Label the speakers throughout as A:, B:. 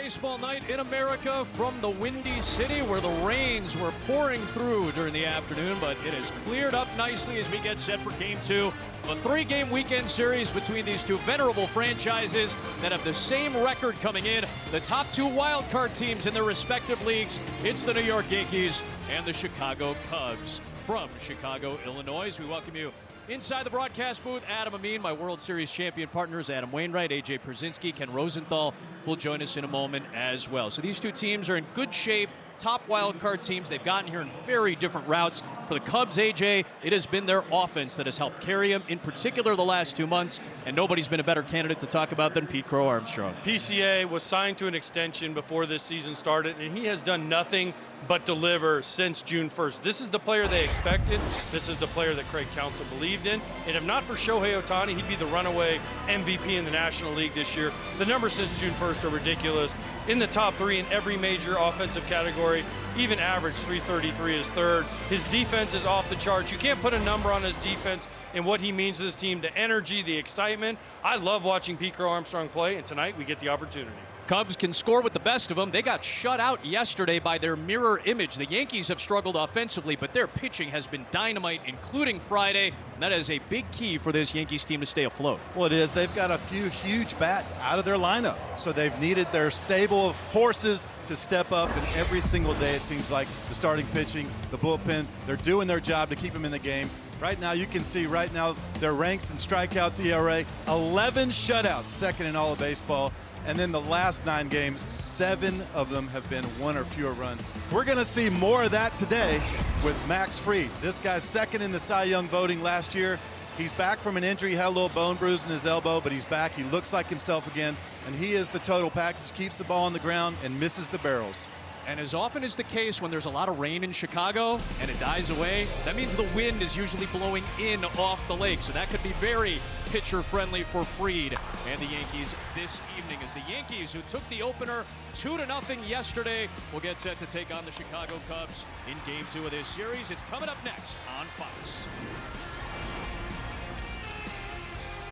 A: baseball night in America from the Windy City, where the rains were pouring through during the afternoon, but it has cleared up nicely as we get set for Game 2. A three-game weekend series between these two venerable franchises that have the same record coming in. The top two wild card teams in their respective leagues. It's the New York Yankees and the Chicago Cubs. From Chicago, Illinois, we welcome you inside the broadcast booth. Adam Amin, my World Series champion partners, Adam Wainwright, AJ Pierzynski, Ken Rosenthal will join us in a moment as well. So these two teams are in good shape. Top wild card teams. They've gotten here in very different routes. For the Cubs, AJ, it has been their offense that has helped carry them, in particular the last 2 months, and nobody's been a better candidate to talk about than Pete Crow Armstrong.
B: PCA was signed to an extension before this season started, and he has done nothing but deliver since June 1st. This is the player they expected. This is the player that Craig Counsell believed in. And if not for Shohei Ohtani, he'd be the runaway MVP in the National League this year. The numbers since June 1st are ridiculous. In the top three in every major offensive category, even average 333 is third. His defense is off the charts. You can't put a number on his defense and what he means to this team, the energy, the excitement. I love watching Pete Crow Armstrong play, and tonight we get the opportunity.
A: Cubs can score with the best of them. They got shut out yesterday by their mirror image. The Yankees have struggled offensively, but their pitching has been dynamite, including Friday. And that is a big key for this Yankees team to stay afloat.
C: Well, it is. They've got a few huge bats out of their lineup, so they've needed their stable of horses to step up. And every single day, it seems like the starting pitching, the bullpen, they're doing their job to keep them in the game. Right now, you can see right now their ranks in strikeouts, ERA, 11 shutouts, second in all of baseball. And then the last 9 games, 7 of them have been 1 or fewer runs. We're going to see more of that today with Max Fried. This guy's second in the Cy Young voting last year. He's back from an injury, had a little bone bruise in his elbow, but he's back. He looks like himself again, and he is the total package, keeps the ball on the ground and misses the barrels.
A: And as often is the case when there's a lot of rain in Chicago and it dies away, that means the wind is usually blowing in off the lake. So that could be very pitcher-friendly for Fried and the Yankees this evening, as the Yankees, who took the opener 2-0 yesterday, will get set to take on the Chicago Cubs in Game 2 of this series. It's coming up next on Fox.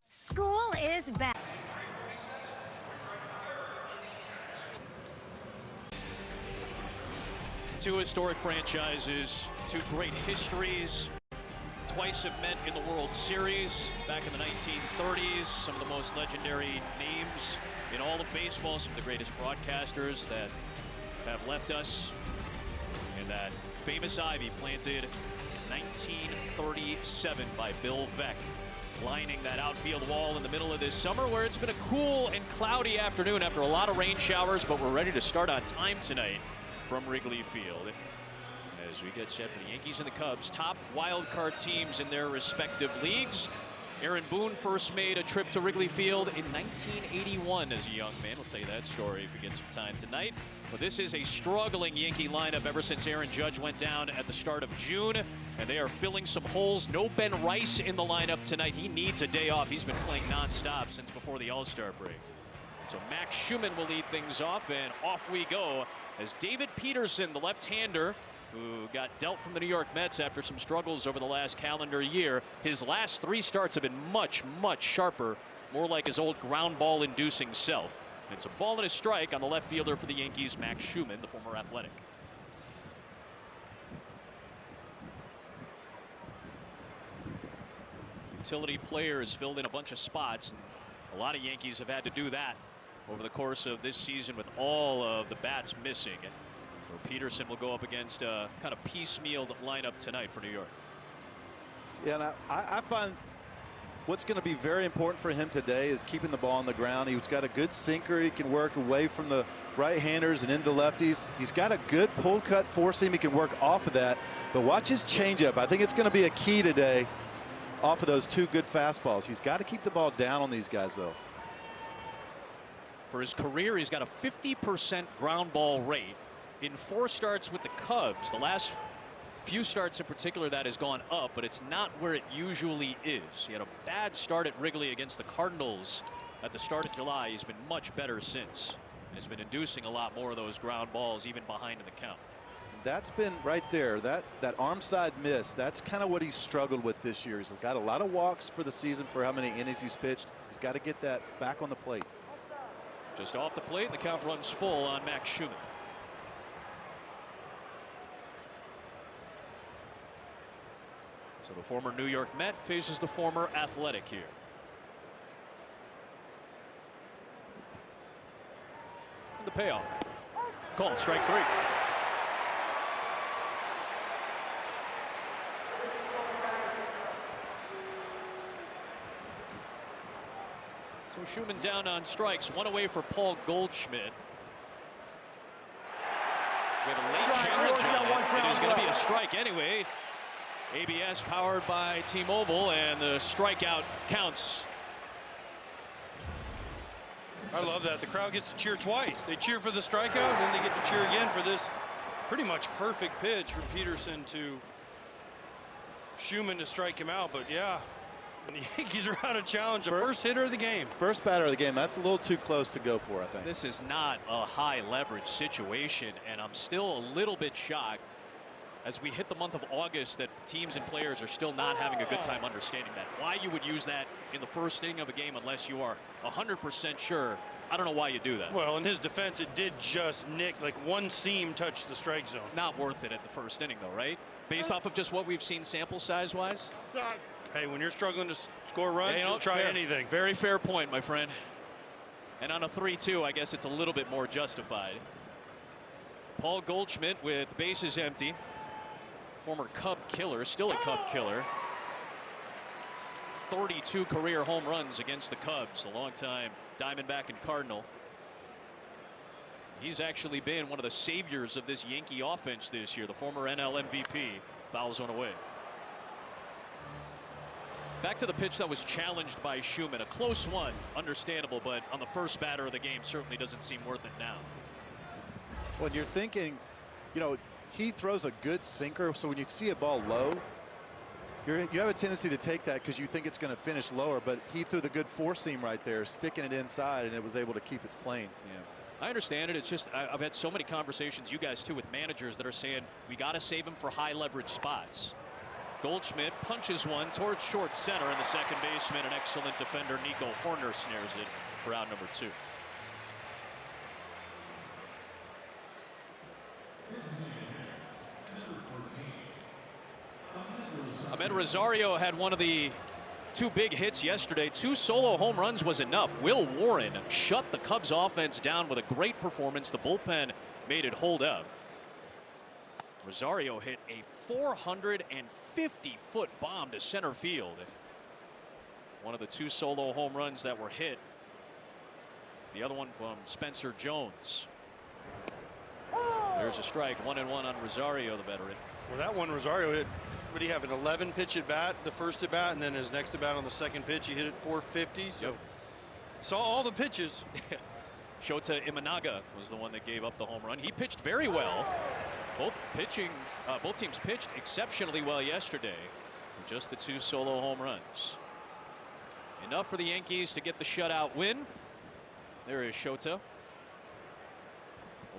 D: School is back.
A: Two historic franchises, two great histories. Twice have met in the World Series back in the 1930s. Some of the most legendary names in all of baseball, some of the greatest broadcasters that have left us. And that famous ivy planted in 1937 by Bill Veeck, lining that outfield wall in the middle of this summer, where it's been a cool and cloudy afternoon after a lot of rain showers, but we're ready to start on time tonight from Wrigley Field as we get set for the Yankees and the Cubs, top wild card teams in their respective leagues. Aaron Boone first made a trip to Wrigley Field in 1981 as a young man. We'll tell you that story if we get some time tonight. But this is a struggling Yankee lineup ever since Aaron Judge went down at the start of June, and they are filling some holes. No Ben Rice in the lineup tonight. He needs a day off. He's been playing nonstop since before the All-Star break. So Max Schumann will lead things off, and off we go as David Peterson, the left-hander, who got dealt from the New York Mets after some struggles over the last calendar year. His last 3 starts have been much, much sharper, more like his old ground ball inducing self. And it's a ball and a strike on the left fielder for the Yankees, Max Schumann, the former Athletic. Utility players filled in a bunch of spots, and a lot of Yankees have had to do that over the course of this season with all of the bats missing. And Peterson will go up against a kind of piecemealed lineup tonight for New York.
C: Yeah, and I find what's going to be very important for him today is keeping the ball on the ground. He's got a good sinker. He can work away from the right-handers and into lefties. He's got a good pull cut four seam. He can work off of that. But watch his changeup. I think it's going to be a key today off of those 2 good fastballs. He's got to keep the ball down on these guys, though.
A: For his career, he's got a 50% ground ball rate. In 4 starts with the Cubs, the last few starts in particular, that has gone up, but it's not where it usually is. He had a bad start at Wrigley against the Cardinals at the start of July. He's been much better since, and has been inducing a lot more of those ground balls, even behind in the count.
C: That's been right there. That arm side miss, that's kind of what he's struggled with this year. He's got a lot of walks for the season for how many innings he's pitched. He's got to get that back on the plate.
A: Just off the plate, the count runs full on Max Schumann. So the former New York Met faces the former Athletic here. And the payoff. Called strike 3. So Schumann down on strikes, 1 away for Paul Goldschmidt. We have a late challenge on it. It is going to be a strike anyway. ABS powered by T-Mobile, and the strikeout counts.
B: I love that. The crowd gets to cheer twice. They cheer for the strikeout, and then they get to cheer again for this pretty much perfect pitch from Peterson to Schumann to strike him out. But yeah, and the Yankees are out of challenge. The first hitter of the game.
C: First batter of the game. That's a little too close to go for, I think.
A: This is not a high leverage situation, and I'm still a little bit shocked as we hit the month of August that teams and players are still not having a good time understanding that. Why you would use that in the first inning of a game unless you are 100% sure. I don't know why you do that.
B: Well, in his defense, it did just nick, like one seam touched the strike zone.
A: Not worth it at the first inning though, right? Based off of just what we've seen sample size wise.
B: Hey, when you're struggling to score runs, you'll try anything.
A: Very fair point, my friend. And on a 3-2, I guess it's a little bit more justified. Paul Goldschmidt with bases empty. Former Cub killer, still a Cub killer. 32 career home runs against the Cubs, a long-time Diamondback and Cardinal. He's actually been one of the saviors of this Yankee offense this year. The former NL MVP fouls one away. Back to the pitch that was challenged by Schumann. A close one, understandable, but on the first batter of the game certainly doesn't seem worth it now.
C: When you're thinking, you know, he throws a good sinker, so when you see a ball low, you have a tendency to take that because you think it's going to finish lower, but he threw the good four seam right there, sticking it inside, and it was able to keep its plane.
A: Yeah, I understand it. It's just I've had so many conversations, you guys too, with managers that are saying we got to save him for high leverage spots. Goldschmidt punches one towards short center, and the second baseman, an excellent defender, Nico Horner, snares it for out number 2. Ahmed Rosario had one of the 2 big hits yesterday. 2 solo home runs was enough. Will Warren shut the Cubs offense down with a great performance. The bullpen made it hold up. Rosario hit a 450-foot bomb to center field. One of the 2 solo home runs that were hit. The other one from Spencer Jones. There's a strike. 1-1 on Rosario, the veteran.
B: Well, that one Rosario hit. What do you have, an 11 pitch at bat, the first at bat, and then his next at bat on the second pitch, he hit it 450. So
A: yep.
B: Saw all the pitches.
A: Shota Imanaga was the one that gave up the home run. He pitched very well. Both teams pitched exceptionally well yesterday. Just the 2 solo home runs. Enough for the Yankees to get the shutout win. There is Shota.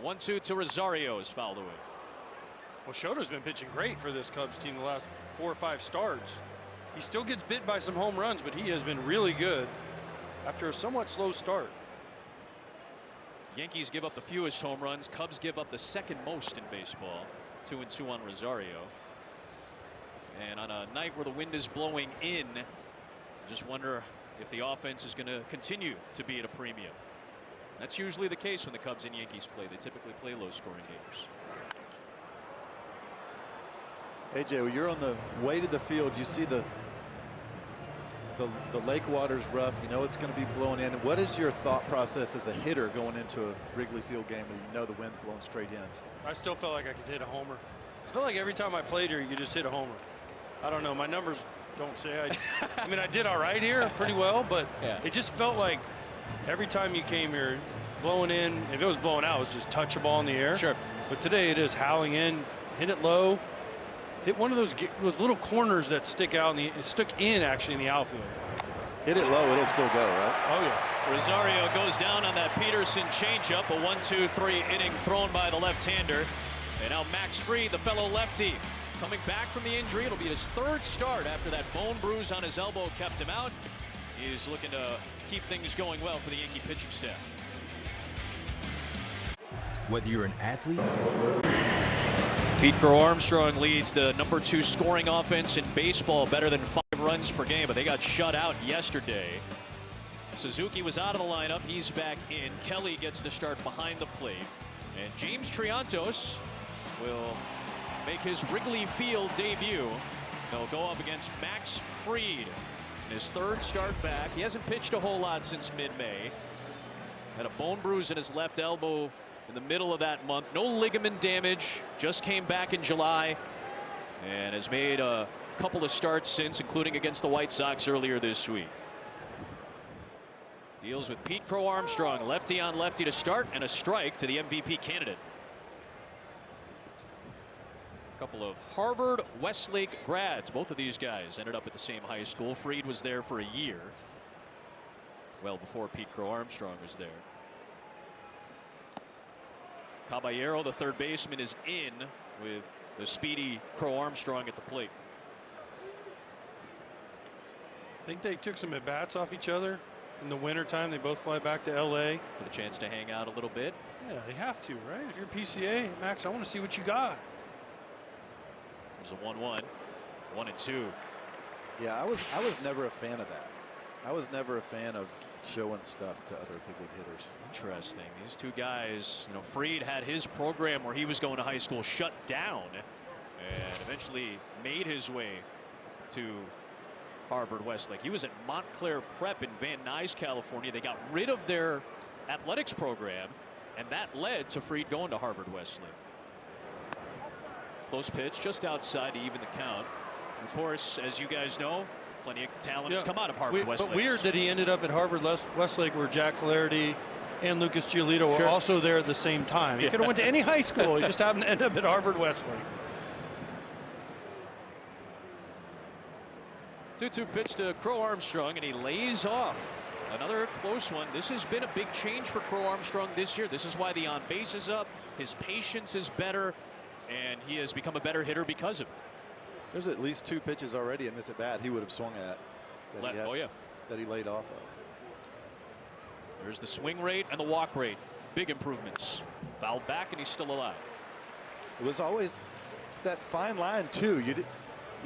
A: 1-2 to Rosario is fouled away.
B: Well, Shota's been pitching great for this Cubs team the last 4 or 5 starts. He still gets bit by some home runs, but he has been really good after a somewhat slow start.
A: Yankees give up the fewest home runs. Cubs give up the second most in baseball. 2-2 on Rosario. And on a night where the wind is blowing in, I just wonder if the offense is going to continue to be at a premium. That's usually the case when the Cubs and Yankees play. They typically play low-scoring games.
C: AJ, when you're on the way to the field, you see the lake water's rough. You know it's going to be blowing in. What is your thought process as a hitter going into a Wrigley Field game when you know the wind's blowing straight in?
B: I still felt like I could hit a homer. I felt like every time I played here, you could just hit a homer. I don't know. My numbers don't say I mean, I did all right here pretty well, but yeah, it just felt like every time you came here, blowing in, if it was blowing out, it was just touch a ball in the air.
A: Sure.
B: But today it is howling in, hit it low. Hit one of those little corners that stick out stuck in actually in the outfield.
C: Hit it low, it'll still go, right?
B: Oh yeah.
A: Rosario goes down on that Peterson changeup, a 1-2-3 inning thrown by the left-hander. And now Max Fried, the fellow lefty, coming back from the injury. It'll be his 3rd start after that bone bruise on his elbow kept him out. He's looking to keep things going well for the Yankee pitching staff.
E: Whether you're an athlete.
A: Pete Crow Armstrong leads the #2 scoring offense in baseball, better than 5 runs per game, but they got shut out yesterday. Suzuki was out of the lineup. He's back in. Kelly gets the start behind the plate. And James Triantos will make his Wrigley Field debut. He'll go up against Max Fried in his 3rd start back. He hasn't pitched a whole lot since mid-May. Had a bone bruise in his left elbow in the middle of that month. No ligament damage. Just came back in July and has made a couple of starts since, including against the White Sox earlier this week. Deals with Pete Crow Armstrong, lefty on lefty to start, and a strike to the MVP candidate. A couple of Harvard Westlake grads. Both of these guys ended up at the same high school. Fried was there for a year, well before Pete Crow Armstrong was there. Caballero, the 3rd baseman, is in with the speedy Crow Armstrong at the plate.
B: I think they took some at-bats off each other. In the wintertime, they both fly back to L.A.
A: For the chance to hang out a little bit.
B: Yeah, they have to, right? If you're PCA, Max, I want to see what you got.
A: There's a 1-1, 1-2.
C: Yeah, I was never a fan of that. I was never a fan of showing stuff to other big league hitters.
A: Interesting. These two guys, you know, Fried had his program where he was going to high school shut down and eventually made his way to Harvard Westlake. He was at Montclair Prep in Van Nuys, California. They got rid of their athletics program, and that led to Fried going to Harvard Westlake. Close pitch just outside to even the count. Of course, as you guys know, plenty of talent has come out of Harvard Westlake.
B: But weird that he ended up at Harvard Westlake, where Jack Flaherty and Lucas Giolito were also there at the same time. He could have went to any high school. He just happened to end up at Harvard Westlake.
A: 2-2 pitch to Crow Armstrong, and he lays off. Another close one. This has been a big change for Crow Armstrong this year. This is why the on base is up. His patience is better, and he has become a better hitter because of it.
C: There's at least 2 pitches already in this at bat he would have swung at that he laid off of.
A: There's the swing rate and the walk rate. Big improvements. Fouled back, and he's still alive.
C: It was always that fine line too. You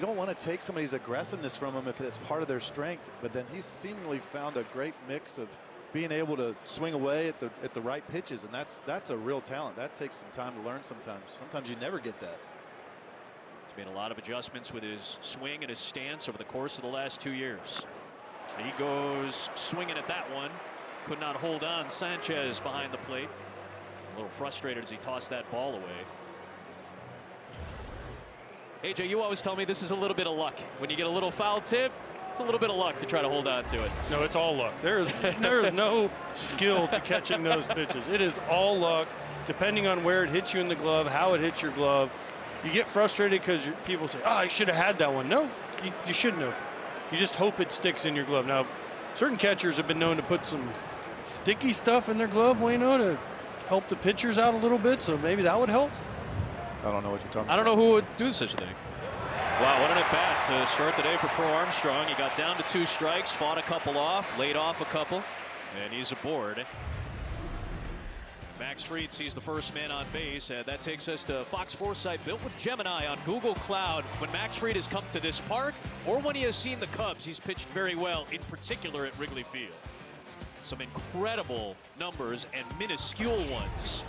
C: don't want to take somebody's aggressiveness from them if it's part of their strength, but then he's seemingly found a great mix of being able to swing away at the right pitches, and that's a real talent. That takes some time to learn sometimes. Sometimes you never get that.
A: He's made a lot of adjustments with his swing and his stance over the course of the last 2 years. He goes swinging at that one. Could not hold on. Sanchez behind the plate. A little frustrated as he tossed that ball away. AJ, you always tell me this is a little bit of luck. When you get a little foul tip, it's a little bit of luck to try to hold on to it.
B: No, it's all luck. There is no skill to catching those pitches. It is all luck, depending on where it hits you in the glove, how it hits your glove. You get frustrated because people say, oh, you should have had that one. No, you shouldn't have. You just hope it sticks in your glove. Now, certain catchers have been known to put some sticky stuff in their glove, to help the pitchers out a little bit, so maybe that would help.
C: I don't know what you're talking about.
A: I don't know who would do such a thing. Wow, what an at-bat to start the day for Crow Armstrong. He got down to 2 strikes, fought a couple off, laid off a couple, and he's aboard. Max Fried sees the first man on base, and that takes us to Fox Foresight, built with Gemini on Google Cloud. When Max Fried has come to this park, or when he has seen the Cubs, he's pitched very well, in particular at Wrigley Field. Some incredible numbers and minuscule ones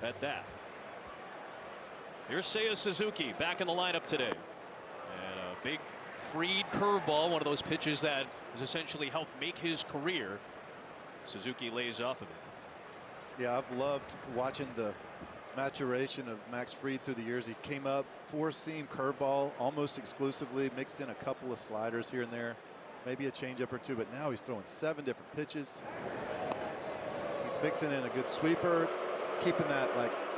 A: at that. Here's Seiya Suzuki back in the lineup today. And a big Fried curveball, one of those pitches that has essentially helped make his career. Suzuki lays off of it.
C: Yeah, I've loved watching the maturation of Max Fried through the years. He came up 4-seam curveball almost exclusively, mixed in a couple of sliders here and there, maybe a changeup or 2, but now he's throwing 7 different pitches. He's mixing in a good sweeper, keeping that,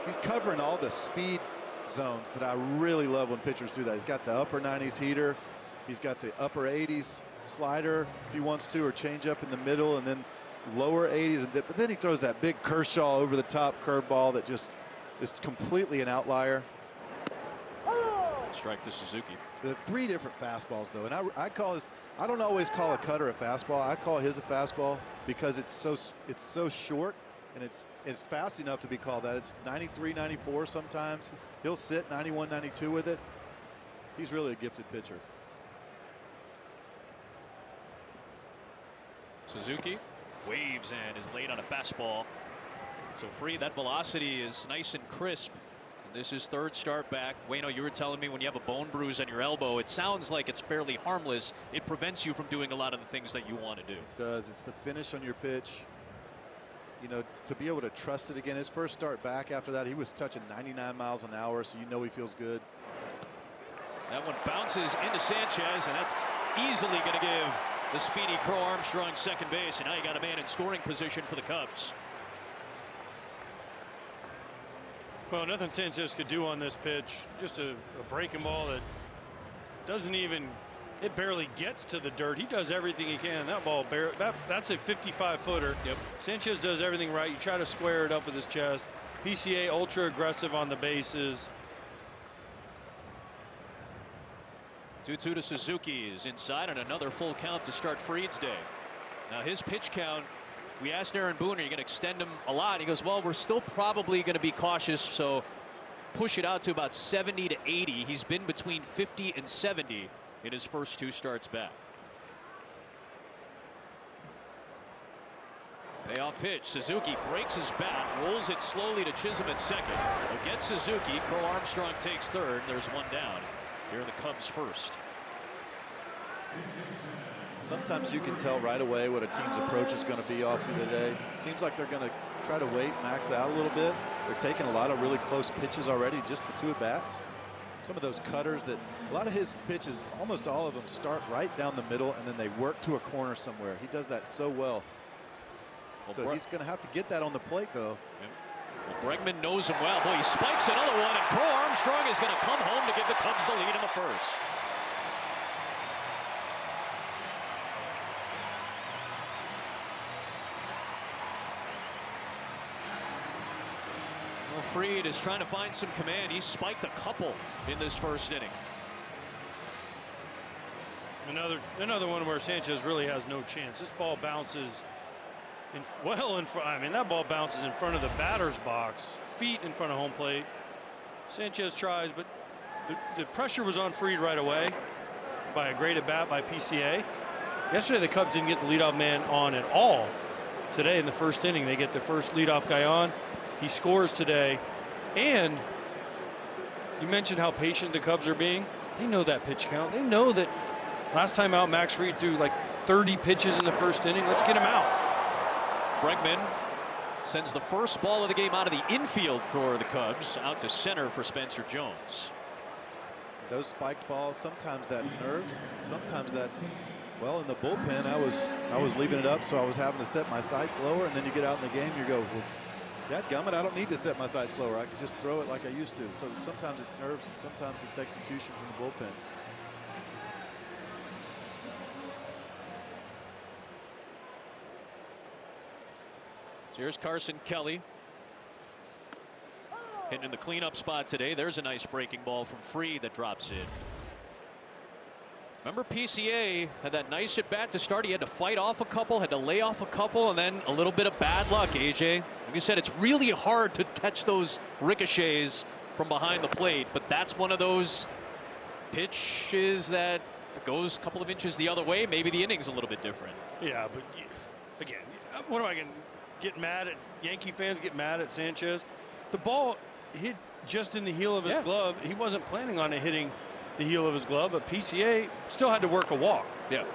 C: he's covering all the speed zones that I really love when pitchers do that. He's got the upper 90s heater, he's got the upper 80s slider if he wants to, or change up in the middle, and then lower 80s, but then he throws that big Kershaw over the top curveball that just is completely an outlier.
A: Strike to Suzuki.
C: The 3 different fastballs though, and I call his, I don't always call a cutter a fastball. I call his a fastball because it's so short and it's fast enough to be called that. It's 93, 94 sometimes. He'll sit 91, 92 with it. He's really a gifted pitcher.
A: Suzuki waves and is late on a fastball. So Fried, that velocity is nice and crisp. This is third start back. Wayno, you were telling me when you have a bone bruise on your elbow, it sounds like it's fairly harmless. It prevents you from doing a lot of the things that you want to do.
C: It does. It's the finish on your pitch. You know, to be able to trust it again. His first start back after that, he was touching 99 miles an hour, so you know he feels good.
A: That one bounces into Sanchez, and that's easily going to give the speedy Crow Armstrong second base. And now you got a man in scoring position for the Cubs.
B: Well, nothing Sanchez could do on this pitch. Just a breaking ball that doesn't even, it barely gets to the dirt. He does everything he can. That ball, that's a 55-footer.
A: Yep.
B: Sanchez does everything right. You try to square it up with his chest. PCA ultra aggressive on the bases.
A: 2-2 to Suzuki is inside, and another full count to start Fried's day. Now his pitch count, we asked Aaron Boone, are you going to extend him a lot? He goes, well, we're still probably going to be cautious, so push it out to about 70 to 80. He's been between 50 and 70 in his first 2 starts back. Payoff pitch. Suzuki breaks his bat, rolls it slowly to Chisholm at second. He'll get Suzuki. Crow Armstrong takes third. There's one down. Here are the Cubs first.
C: Sometimes you can tell right away what a team's approach is going to be off you today. Seems like they're going to try to wait, max out a little bit. They're taking a lot of really close pitches already, just the 2 at-bats. Some of those cutters that, a lot of his pitches, almost all of them start right down the middle and then they work to a corner somewhere. He does that so well. So he's going to have to get that on the plate, though.
A: Well, Bregman knows him well. Boy, he spikes another one, and Crow Armstrong is going to come home to give the Cubs the lead in the first. Well, Fried is trying to find some command. He spiked a couple in this first inning.
B: Another one where Sanchez really has no chance. This ball bounces well in front. I mean, that ball bounces in front of the batter's box, feet in front of home plate. Sanchez tries, but the pressure was on Fried right away by a great at bat by PCA. Yesterday, the Cubs didn't get the leadoff man on at all. Today, in the first inning, they get the first leadoff guy on. He scores today. And you mentioned how patient the Cubs are being. They know that pitch count. They know that last time out, Max Fried threw like 30 pitches in the first inning. Let's get him out.
A: Bregman sends the first ball of the game out of the infield for the Cubs, out to center for Spencer Jones.
C: Those spiked balls, sometimes that's nerves, sometimes that's, well, in the bullpen, I was leaving it up, so I was having to set my sights lower, and then you get out in the game, you go, well, dadgummit, I don't need to set my sights lower. I can just throw it like I used to. So sometimes it's nerves, and sometimes it's execution from the bullpen.
A: Here's Carson Kelly hitting in the cleanup spot today. There's a nice breaking ball from Fried that drops in. Remember, PCA had that nice at bat to start. He had to fight off a couple, had to lay off a couple, and then a little bit of bad luck, AJ. Like you said, it's really hard to catch those ricochets from behind the plate, but that's one of those pitches that if it goes a couple of inches the other way, maybe the inning's a little bit different.
B: Yeah, but again, what am I going to get mad at? Yankee fans get mad at Sanchez. The ball hit just in the heel of his glove. He wasn't planning on it hitting the heel of his glove, but PCA still had to work a walk.
A: Yeah.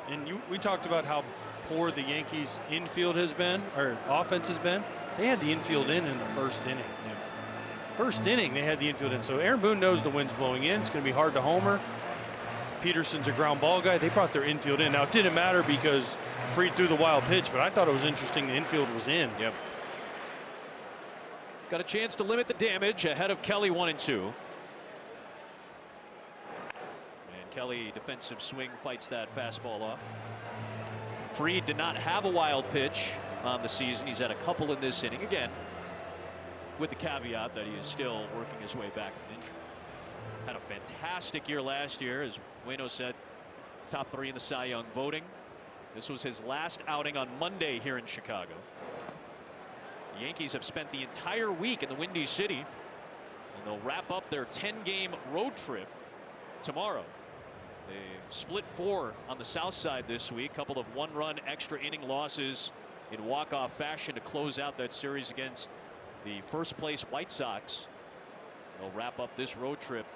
B: And we talked about how poor the Yankees infield has been, or offense has been. They had the infield in the first inning.
A: Yeah.
B: First inning, they had the infield in. So Aaron Boone knows the wind's blowing in. It's going to be hard to homer. Peterson's a ground ball guy. They brought their infield in. Now, it didn't matter because Fried threw the wild pitch, but I thought it was interesting the infield was in.
A: Yep. Got a chance to limit the damage ahead of Kelly 1-2. And Kelly, defensive swing, fights that fastball off. Fried did not have a wild pitch on the season. He's had a couple in this inning. Again, with the caveat that he is still working his way back from injury. Had a fantastic year last year, as Wayno said, top 3 in the Cy Young voting. This was his last outing on Monday here in Chicago. The Yankees have spent the entire week in the Windy City, and they'll wrap up their 10-game road trip tomorrow. They split 4 on the south side this week. Couple of one-run extra inning losses in walk-off fashion to close out that series against the first-place White Sox. They'll wrap up this road trip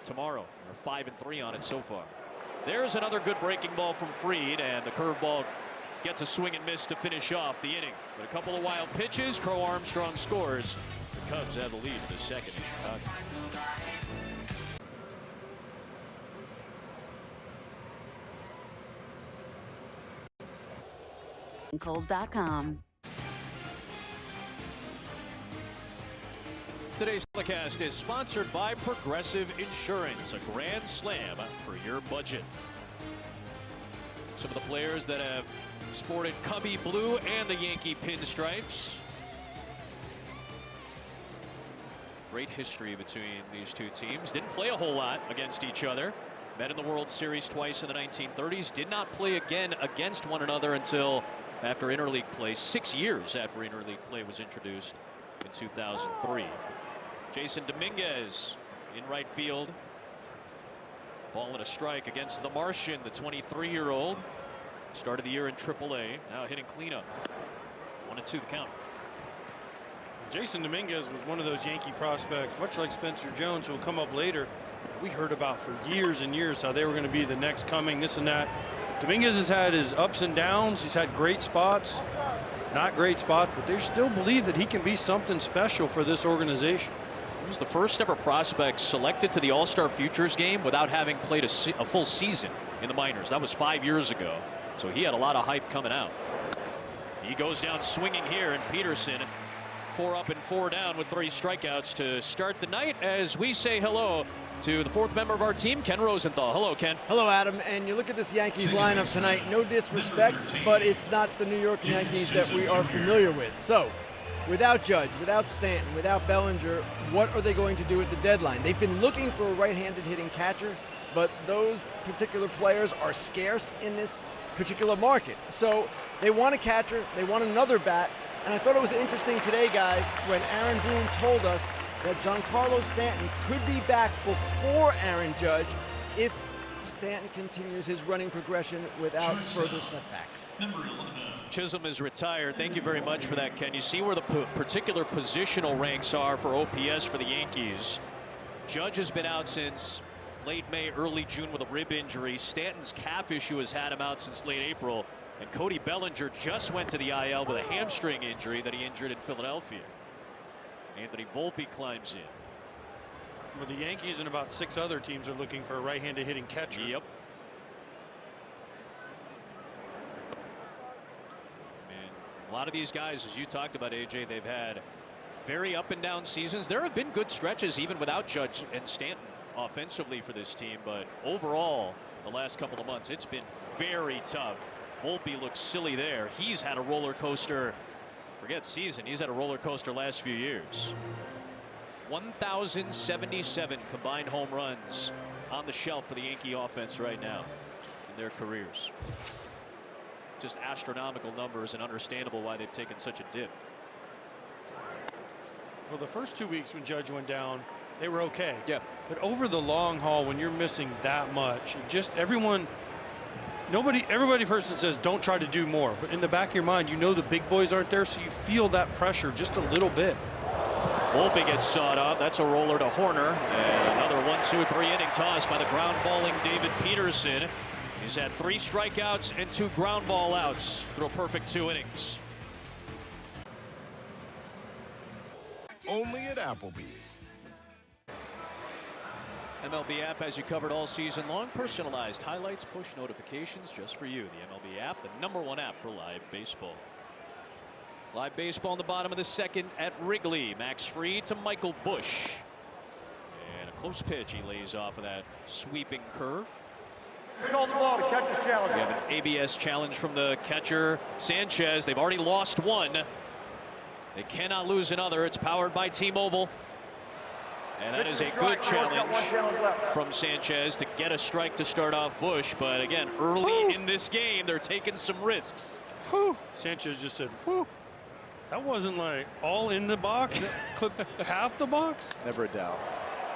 A: tomorrow. They're 5-3 on it so far. There's another good breaking ball from Fried, and the curveball gets a swing and miss to finish off the inning. But a couple of wild pitches, Crow Armstrong scores. The Cubs have the lead in the second in Chicago.
D: Coles.com.
A: Today's telecast is sponsored by Progressive Insurance, a grand slam for your budget. Some of the players that have sported Cubby blue and the Yankee pinstripes. Great history between these two teams. Didn't play a whole lot against each other. Met in the World Series twice in the 1930s. Did not play again against one another until after interleague play, 6 years after interleague play was introduced in 2003. Jason Dominguez in right field. Ball and a strike against the Martian, the 23-year-old. Started the year in AAA, now hitting cleanup. 1-2 the count.
B: Jason Dominguez was one of those Yankee prospects, much like Spencer Jones, who will come up later. We heard about for years and years how they were going to be the next coming, this and that. Dominguez has had his ups and downs. He's had great spots, not great spots, but they still believe that he can be something special for this organization.
A: He was the first ever prospect selected to the All-Star Futures game without having played a full season in the minors. That was 5 years ago. So he had a lot of hype coming out. He goes down swinging here, and Peterson 4 up and 4 down with 3 strikeouts to start the night as we say hello to the 4th member of our team, Ken Rosenthal. Hello, Ken.
E: Hello, Adam. And you look at this Yankees lineup tonight, no disrespect, but it's not the New York Yankees that we are familiar with. So, without Judge, without Stanton, without Bellinger, what are they going to do at the deadline? They've been looking for a right-handed hitting catcher, but those particular players are scarce in this particular market. So they want a catcher, they want another bat, and I thought it was interesting today, guys, when Aaron Boone told us that Giancarlo Stanton could be back before Aaron Judge if Stanton continues his running progression without further setbacks.
A: Chisholm is retired. Thank you very much for that, Ken. You see where the particular positional ranks are for OPS for the Yankees. Judge has been out since late May, early June with a rib injury. Stanton's calf issue has had him out since late April. And Cody Bellinger just went to the IL with a hamstring injury that he injured in Philadelphia. Anthony Volpe climbs in.
B: Well, the Yankees and about 6 other teams are looking for a right-handed hitting catcher.
A: Yep. And a lot of these guys, as you talked about, AJ, they've had very up and down seasons. There have been good stretches even without Judge and Stanton offensively for this team, but overall the last couple of months it's been very tough. Volpe looks silly there. He's had a roller coaster, forget season, he's had a roller coaster last few years. 1,077 combined home runs on the shelf for the Yankee offense right now in their careers. Just astronomical numbers, and understandable why they've taken such a dip.
B: Well, the first 2 weeks when Judge went down, they were okay.
A: Yeah.
B: But over the long haul, when you're missing that much, everybody person says don't try to do more. But in the back of your mind, you know the big boys aren't there, so you feel that pressure just a little bit.
A: Volpe gets sawed off. That's a roller to Horner. And another 1-2-3 inning toss by the ground balling David Peterson. He's had 3 strikeouts and 2 ground ball outs through a perfect 2 innings.
F: Only at Applebee's.
A: MLB app has you covered all season long. Personalized highlights, push notifications just for you. The MLB app, the #1 app for live baseball. Live baseball in the bottom of the second at Wrigley. Max Fried to Michael Busch. And a close pitch. He lays off of that sweeping curve. We have an ABS challenge from the catcher, Sanchez. They've already lost 1. They cannot lose another. It's powered by T-Mobile. And that is a good challenge from Sanchez to get a strike to start off Busch. But again, early in this game, they're taking some risks.
B: Whew. Sanchez just said, whew. That wasn't like all in the box. That clipped half the box.
C: Never a doubt.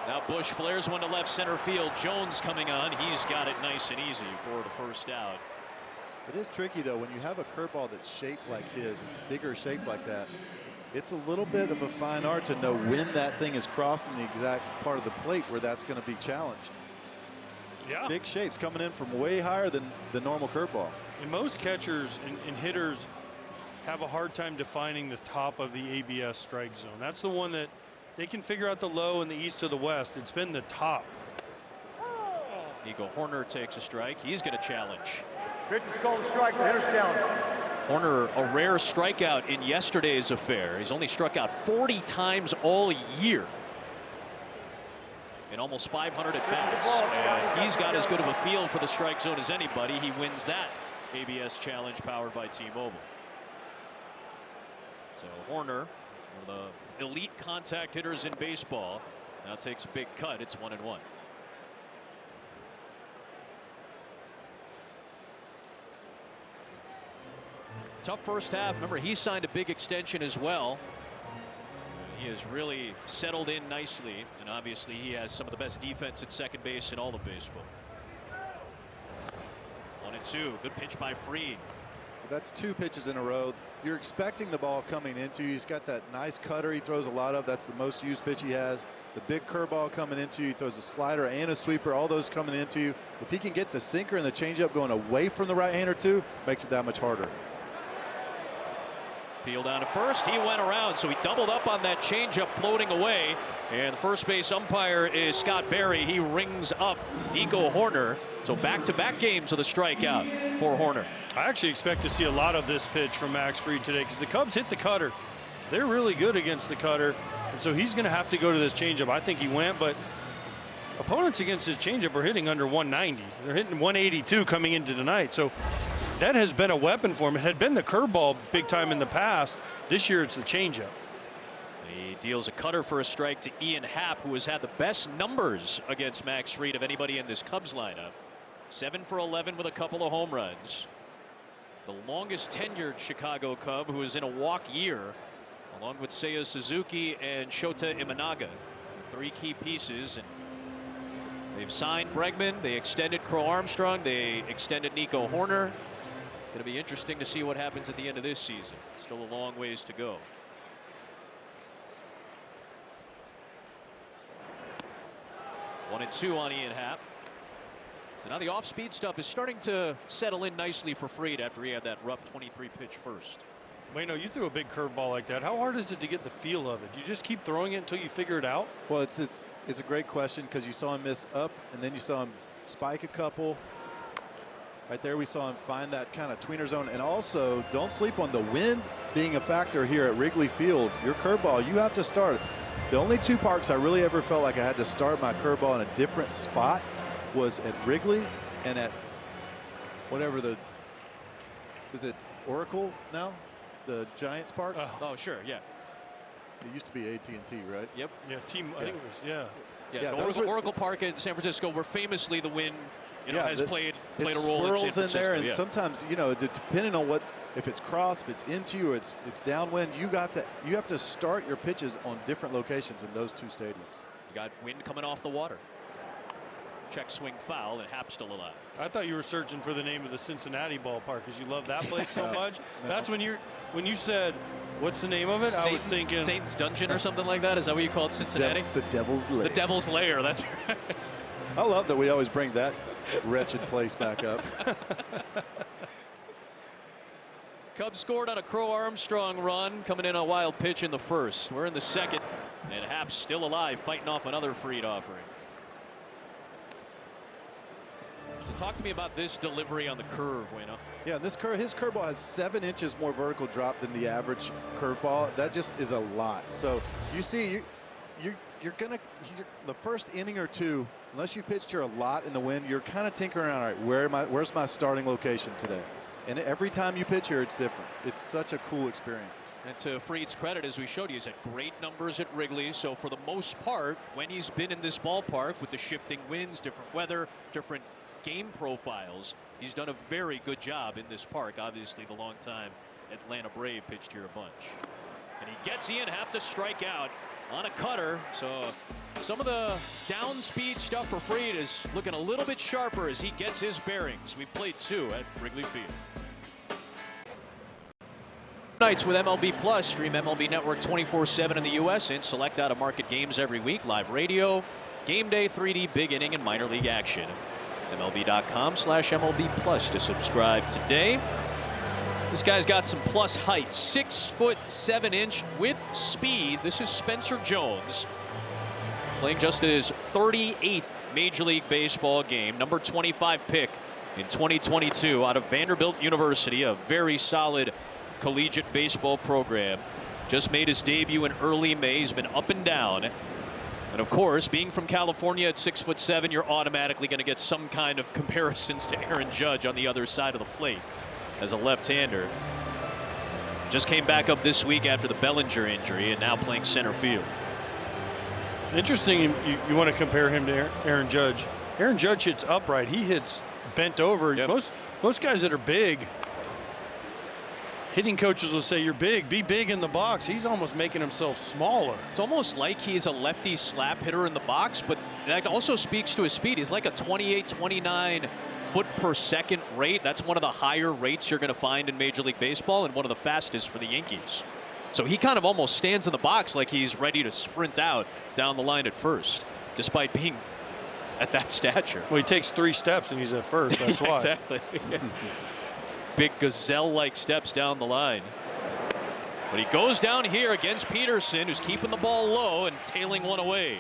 A: Now Bush flares one to left center field. Jones coming on. He's got it nice and easy for the first out.
C: It is tricky, though, when you have a curveball that's shaped like his. It's bigger shaped like that. It's a little bit of a fine art to know when that thing is crossing the exact part of the plate where that's going to be challenged.
B: Yeah.
C: Big shapes coming in from way higher than the normal curveball.
B: And most catchers and hitters have a hard time defining the top of the ABS strike zone. That's the one that they can figure out the low and the east to the west. It's been the top.
A: Nico Horner takes a strike. He's going to challenge.
F: Pitch is called a strike. The hitter's down.
A: Horner, a rare strikeout in yesterday's affair. He's only struck out 40 times all year in almost 500 at bats. And he's got as good of a feel for the strike zone as anybody. He wins that ABS challenge powered by T-Mobile. So Horner, one of the elite contact hitters in baseball, now takes a big cut. It's 1-1. Tough first half. Remember, he signed a big extension as well. He has really settled in nicely, and obviously he has some of the best defense at second base in all of baseball. 1-2. Good pitch by Fried.
C: That's 2 pitches in a row. You're expecting the ball coming into you. He's got that nice cutter he throws a lot of. That's the most used pitch he has. The big curveball coming into you. He throws a slider and a sweeper, all those coming into you. If he can get the sinker and the changeup going away from the right hander too, makes it that much harder.
A: Peel down to first. He went around, so he doubled up on that changeup floating away. And the first base umpire is Scott Berry. He rings up Nico Horner. So back-to-back games of the strikeout for Horner.
B: I actually expect to see a lot of this pitch from Max Fried today because the Cubs hit the cutter. They're really good against the cutter. And so he's going to have to go to this changeup. I think he went, but opponents against his changeup are hitting under 190. They're hitting 182 coming into tonight. So that has been a weapon for him. It had been the curveball big time in the past. This year it's the changeup.
A: He deals a cutter for a strike to Ian Happ, who has had the best numbers against Max Fried of anybody in this Cubs lineup. 7 for 11 with a couple of home runs. The longest tenured Chicago Cub who is in a walk year, along with Seiya Suzuki and Shota Imanaga. 3 key pieces. And they've signed Bregman. They extended Crow Armstrong. They extended Nico Horner. It's going to be interesting to see what happens at the end of this season. Still a long ways to go. One and two on Ian Happ. So now the off-speed stuff is starting to settle in nicely for Fried after he had that rough 23 pitch first.
B: Waino, you threw a big curveball like that. How hard is it to get the feel of it? You just keep throwing it until you figure it out?
C: Well, it's a great question because you saw him miss up and then you saw him spike a couple. Right there we saw him find that kind of tweener zone. And also, don't sleep on the wind being a factor here at Wrigley Field. Your curveball, you have to start. The only 2 parks I really ever felt like I had to start my curveball in a different spot was at Wrigley and at whatever is it Oracle now? The Giants Park?
A: Oh, sure, yeah.
C: It used to be AT&T, right?
A: Yep.
B: Yeah, I think it was, yeah.
A: Yeah, Oracle Park in San Francisco, where famously the wind has played a role in San Francisco.
C: In there, and sometimes, depending on if it's cross, if it's into you, it's downwind, you have to start your pitches on different locations in those 2 stadiums.
A: You got wind coming off the water. Check swing foul, and Happ's still alive.
B: I thought you were searching for the name of the Cincinnati ballpark because you love that place so much. No. That's when you said, what's the name of it? I was thinking
A: Satan's Dungeon or something like that. Is that what you called Cincinnati?
C: The Devil's Lair.
A: The Devil's Lair. That's right.
C: I love that we always bring that wretched place back up.
A: Cubs scored on a Crow Armstrong run, coming in a wild pitch in the first. We're in the second, and Happ's still alive, fighting off another Fried offering. So talk to me about this delivery on the curve, Waino.
C: Yeah, his curveball has 7 inches more vertical drop than the average curveball. That just is a lot. So you see, you're the first inning or 2, unless you pitched here a lot in the wind, you're kind of tinkering around. All right, where's my starting location today? And every time you pitch here, it's different. It's such a cool experience.
A: And to Fried's credit, as we showed you, he's had great numbers at Wrigley. So for the most part, when he's been in this ballpark with the shifting winds, different weather, different game profiles, he's done a very good job in this park. Obviously, the longtime Atlanta Brave pitched here a bunch. And he gets in, have to strike out on a cutter. So some of the down speed stuff for Fried is looking a little bit sharper as he gets his bearings. We played 2 at Wrigley Field. Nights with MLB Plus. Stream MLB Network 24/7 in the U.S. and select out-of-market games every week. Live radio, game day, 3D, big inning, and minor league action. MLB.com/MLB Plus to subscribe today. This guy's got some plus height, 6'7" with speed. This is Spencer Jones, playing just his 38th Major League Baseball game, number 25 pick in 2022 out of Vanderbilt University, a very solid collegiate baseball program. Just made his debut in early May. He's been up and down. And of course, being from California at 6'7", you're automatically going to get some kind of comparisons to Aaron Judge on the other side of the plate as a left-hander. Just came back up this week after the Bellinger injury and now playing center field.
B: Interesting, you want to compare him to Aaron Judge. Aaron Judge hits upright. He hits bent over.
A: Yep.
B: Most guys that are big, hitting coaches will say, you're big, be big in the box. He's almost making himself smaller.
A: It's almost like he's a lefty slap hitter in the box, but that also speaks to his speed. He's like a 28, 29 foot per second rate. That's one of the higher rates you're going to find in Major League Baseball and one of the fastest for the Yankees. So he kind of almost stands in the box like he's ready to sprint out down the line at first, despite being at that stature.
B: Well, he takes 3 steps and he's at first. That's why.
A: Exactly. Big gazelle-like steps down the line. But he goes down here against Peterson, who's keeping the ball low and tailing one away.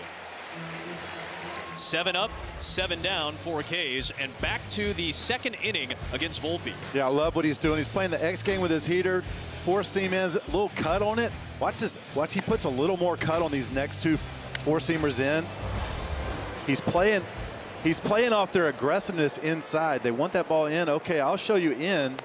A: 7 up, 7 down, 4 Ks, and back to the second inning against Volpe.
C: Yeah, I love what he's doing. He's playing the X game with his heater. 4-seam ends, a little cut on it. Watch this. Watch, he puts a little more cut on these next 2 4-seamers in. He's playing off their aggressiveness inside. They want that ball in. Okay, I'll show you in.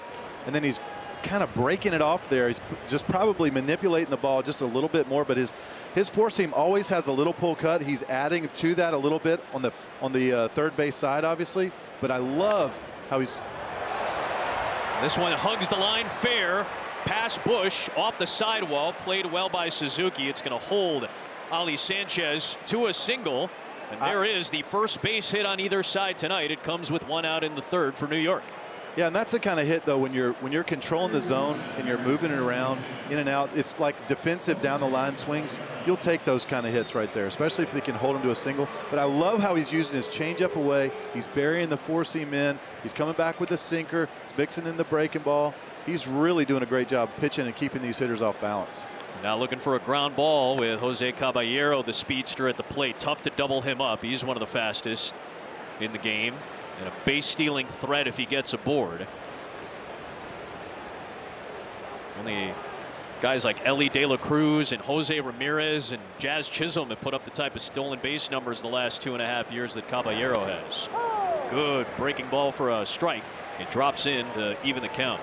C: And then he's kind of breaking it off there. He's just probably manipulating the ball just a little bit more. But his 4-seam always has a little pull cut. He's adding to that a little bit on the third base side, obviously. But I love how he's.
A: This one hugs the line fair. Pass Bush off the sidewall. Played well by Suzuki. It's going to hold Ali Sanchez to a single. And there is the first base hit on either side tonight. It comes with 1 out in the 3rd for New York.
C: Yeah, and that's the kind of hit, though, when you're controlling the zone and you're moving it around in and out. It's like defensive down the line swings. You'll take those kind of hits right there, especially if they can hold him to a single. But I love how he's using his changeup away. He's burying the 4-seam in. He's coming back with the sinker. He's mixing in the breaking ball. He's really doing a great job pitching and keeping these hitters off balance.
A: Now looking for a ground ball with Jose Caballero, the speedster, at the plate. Tough to double him up. He's one of the fastest in the game and a base stealing threat if he gets aboard. Only guys like Ellie De La Cruz and Jose Ramirez and Jazz Chisholm have put up the type of stolen base numbers the last 2.5 years that Caballero has. Good breaking ball for a strike. It drops in to even the count.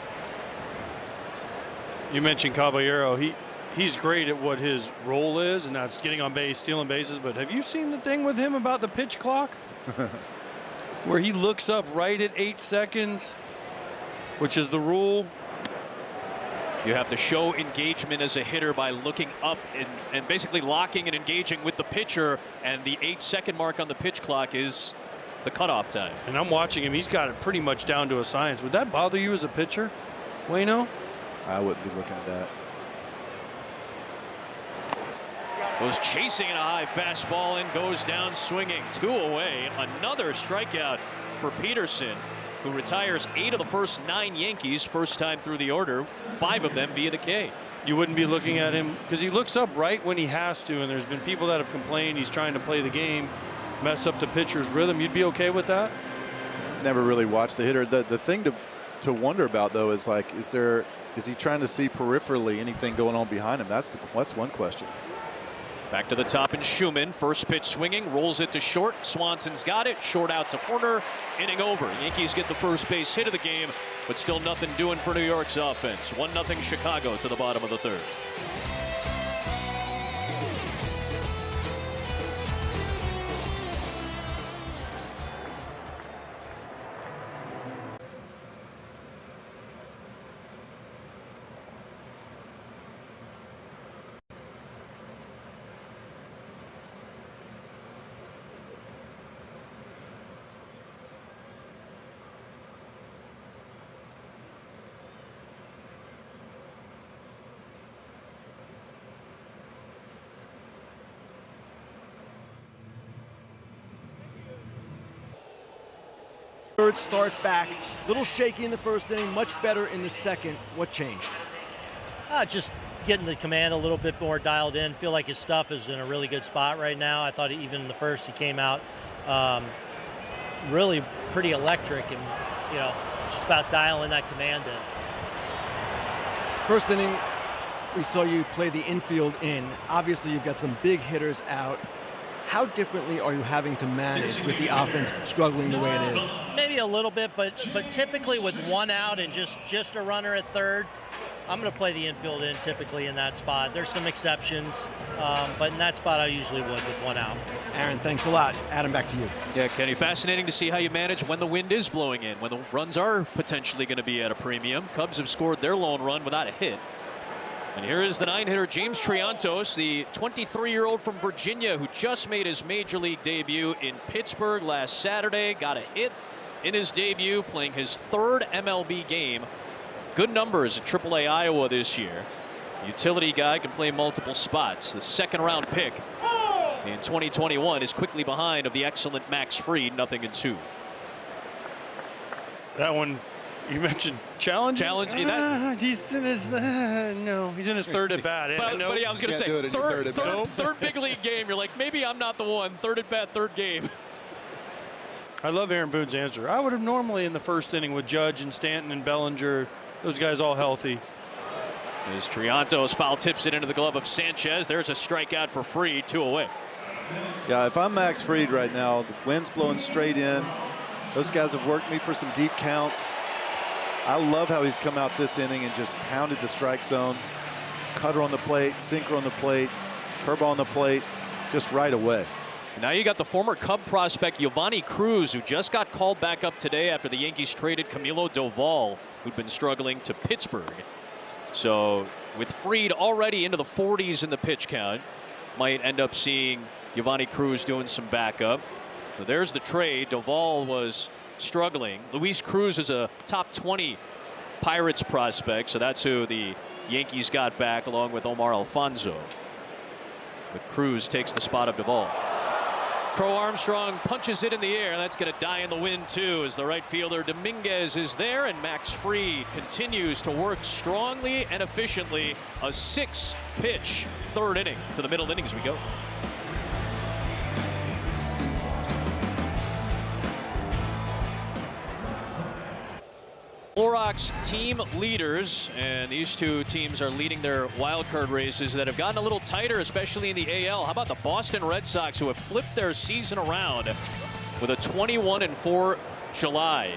B: You mentioned Caballero. He's great at what his role is, and that's getting on base, stealing bases. But have you seen the thing with him about the pitch clock? Where he looks up right at 8 seconds, which is the rule.
A: You have to show engagement as a hitter by looking up and basically locking and engaging with the pitcher. And the 8-second mark on the pitch clock is the cutoff time.
B: And I'm watching him. He's got it pretty much down to a science. Would that bother you as a pitcher, Waino?
C: I wouldn't be looking at that.
A: Goes chasing a high fastball and goes down swinging. 2 away. Another strikeout for Peterson, who retires 8 of the first 9 Yankees first time through the order, 5 of them via the K.
B: You wouldn't be looking at him because he looks up right when he has to, and there's been people that have complained he's trying to play the game, mess up the pitcher's rhythm. You'd be okay with that?
C: Never really watched the hitter. The thing to wonder about, though, is like, is he trying to see peripherally anything going on behind him? That's one question.
A: Back to the top and Schumann. First pitch swinging, rolls it to short. Swanson's got it. Short out to Horner. Inning over. Yankees get the first base hit of the game, but still nothing doing for New York's offense. 1-0 Chicago to the bottom of the 3rd.
E: Third start back, little shaky in the first inning, much better in the second. What changed?
G: Just getting the command a little bit more dialed in. Feel like his stuff is in a really good spot right now. I thought even in the first he came out really pretty electric and, just about dialing that command in.
E: First inning, we saw you play the infield in. Obviously, you've got some big hitters out. How differently are you having to manage with the offense struggling the way it is?
G: Maybe a little bit, but typically with one out and just a runner at third, I'm going to play the infield in typically in that spot. There's some exceptions, but in that spot I usually would with one out.
E: Aaron, thanks a lot. Adam, back to you.
A: Yeah, Kenny, fascinating to see how you manage when the wind is blowing in, when the runs are potentially going to be at a premium. Cubs have scored their lone run without a hit. And here is the 9-hitter James Triantos, the 23-year-old from Virginia who just made his major league debut in Pittsburgh last Saturday. Got a hit in his debut, playing his third MLB game. Good numbers at AAA Iowa this year. Utility guy, can play multiple spots. The second-round pick in 2021 is quickly behind of the excellent Max Fried, 0-2.
B: That one, you mentioned challenging. He's in his he's in his third at bat.
A: But yeah, I was going to say third big league game. You're like, maybe I'm not the one. Third at bat, third game.
B: I love Aaron Boone's answer. I would have normally in the first inning with Judge and Stanton and Bellinger, those guys all healthy.
A: As Triantos foul tips it into the glove of Sanchez. There's a strikeout for Fried, 2 away.
C: Yeah, if I'm Max Fried right now, the wind's blowing straight in. Those guys have worked me for some deep counts. I love how he's come out this inning and just pounded the strike zone. Cutter on the plate, sinker on the plate, curveball on the plate, just right away.
A: Now you got the former Cub prospect Giovanni Cruz, who just got called back up today after the Yankees traded Camilo Doval, who'd been struggling, to Pittsburgh. So with Fried already into the 40s in the pitch count, might end up seeing Giovanni Cruz doing some backup. So there's the trade. Doval was struggling. Luis Cruz is a top 20 Pirates prospect, so that's who the Yankees got back along with Omar Alfonso. But Cruz takes the spot of Doval. Crow Armstrong punches it in the air. That's going to die in the wind, too, as the right fielder Dominguez is there, and Max Fried continues to work strongly and efficiently. A 6-pitch third inning. To the middle innings we go. Clorox team leaders, and these two teams are leading their wild card races that have gotten a little tighter, especially in the AL. How about the Boston Red Sox, who have flipped their season around with a 21-4 July?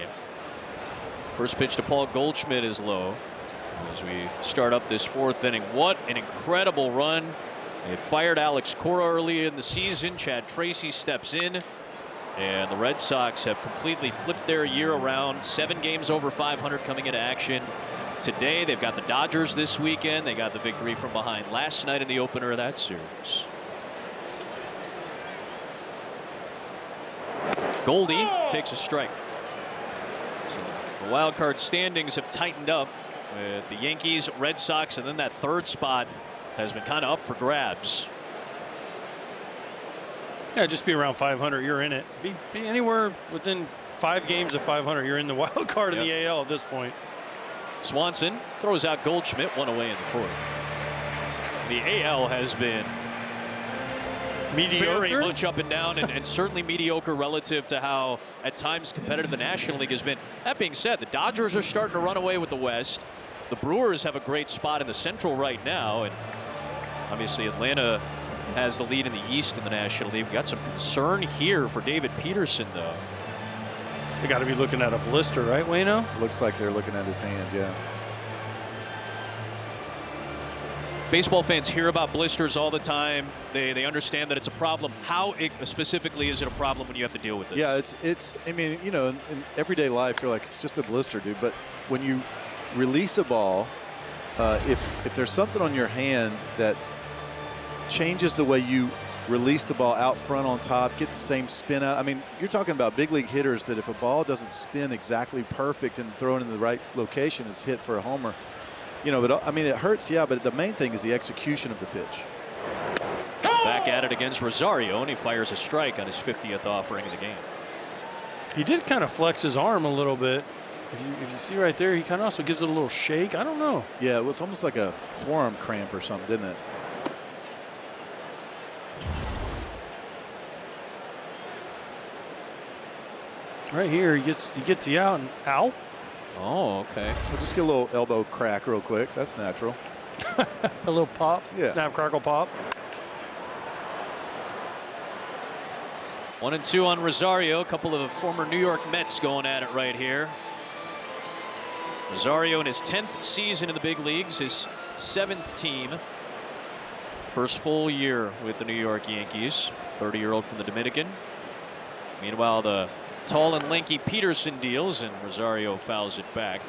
A: First pitch to Paul Goldschmidt is low as we start up this fourth inning. What an incredible run. They had fired Alex Cora early in the season. Chad Tracy steps in. And the Red Sox have completely flipped their year around. 7 games over 500 coming into action today. They've got the Dodgers this weekend. They got the victory from behind last night in the opener of that series. Goldie takes a strike. So the wild card standings have tightened up with the Yankees, Red Sox, and then that third spot has been kind of up for grabs.
B: Yeah, just be around 500. You're in it. Be anywhere within 5 games of 500. You're in the wild card in the AL at this point.
A: Swanson throws out Goldschmidt, 1 away in the fourth. The AL has been
B: mediocre,
A: very much up and down, and certainly mediocre relative to how at times competitive the National League has been. That being said, the Dodgers are starting to run away with the West. The Brewers have a great spot in the Central right now, and obviously Atlanta has the lead in the East in the National League. We got some concern here for David Peterson, though.
B: They got to be looking at a blister, right, Wayno?
C: Looks like they're looking at his hand, yeah.
A: Baseball fans hear about blisters all the time. They understand that it's a problem. How specifically is it a problem when you have to deal with it?
C: Yeah, it's. I mean, you know, in everyday life, you're like, it's just a blister, dude. But when you release a ball, if there's something on your hand that changes the way you release the ball out front on top, get the same spin out. I mean, you're talking about big league hitters that if a ball doesn't spin exactly perfect and thrown in the right location is hit for a homer. You know, but I mean, it hurts, yeah, but the main thing is the execution of the pitch.
A: Back at it against Rosario, and he fires a strike on his 50th offering of the game.
B: He did kind of flex his arm a little bit. If you see right there, he kind of also gives it a little shake. I don't know.
C: Yeah, it was almost like a forearm cramp or something, didn't it?
B: Right here, he gets the out and ow.
A: Oh, okay.
C: We'll just get a little elbow crack real quick. That's natural.
B: A little pop.
C: Yeah.
B: Snap, crackle, pop.
A: 1-2 on Rosario. A couple of former New York Mets going at it right here. Rosario in his 10th season in the big leagues, his 7th team. First full year with the New York Yankees. 30-year-old from the Dominican. Meanwhile, the tall and lanky Peterson deals, and Rosario fouls it back.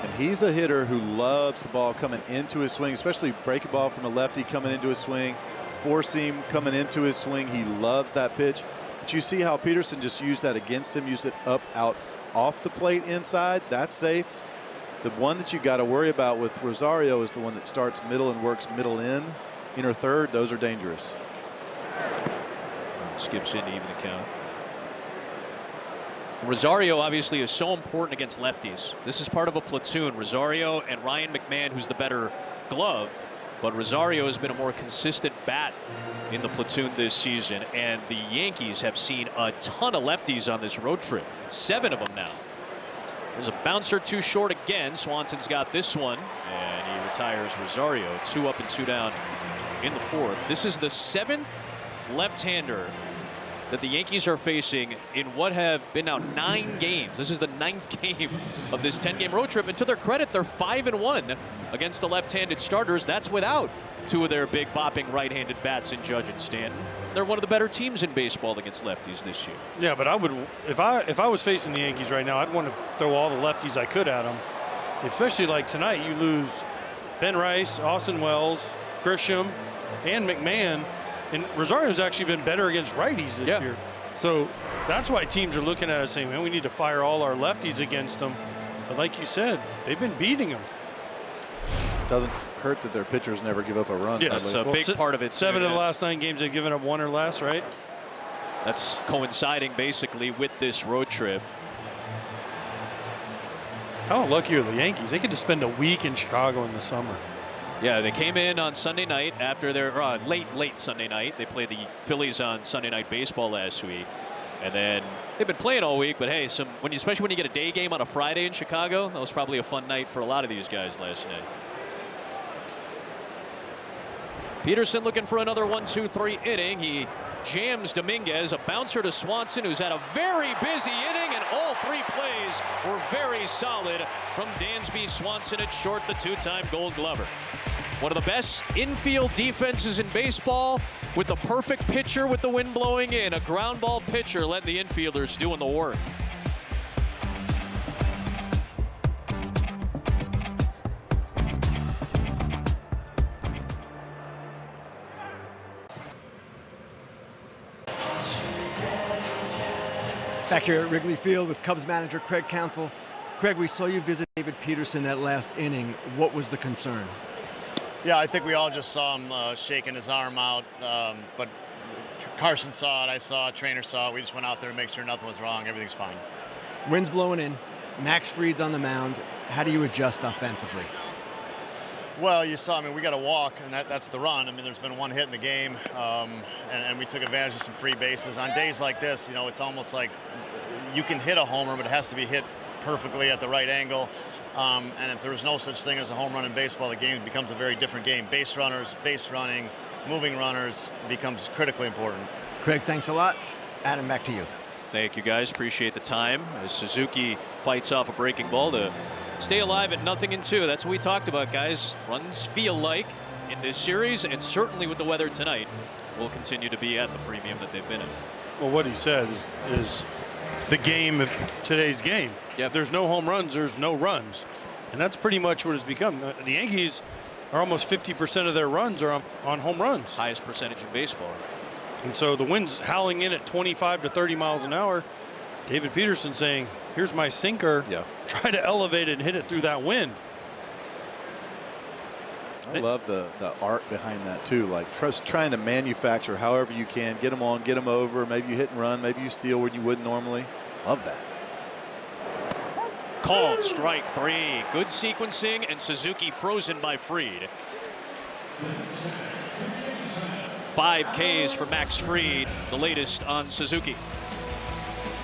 C: And he's a hitter who loves the ball coming into his swing, especially breaking ball from a lefty coming into his swing, four seam coming into his swing. He loves that pitch. But you see how Peterson just used that against him, used it up, out, off the plate inside. That's safe. The one that you got to worry about with Rosario is the one that starts middle and works middle in, inner third. Those are dangerous.
A: Skips in to even the count. Rosario obviously is so important against lefties. This is part of a platoon. Rosario and Ryan McMahon, who's the better glove, but Rosario has been a more consistent bat in the platoon this season, and the Yankees have seen a ton of lefties on this road trip. 7 of them now. There's a bouncer too short again. Swanson's got this one, and he retires Rosario. 2 up and 2 down in the 4th. This is the 7th left-hander that the Yankees are facing in what have been now 9 games. This is the 9th game of this 10-game road trip. And to their credit, they're 5-1 against the left-handed starters. That's without 2 of their big bopping right-handed bats in Judge and Stanton. They're one of the better teams in baseball against lefties this year.
B: Yeah, but I would, if I was facing the Yankees right now, I'd want to throw all the lefties I could at them. Especially like tonight, you lose Ben Rice, Austin Wells, Grisham, and McMahon. And Rosario's actually been better against righties this year. So that's why teams are looking at us saying, man, we need to fire all our lefties against them. But like you said, they've been beating them.
C: Doesn't hurt that their pitchers never give up a run.
A: Yeah, that's a big part of it.
B: 7 of the last 9 games they've given up 1 or less, right?
A: That's coinciding basically with this road trip.
B: How lucky are the Yankees? They get to spend a week in Chicago in the summer.
A: Yeah, they came in on Sunday night after their late Sunday night. They played the Phillies on Sunday Night Baseball last week, and then they've been playing all week. But hey, especially when you get a day game on a Friday in Chicago, that was probably a fun night for a lot of these guys last night. Peterson looking for another 1-2-3 inning. He jams Dominguez, a bouncer to Swanson, who's had a very busy inning, and all 3 plays were very solid from Dansby Swanson at short, the 2-time Gold Glover. One of the best infield defenses in baseball, with the perfect pitcher with the wind blowing in. A ground ball pitcher letting the infielders doing the work.
E: Back here at Wrigley Field with Cubs manager Craig Counsell. Craig, we saw you visit David Peterson that last inning. What was the concern?
H: Yeah, I think we all just saw him shaking his arm out, but Carson saw it, I saw it, Trainer saw it. We just went out there to make sure nothing was wrong. Everything's fine.
E: Wind's blowing in. Max Fried's on the mound. How do you adjust offensively?
H: Well, you saw, I mean, we got to walk, and that's the run. I mean, there's been 1 hit in the game, and we took advantage of some free bases. On days like this, you know, it's almost like you can hit a homer, but it has to be hit perfectly at the right angle. And if there's no such thing as a home run in baseball, the game becomes a very different game. Base runners, base running, moving runners becomes critically important.
E: Craig, thanks a lot. Adam, back to you.
A: Thank you, guys. Appreciate the time as Suzuki fights off a breaking ball to stay alive at 0-2. That's what we talked about, guys. Runs feel like in this series, and certainly with the weather tonight, will continue to be at the premium that they've been in.
B: Well, what he said is the game of today's game.
A: Yep.
B: If there's no home runs, there's no runs. And that's pretty much what it's become. The Yankees are almost 50% of their runs are on home runs.
A: Highest percentage in baseball.
B: And so the wind's howling in at 25 to 30 miles an hour. David Peterson saying, here's my sinker.
C: Yeah.
B: Try to elevate it and hit it through that wind.
C: I love the art behind that too. Like trying to manufacture however you can, get them on, get them over. Maybe you hit and run, maybe you steal where you wouldn't normally. Love that.
A: Called strike 3. Good sequencing, and Suzuki frozen by Fried. 5 Ks for Max Fried, the latest on Suzuki.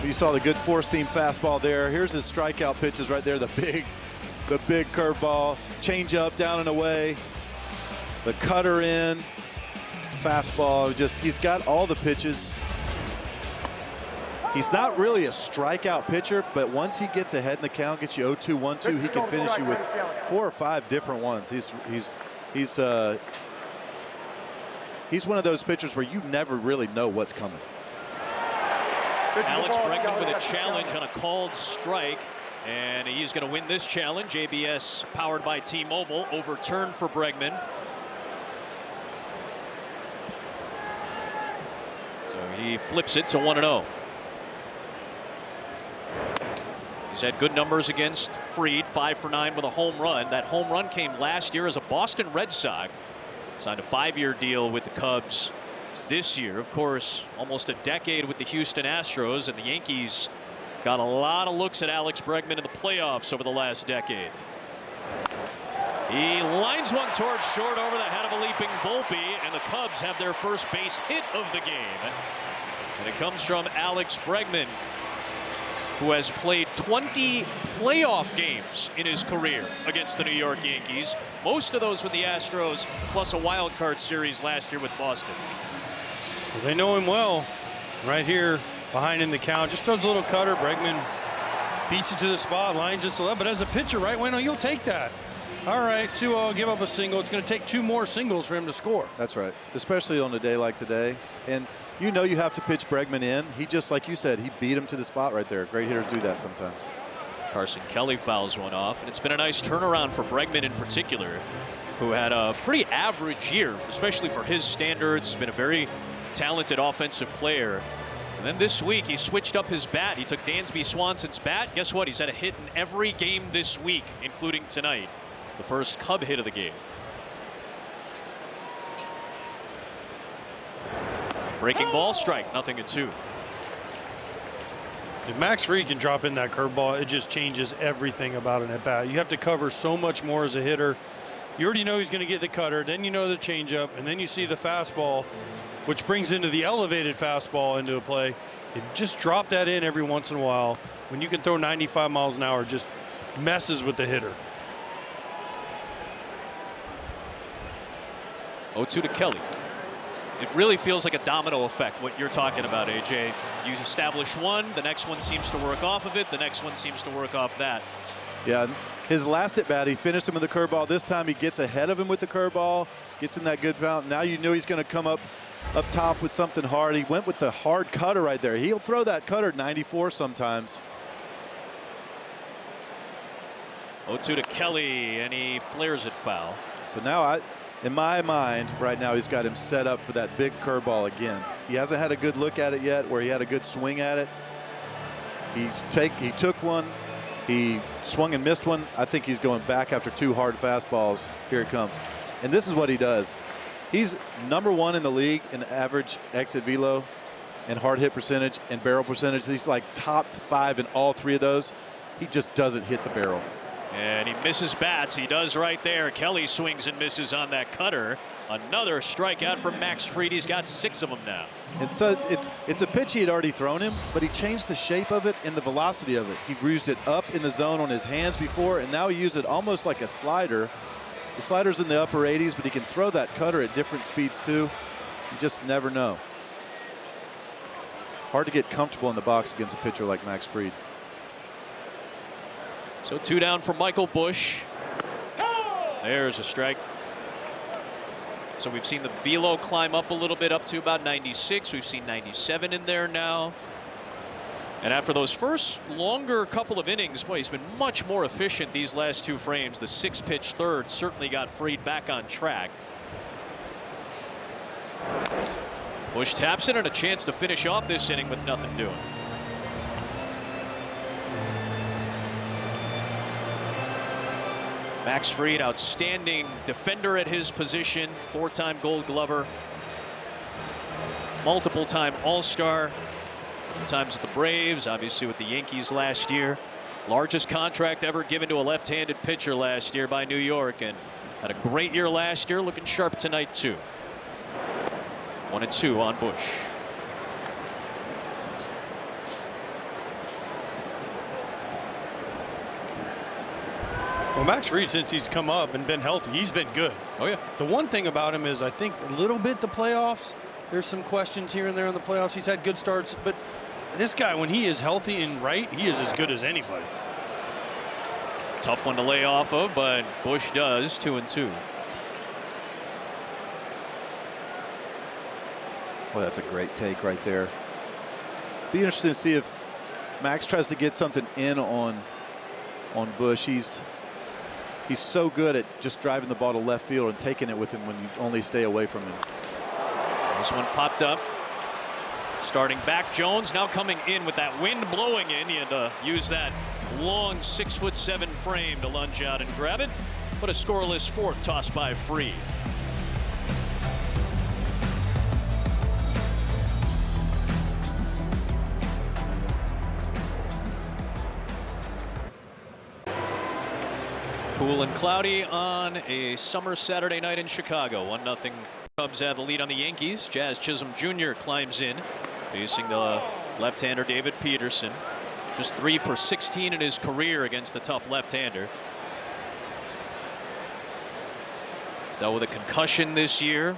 C: You saw the good four-seam fastball there. Here's his strikeout pitches right there. The big curveball, change up, down and away, the cutter in, fastball. He's got all the pitches. He's not really a strikeout pitcher, but once he gets ahead in the count, gets you 0-2, 1-2, he can finish you with 4 or 5 different ones. He's one of those pitchers where you never really know what's coming.
A: Alex Bregman with a challenge on a called strike, and he's going to win this challenge. ABS powered by T-Mobile, overturned for Bregman. So he flips it to 1-0. He's had good numbers against Fried, 5 for 9 with a home run. That home run came last year as a Boston Red Sox. Signed a 5-year deal with the Cubs this year. Of course, almost a decade with the Houston Astros, and the Yankees got a lot of looks at Alex Bregman in the playoffs over the last decade. He lines one towards short over the head of a leaping Volpe, and the Cubs have their first base hit of the game. And it comes from Alex Bregman, who has played 20 playoff games in his career against the New York Yankees. Most of those with the Astros, plus a wild card series last year with Boston.
B: Well, they know him well. Right here, behind in the count, just throws a little cutter. Bregman beats it to the spot, lines just to left. But as a pitcher, right, Wayno, you'll take that. All right, 2-0, give up a single. It's going to take 2 more singles for him to score.
C: That's right, especially on a day like today. And you know you have to pitch Bregman in. He just, like you said, he beat him to the spot right there. Great hitters do that sometimes.
A: Carson Kelly fouls one off, and it's been a nice turnaround for Bregman in particular, who had a pretty average year, especially for his standards. He's been a very talented offensive player. And then this week, he switched up his bat. He took Dansby Swanson's bat. Guess what? He's had a hit in every game this week, including tonight. The first Cub hit of the game. Breaking ball, strike, 0-2.
B: If Max Fried can drop in that curveball, it just changes everything about an at-bat. You have to cover so much more as a hitter. You already know he's going to get the cutter, then you know the changeup, and then you see the fastball, which brings into the elevated fastball into a play. If you just drop that in every once in a while, when you can throw 95 miles an hour, it just messes with the hitter.
A: 0-2 to Kelly. It really feels like a domino effect, what you're talking about, AJ. You establish one, the next one seems to work off of it, the next one seems to work off that.
C: Yeah, his last at bat, he finished him with the curveball. This time he gets ahead of him with the curveball, gets in that good fountain. Now you know he's going to come up top with something hard. He went with the hard cutter right there. He'll throw that cutter 94 sometimes.
A: 0-2 to Kelly, and he flares it foul.
C: So now in my mind right now, he's got him set up for that big curveball again. He hasn't had a good look at it yet where he had a good swing at it. He took one, he swung and missed one. I think he's going back after 2 hard fastballs. Here it comes. And this is what he does. He's #1 in the league in average exit velo and hard hit percentage and barrel percentage. He's like top 5 in all 3 of those. He just doesn't hit the barrel.
A: And he misses bats. He does right there. Kelly swings and misses on that cutter. Another strikeout from Max Fried. He's got 6 of them now.
C: And so it's a pitch he had already thrown him, but he changed the shape of it and the velocity of it. He used it up in the zone on his hands before, and now he used it almost like a slider. The slider's in the upper 80s, but he can throw that cutter at different speeds too. You just never know. Hard to get comfortable in the box against a pitcher like Max Fried.
A: So 2 down for Michael Busch. There's a strike. So we've seen the velo climb up a little bit, up to about 96. We've seen 97 in there now. And after those first longer couple of innings, boy, he's been much more efficient these last 2 frames. The 6-pitch third certainly got Fried back on track. Busch taps it, and a chance to finish off this inning with nothing doing. Max Fried, outstanding defender at his position, 4-time Gold Glover, multiple-time All-Star, Times with the Braves, obviously with the Yankees last year. Largest contract ever given to a left-handed pitcher last year by New York, and had a great year last year. Looking sharp tonight too. 1-2 on Bush.
B: Well, Max Fried, since he's come up and been healthy, he's been good.
A: Oh yeah.
B: The one thing about him is I think a little bit the playoffs. There's some questions here and there in the playoffs. He's had good starts, but this guy, when he is healthy and right, he is as good as anybody.
A: Tough one to lay off of, but Bush does. 2-2.
C: Well, that's a great take right there. Be interesting to see if Max tries to get something in on Bush. He's so good at just driving the ball to left field and taking it with him when you only stay away from him.
A: This one popped up. Starting back, Jones now coming in with that wind blowing in. He had to use that long 6'7" frame to lunge out and grab it. But a scoreless fourth tossed by Fried. Cool and cloudy on a summer Saturday night in Chicago. 1-0. Cubs have the lead on the Yankees. Jazz Chisholm Jr. climbs in, facing the left-hander David Peterson. Just 3 for 16 in his career against the tough left-hander. He's dealt with a concussion this year.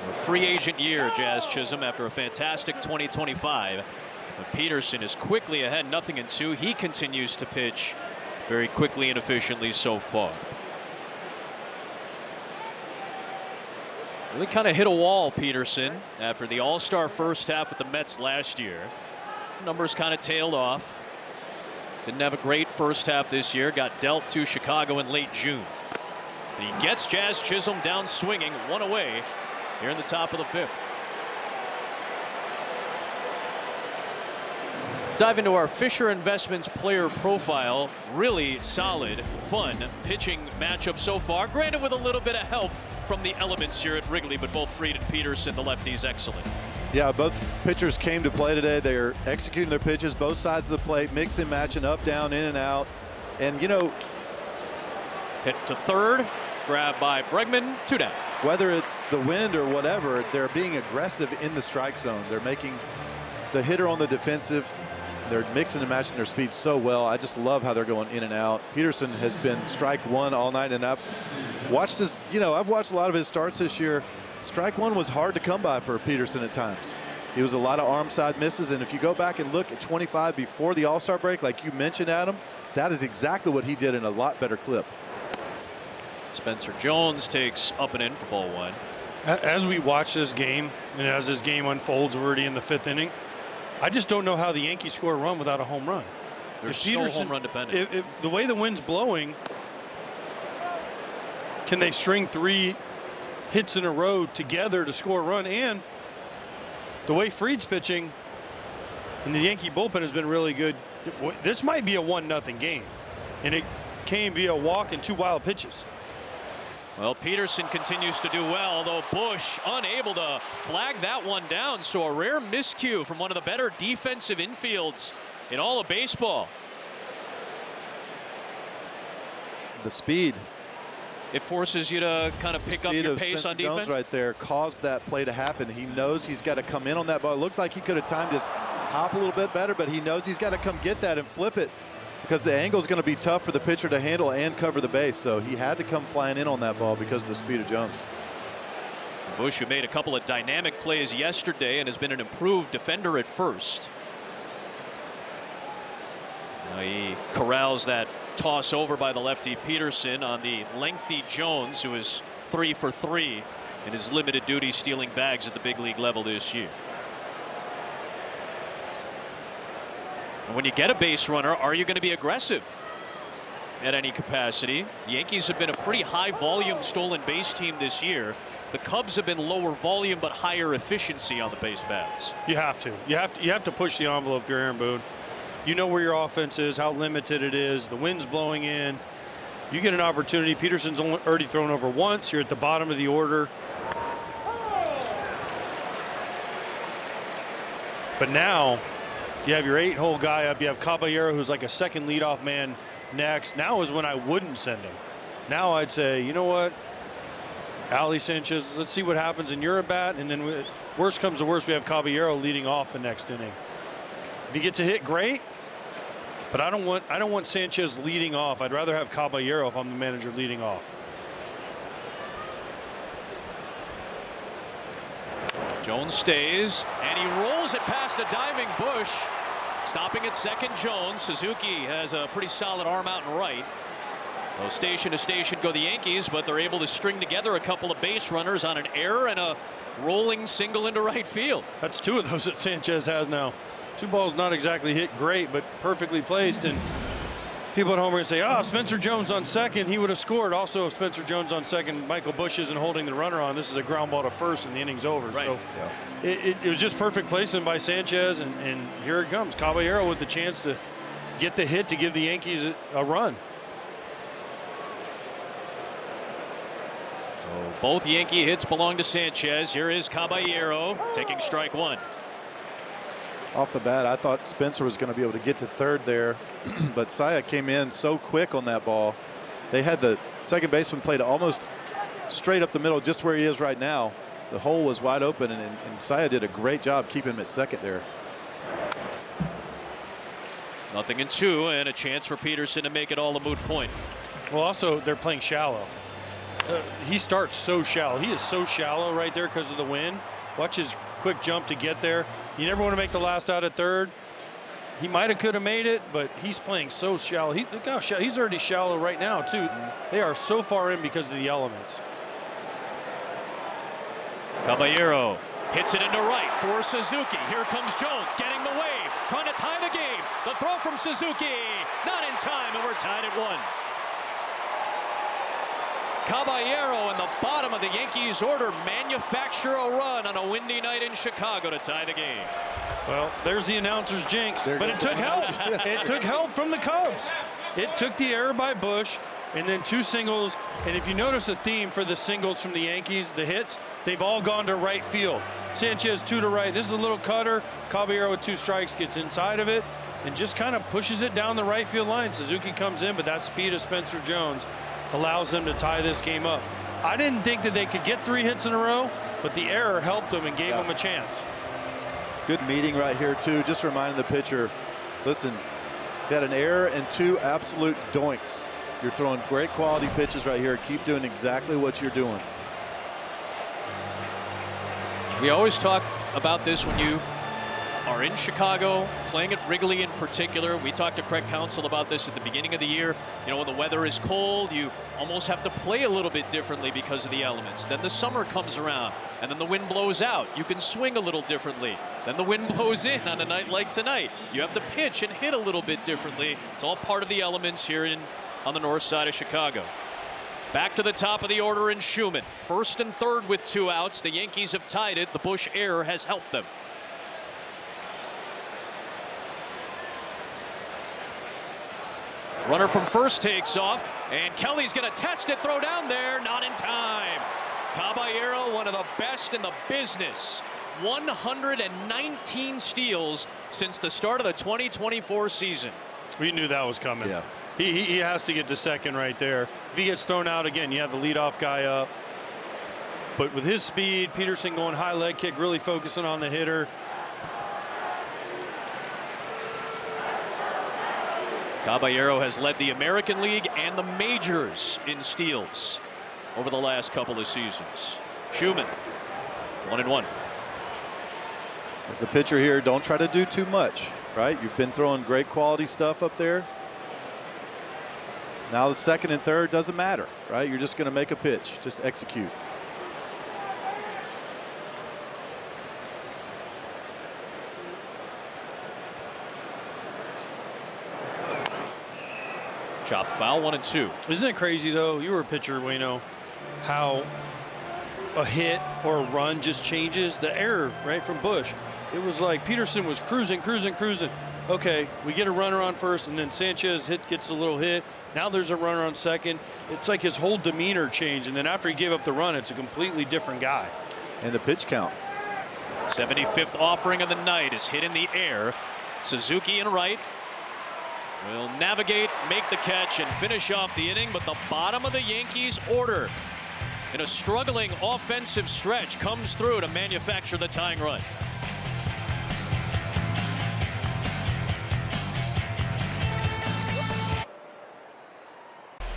A: A free agent year, Jazz Chisholm, after a fantastic 2025. But Peterson is quickly ahead, 0-2. He continues to pitch very quickly and efficiently so far. Really kind of hit a wall, Peterson, after the all-star first half with the Mets last year. Numbers kind of tailed off. Didn't have a great first half this year. Got dealt to Chicago in late June. But he gets Jazz Chisholm down swinging, 1 away here in the top of the 5th. Dive into our Fisher Investments player profile. Really solid, fun pitching matchup so far. Granted, with a little bit of help from the elements here at Wrigley, but both Fried and Peterson, the lefties, excellent.
C: Yeah, both pitchers came to play today. They're executing their pitches, both sides of the plate, mixing, matching, up, down, in and out. And, you know,
A: hit to third, grabbed by Bregman, 2 down.
C: Whether it's the wind or whatever, they're being aggressive in the strike zone. They're making the hitter on the defensive. They're mixing and matching their speed so well. I just love how they're going in and out. Peterson has been strike one all night, and I've watched this. You know, I've watched a lot of his starts this year. Strike one was hard to come by for Peterson at times. He was a lot of arm side misses, and if you go back and look at 25 before the All-Star break, like you mentioned, Adam, that is exactly what he did in a lot better clip.
A: Spencer Jones takes up and in for ball 1.
B: As we watch this game, and as this game unfolds, we're already in the 5th inning. I just don't know how the Yankees score a run without a home run.
A: There's no home run dependent.
B: If the way the wind's blowing, can they string 3 hits in a row together to score a run? And the way Fried's pitching and the Yankee bullpen has been really good. This might be a 1-0 game, and it came via a walk and 2 wild pitches.
A: Well, Peterson continues to do well, though Bush unable to flag that one down. So a rare miscue from one of the better defensive infields in all of baseball.
C: The speed.
A: It forces you to kind of pick up your pace on defense.
C: Jones right there caused that play to happen. He knows he's got to come in on that ball. It looked like he could have timed his hop a little bit better, but he knows he's got to come get that and flip it, because the angle is going to be tough for the pitcher to handle and cover the base. So he had to come flying in on that ball because of the speed of Jones.
A: Bush, who made a couple of dynamic plays yesterday and has been an improved defender at first. Now he corrals that toss over by the lefty Peterson on the lengthy Jones, who is 3 for 3 in his limited duty stealing bags at the big league level this year. And when you get a base runner, are you going to be aggressive at any capacity? The Yankees have been a pretty high volume stolen base team this year. The Cubs have been lower volume but higher efficiency on the base paths.
B: You have to. You have to push the envelope if you're Aaron Boone. You know where your offense is, how limited it is. The wind's blowing in. You get an opportunity. Peterson's already thrown over once. You're at the bottom of the order. But now you have your 8-hole guy up. You have Caballero, who's like a second leadoff man next. Now is when I wouldn't send him. Now I'd say, you know what, Ali Sanchez, let's see what happens in your at bat, and then worst comes to worst, we have Caballero leading off the next inning. If he gets a hit, great. But I don't want Sanchez leading off. I'd rather have Caballero if I'm the manager leading off.
A: Jones stays, and he rolls it past a diving Bush. Stopping at second, Jones. Suzuki has a pretty solid arm out and right. So station to station go the Yankees, but they're able to string together a couple of base runners on an error and a rolling single into right field.
B: That's 2 of those that Sanchez has now. 2 balls not exactly hit great, but perfectly placed. And people at home are going to say, oh, Spencer Jones on second, he would have scored. Also, if Spencer Jones on second, Michael Bush isn't holding the runner on. This is a ground ball to first and the inning's over.
A: Right.
B: So it was just perfect placement by Sanchez, and here it comes. Caballero with the chance to get the hit to give the Yankees a run.
A: So both Yankee hits belong to Sanchez. Here is Caballero taking strike 1.
C: Off the bat, I thought Spencer was going to be able to get to third there, but Saya came in so quick on that ball. They had the second baseman played almost straight up the middle, just where he is right now. The hole was wide open, and Saya did a great job keeping him at second there.
A: 0-2, and a chance for Peterson to make it all a moot point.
B: Well, also, they're playing shallow. He starts so shallow. He is so shallow right there because of the wind. Watch his quick jump to get there. You never want to make the last out at third. He might have could have made it, but he's playing so shallow. Look how shallow. He's already shallow right now, too. They are so far in because of the elements.
A: Caballero hits it into right for Suzuki. Here comes Jones getting the wave, trying to tie the game. The throw from Suzuki, not in time, and we're tied at 1. Caballero in the bottom of the Yankees order manufacture a run on a windy night in Chicago to tie the game.
B: Well, there's the announcer's jinx, but it took help. It took help from the Cubs. It took the error by Bush and then 2 singles. And if you notice a theme for the singles from the Yankees, the hits, they've all gone to right field. Sanchez 2 to right. This is a little cutter. Caballero with 2 strikes gets inside of it and just kind of pushes it down the right field line. Suzuki comes in, but that speed of Spencer Jones allows them to tie this game up. I didn't think that they could get 3 hits in a row, but the error helped them and gave them a chance.
C: Good meeting right here, too. Just reminding the pitcher, listen, you had an error and 2 absolute doinks. You're throwing great quality pitches right here. Keep doing exactly what you're doing.
A: We always talk about this when you are in Chicago, playing at Wrigley in particular. We talked to Craig Counsell about this at the beginning of the year. You know, when the weather is cold, you almost have to play a little bit differently because of the elements. Then the summer comes around, and then the wind blows out. You can swing a little differently. Then the wind blows in on a night like tonight. You have to pitch and hit a little bit differently. It's all part of the elements here on the north side of Chicago. Back to the top of the order in Schumann. First and third with 2 outs. The Yankees have tied it. The Bush error has helped them. Runner from first takes off, and Kelly's going to test it, throw down there, not in time. Caballero, one of the best in the business. 119 steals since the start of the 2024 season.
B: We knew that was coming.
C: Yeah.
B: He has to get to second right there. If he gets thrown out again, you have the leadoff guy up. But with his speed, Peterson going high leg kick, really focusing on the hitter.
A: Caballero has led the American League and the majors in steals over the last couple of seasons. Schumann, 1-1.
C: As a pitcher here, don't try to do too much, right? You've been throwing great quality stuff up there. Now the second and third doesn't matter, right? You're just going to make a pitch, just execute.
A: Chop foul, 1-2.
B: Isn't it crazy, though? You were a pitcher, Wayno, how a hit or a run just changes the error, right, from Bush. It was like Peterson was cruising. Okay, we get a runner on first, and then Sanchez gets a little hit. Now there's a runner on second. It's like his whole demeanor changed, and then after he gave up the run, it's a completely different guy.
C: And the pitch count.
A: 75th offering of the night is hit in the air. Suzuki in right will navigate, make the catch, and finish off the inning, but the bottom of the Yankees order in a struggling offensive stretch comes through to manufacture the tying run.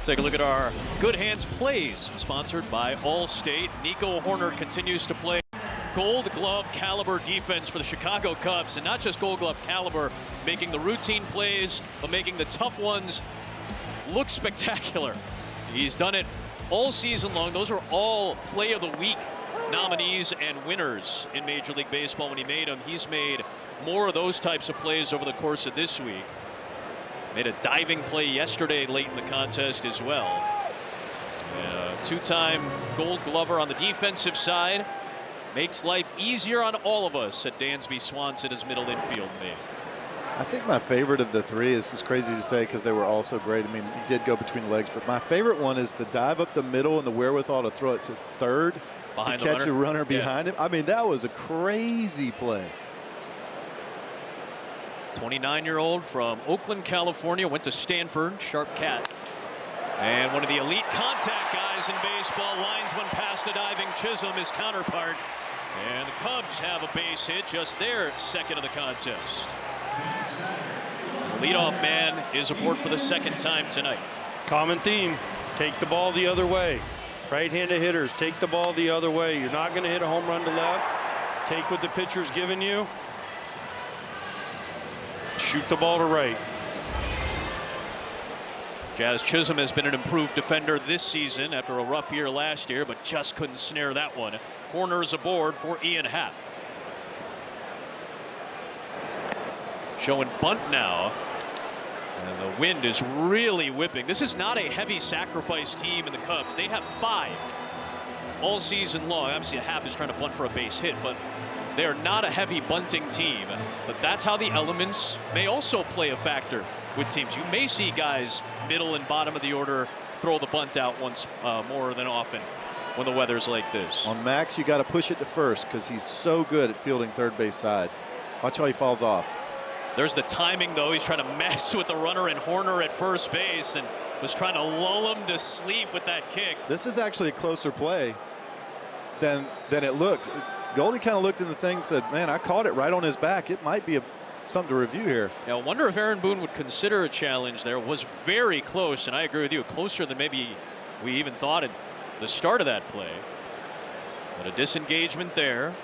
A: Take a look at our Good Hands Plays, sponsored by Allstate. Nico Hoerner continues to play Gold Glove caliber defense for the Chicago Cubs, and not just Gold Glove caliber, making the routine plays, but making the tough ones look spectacular. He's done it all season long. Those are all Play of the Week nominees and winners in Major League Baseball when he made them. He's made more of those types of plays over the course of this week. Made a diving play yesterday late in the contest as well. Two-time Gold Glover on the defensive side. Makes life easier on all of us at Dansby Swanson as middle infield man.
C: I think my favorite of the three, this is crazy to say because they were all so great. I mean, he did go between the legs, but my favorite one is the dive up the middle and the wherewithal to throw it to third
A: behind
C: to catch a runner behind him. I mean, that was a crazy play.
A: 29-year-old from Oakland, California, went to Stanford, sharp cat. And one of the elite contact guys in baseball lines one past a diving Chisholm, his counterpart. And the Cubs have a base hit, just their second of the contest. The leadoff man is aboard for the second time tonight.
B: Common theme, take the ball the other way. Right-handed hitters, take the ball the other way. You're not going to hit a home run to left. Take what the pitcher's giving you. Shoot the ball to right.
A: Jazz Chisholm has been an improved defender this season after a rough year last year, but just couldn't snare that one. Hoerner's aboard for Ian Happ. Showing bunt now. And the wind is really whipping. This is not a heavy sacrifice team in the Cubs. They have 5 all season long. Obviously, Happ is trying to bunt for a base hit, but they are not a heavy bunting team. But that's how the elements may also play a factor with teams. You may see guys middle and bottom of the order throw the bunt out once more than often when the weather's like this.
C: On Max, you got to push it to first because he's so good at fielding third base side. Watch how he falls off.
A: There's the timing, though. He's trying to mess with the runner and Hoerner at first base and was trying to lull him to sleep with that kick.
C: This is actually a closer play than it looked. Goldie kind of looked in the thing and said, man, I caught it right on his back. It might be something to review here.
A: Now, I wonder if Aaron Boone would consider a challenge there. Was very close, and I agree with you, closer than maybe we even thought at the start of that play. But a disengagement there.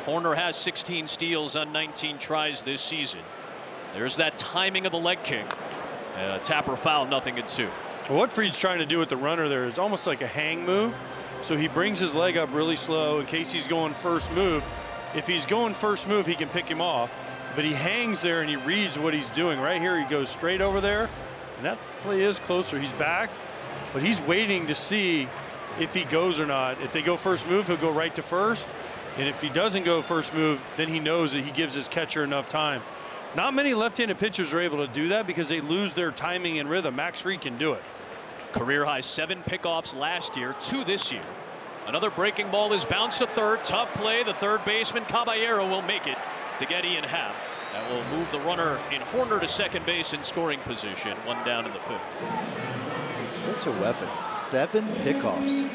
A: Hoerner has 16 steals on 19 tries this season. There's that timing of the leg kick. Tapper foul, 0-2.
B: Well, what Fried's trying to do with the runner there is almost like a hang move. So he brings his leg up really slow in case he's going first move. If he's going first move, he can pick him off. But he hangs there and he reads what he's doing. Right here, he goes straight over there. And that play is closer. He's back, but he's waiting to see if he goes or not. If they go first move, he'll go right to first. And if he doesn't go first move, then he knows that he gives his catcher enough time. Not many left-handed pitchers are able to do that because they lose their timing and rhythm. Max Fried can do it.
A: Career high 7 pickoffs last year, 2 this year. Another breaking ball is bounced to third. Tough play. The third baseman Caballero will make it to get Ian Happ. That will move the runner in Hoerner to second base in scoring position. 1 down in the 5th.
C: It's such a weapon. 7 pickoffs.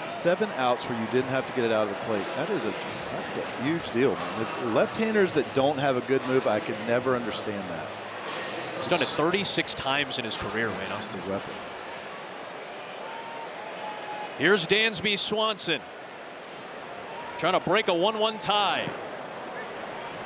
C: 7 outs where you didn't have to get it out of the plate. That's a huge deal, man. Left-handers that don't have a good move, I could never understand that.
A: He's done it 36 times in his career, man.
C: It's just a weapon.
A: Here's Dansby Swanson trying to break a 1-1 tie.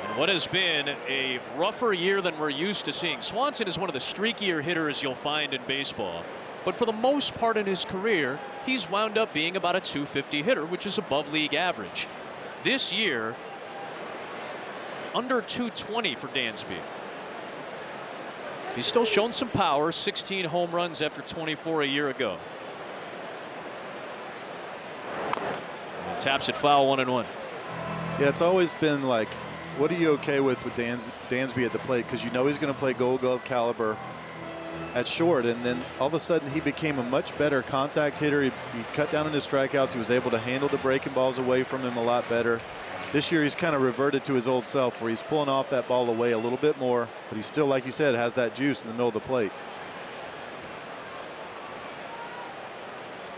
A: And what has been a rougher year than we're used to seeing. Swanson is one of the streakier hitters you'll find in baseball. But for the most part in his career, he's wound up being about a .250 hitter, which is above league average. This year, under .220 for Dansby. He's still shown some power, 16 home runs after 24 a year ago. And taps it foul, 1-1.
C: Yeah, it's always been like, what are you okay with Dansby at the plate? Because you know he's going to play Gold Glove caliber at short, and then all of a sudden he became a much better contact hitter. He cut down on his strikeouts. He was able to handle the breaking balls away from him a lot better. This year he's kind of reverted to his old self where he's pulling off that ball away a little bit more, but he still, like you said, has that juice in the middle of the plate.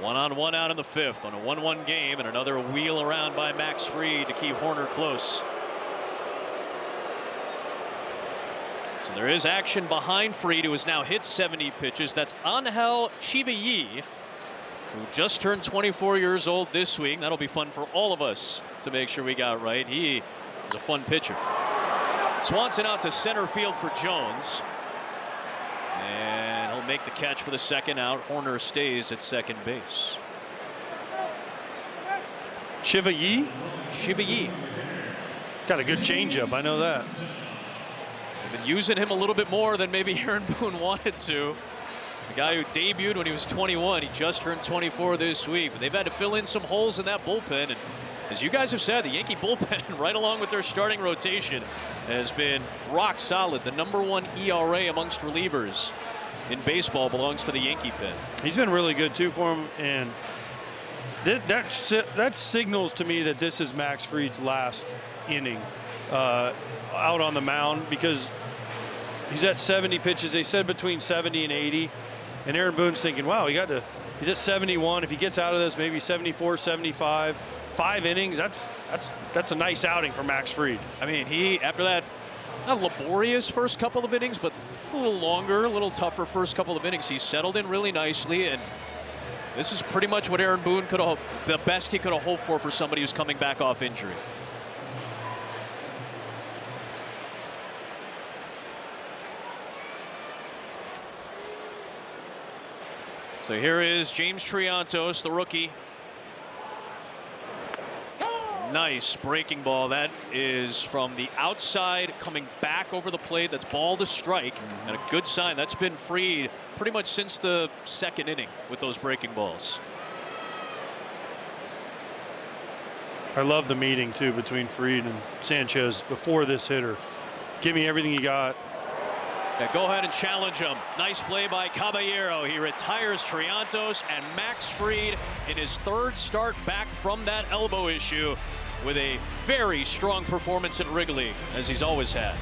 A: 1-on-1 out in the 5th on a 1-1 game, and another wheel around by Max Fried to keep Hoerner close. So there is action behind Fried, who has now hit 70 pitches. That's Angel Chivilli, who just turned 24 years old this week. That'll be fun for all of us to make sure we got right. He is a fun pitcher. Swanson out to center field for Jones. And he'll make the catch for the second out. Hoerner stays at second base.
B: Chivilli?
A: Chivilli.
B: Got a good changeup, I know that.
A: They've been using him a little bit more than maybe Aaron Boone wanted to. The guy who debuted when he was 21, he just turned 24 this week. But they've had to fill in some holes in that bullpen. And as you guys have said, the Yankee bullpen, right along with their starting rotation, has been rock solid. The #1 ERA amongst relievers in baseball belongs to the Yankee pen.
B: He's been really good too for him, and that signals to me that this is Max Fried's last inning out on the mound, because he's at 70 pitches. They said between 70 and 80, and Aaron Boone's thinking, wow, he's at 71. If he gets out of this, maybe 74, 75. 5 innings, that's a nice outing for Max Fried.
A: I mean, he, after that, not laborious first couple of innings, but a little longer, a little tougher first couple of innings, he settled in really nicely, and this is pretty much what Aaron Boone could have, the best he could have hoped for somebody who's coming back off injury. So here is James Triantos, the rookie. Nice breaking ball. That is from the outside coming back over the plate. That's ball to strike, and a good sign. That's been Fried pretty much since the second inning with those breaking balls.
B: I love the meeting too between Fried and Sanchez before this hitter. Give me everything you got.
A: Yeah, go ahead and challenge him. Nice play by Caballero. He retires Triantos, and Max Fried in his 3rd start back from that elbow issue with a very strong performance at Wrigley, as he's always had.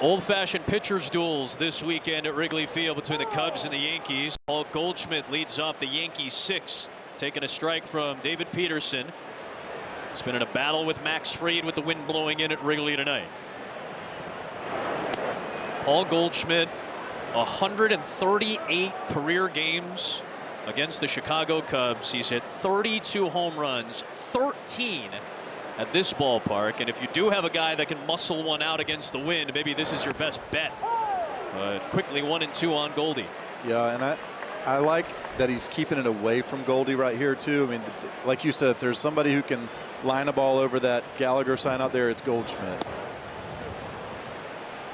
A: Old-fashioned pitchers duels this weekend at Wrigley Field between the Cubs and the Yankees. Paul Goldschmidt leads off the Yankees 6th, taking a strike from David Peterson. He's been in a battle with Max Fried with the wind blowing in at Wrigley tonight. Paul Goldschmidt, 138 career games against the Chicago Cubs. He's hit 32 home runs, 13 at this ballpark, and if you do have a guy that can muscle one out against the wind, maybe this is your best bet. But quickly 1-2 on Goldie.
C: Yeah, and I like that he's keeping it away from Goldie right here too. I mean, like you said, if there's somebody who can line a ball over that Gallagher sign out there, it's Goldschmidt.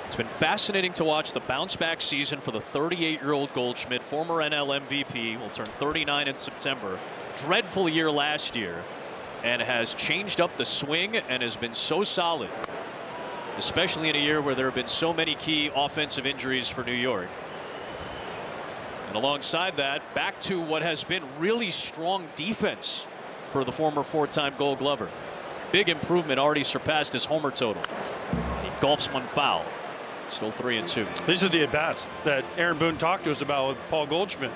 A: It's been fascinating to watch the bounce back season for the 38-year-old Goldschmidt, former NL MVP, will turn 39 in September. Dreadful year last year, and has changed up the swing and has been so solid, especially in a year where there have been so many key offensive injuries for New York. And alongside that, back to what has been really strong defense for the former 4-time Gold Glover. Big improvement, already surpassed his homer total. He golfs one foul. Still 3-2.
B: These are the at-bats that Aaron Boone talked to us about with Paul Goldschmidt.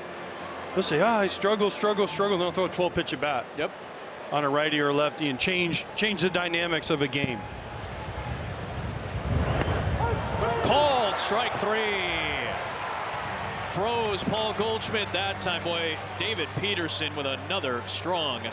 B: They'll say, he struggles, and they'll throw a 12-pitch at bat.
A: Yep.
B: On a righty or a lefty and change the dynamics of a game.
A: Called strike 3. Froze Paul Goldschmidt that time. Boy, David Peterson with another strong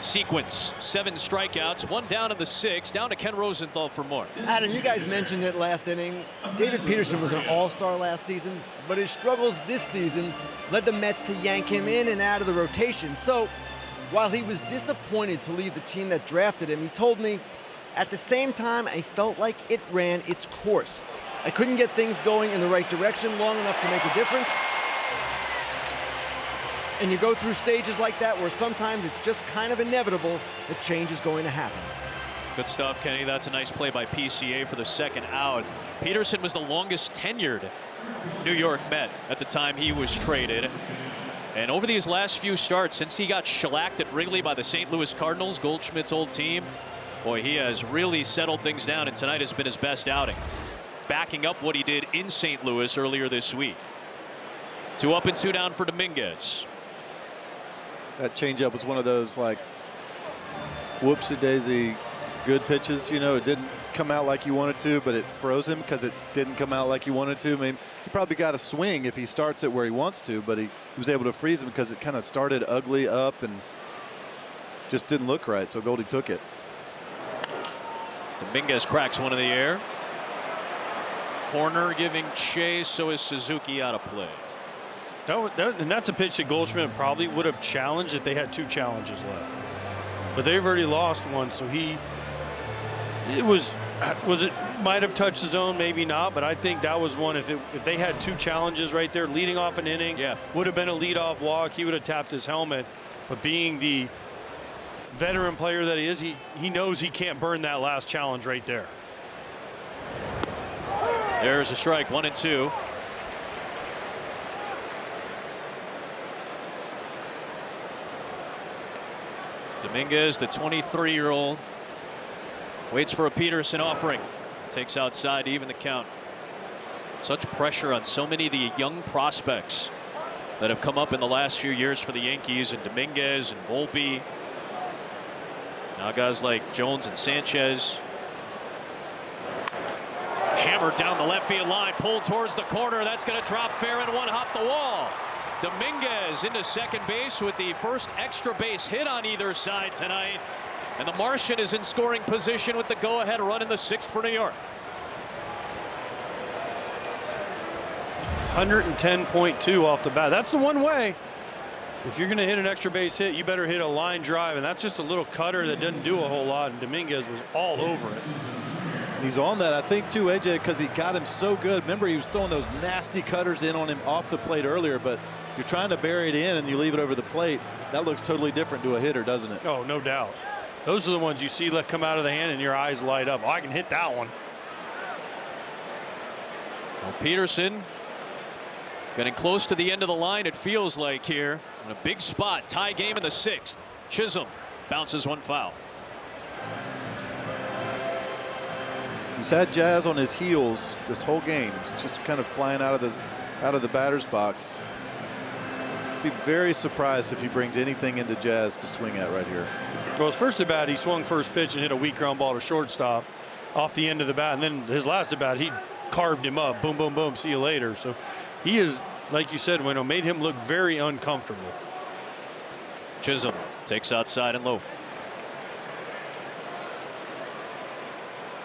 A: sequence. 7 strikeouts, 1 down in the 6th. Down to Ken Rosenthal for more.
E: Adam, you guys mentioned it last inning. David Peterson was an all-star last season, but his struggles this season led the Mets to yank him in and out of the rotation. So while he was disappointed to leave the team that drafted him, he told me, at the same time, I felt like it ran its course. I couldn't get things going in the right direction long enough to make a difference. And you go through stages like that where sometimes it's just kind of inevitable that change is going to happen.
A: Good stuff, Kenny. That's a nice play by PCA for the second out. Peterson was the longest tenured New York Met at the time he was traded. And over these last few starts, since he got shellacked at Wrigley by the St. Louis Cardinals, Goldschmidt's old team, boy, he has really settled things down, and tonight has been his best outing, backing up what he did in St. Louis earlier this week. 2 up and 2 down for Dominguez.
C: That changeup was one of those, like, whoopsie-daisy good pitches. You know, it didn't come out like you wanted to, but it froze him because it didn't come out like you wanted to. I mean, he probably got a swing if he starts it where he wants to, but he was able to freeze him because it kind of started ugly up and just didn't look right, so Goldie took it.
A: Dominguez cracks one in the air. Corner giving chase, so is Suzuki out of play.
B: And that's a pitch that Goldschmidt probably would have challenged if they had 2 challenges left. But they've already lost one, so it might have touched the zone, maybe not, but I think that was one. If they had 2 challenges right there, leading off an inning, would have been a leadoff walk. He would have tapped his helmet. But being the veteran player that he is, he knows he can't burn that last challenge right there.
A: There's a strike, 1 and 2. Dominguez, the 23-year-old, waits for a Peterson offering. Takes outside to even the count. Such pressure on so many of the young prospects that have come up in the last few years for the Yankees, and Dominguez and Volpe. Now guys like Jones and Sanchez. Hammered down the left field line, pulled towards the corner. That's going to drop fair and one hop the wall. Dominguez into second base with the first extra base hit on either side tonight. And the Martian is in scoring position with the go-ahead run in the 6th for New York.
B: 110.2 off the bat. That's the one way. If you're going to hit an extra base hit, you better hit a line drive. And that's just a little cutter that doesn't do a whole lot. And Dominguez was all over it.
C: He's on that, I think, too, AJ, because he got him so good. Remember, he was throwing those nasty cutters in on him off the plate earlier, but you're trying to bury it in and you leave it over the plate. That looks totally different to a hitter, doesn't it?
B: Oh, no doubt. Those are the ones you see let come out of the hand and your eyes light up. Oh, I can hit that one.
A: Well, Peterson getting close to the end of the line, it feels like here. In a big spot, tie game in the 6th. Chisholm bounces one foul.
C: He's had Jazz on his heels this whole game. He's just kind of flying out of the batter's box. Be very surprised if he brings anything into Jazz to swing at right here.
B: Well, his first at bat, he swung first pitch and hit a weak ground ball to shortstop off the end of the bat. And then his last at bat, he carved him up. Boom, boom, boom. See you later. So he is, like you said, Wino, made him look very uncomfortable.
A: Chisholm takes outside and low.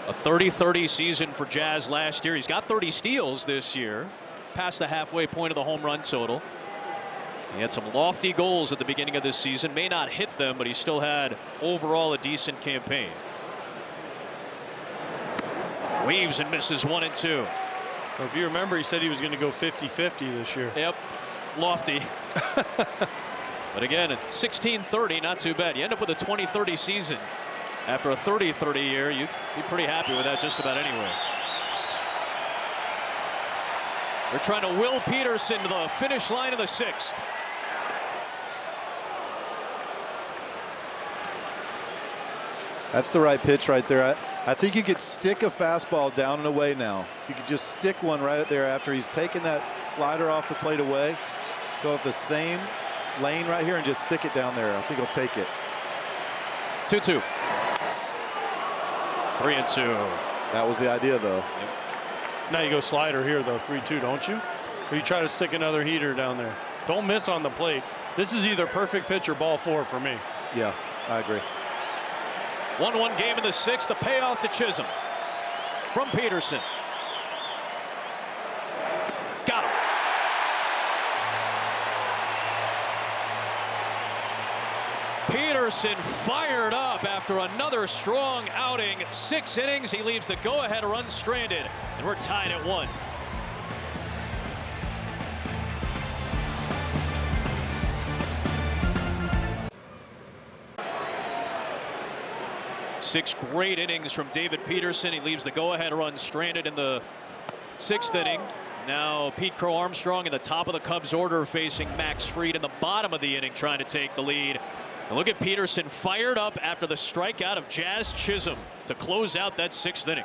A: A 30-30 season for Jazz last year. He's got 30 steals this year, past the halfway point of the home run total. He had some lofty goals at the beginning of this season, may not hit them, but he still had overall a decent campaign. Weaves and misses 1 and 2.
B: Well, if you remember, he said he was going to go 50-50 this year.
A: Yep, lofty. But again, 16-30, not too bad. You end up with a 20-30 season. After a 30-30 year, you'd be pretty happy with that just about anyway. They're trying to will Peterson to the finish line of the 6th.
C: That's the right pitch right there. I think you could stick a fastball down and away now. If you could just stick one right there after he's taken that slider off the plate away, go up the same lane right here and just stick it down there. I think he'll take it.
A: 2-2. 3-2.
C: That was the idea, though.
A: Yep.
B: Now you go slider here, though, 3-2, don't you? Or you try to stick another heater down there. Don't miss on the plate. This is either perfect pitch or ball 4 for me.
C: Yeah, I agree.
A: 1-1 game in the 6th. The payoff to Chisholm from Peterson. Got him. Peterson fired up after another strong outing. 6 innings. He leaves the go-ahead run stranded, and we're tied at 1. 6 great innings from David Peterson. He leaves the go-ahead run stranded in the 6th inning. Now Pete Crow Armstrong in the top of the Cubs order facing Max Fried in the bottom of the inning trying to take the lead. And look at Peterson fired up after the strikeout of Jazz Chisholm to close out that 6th inning.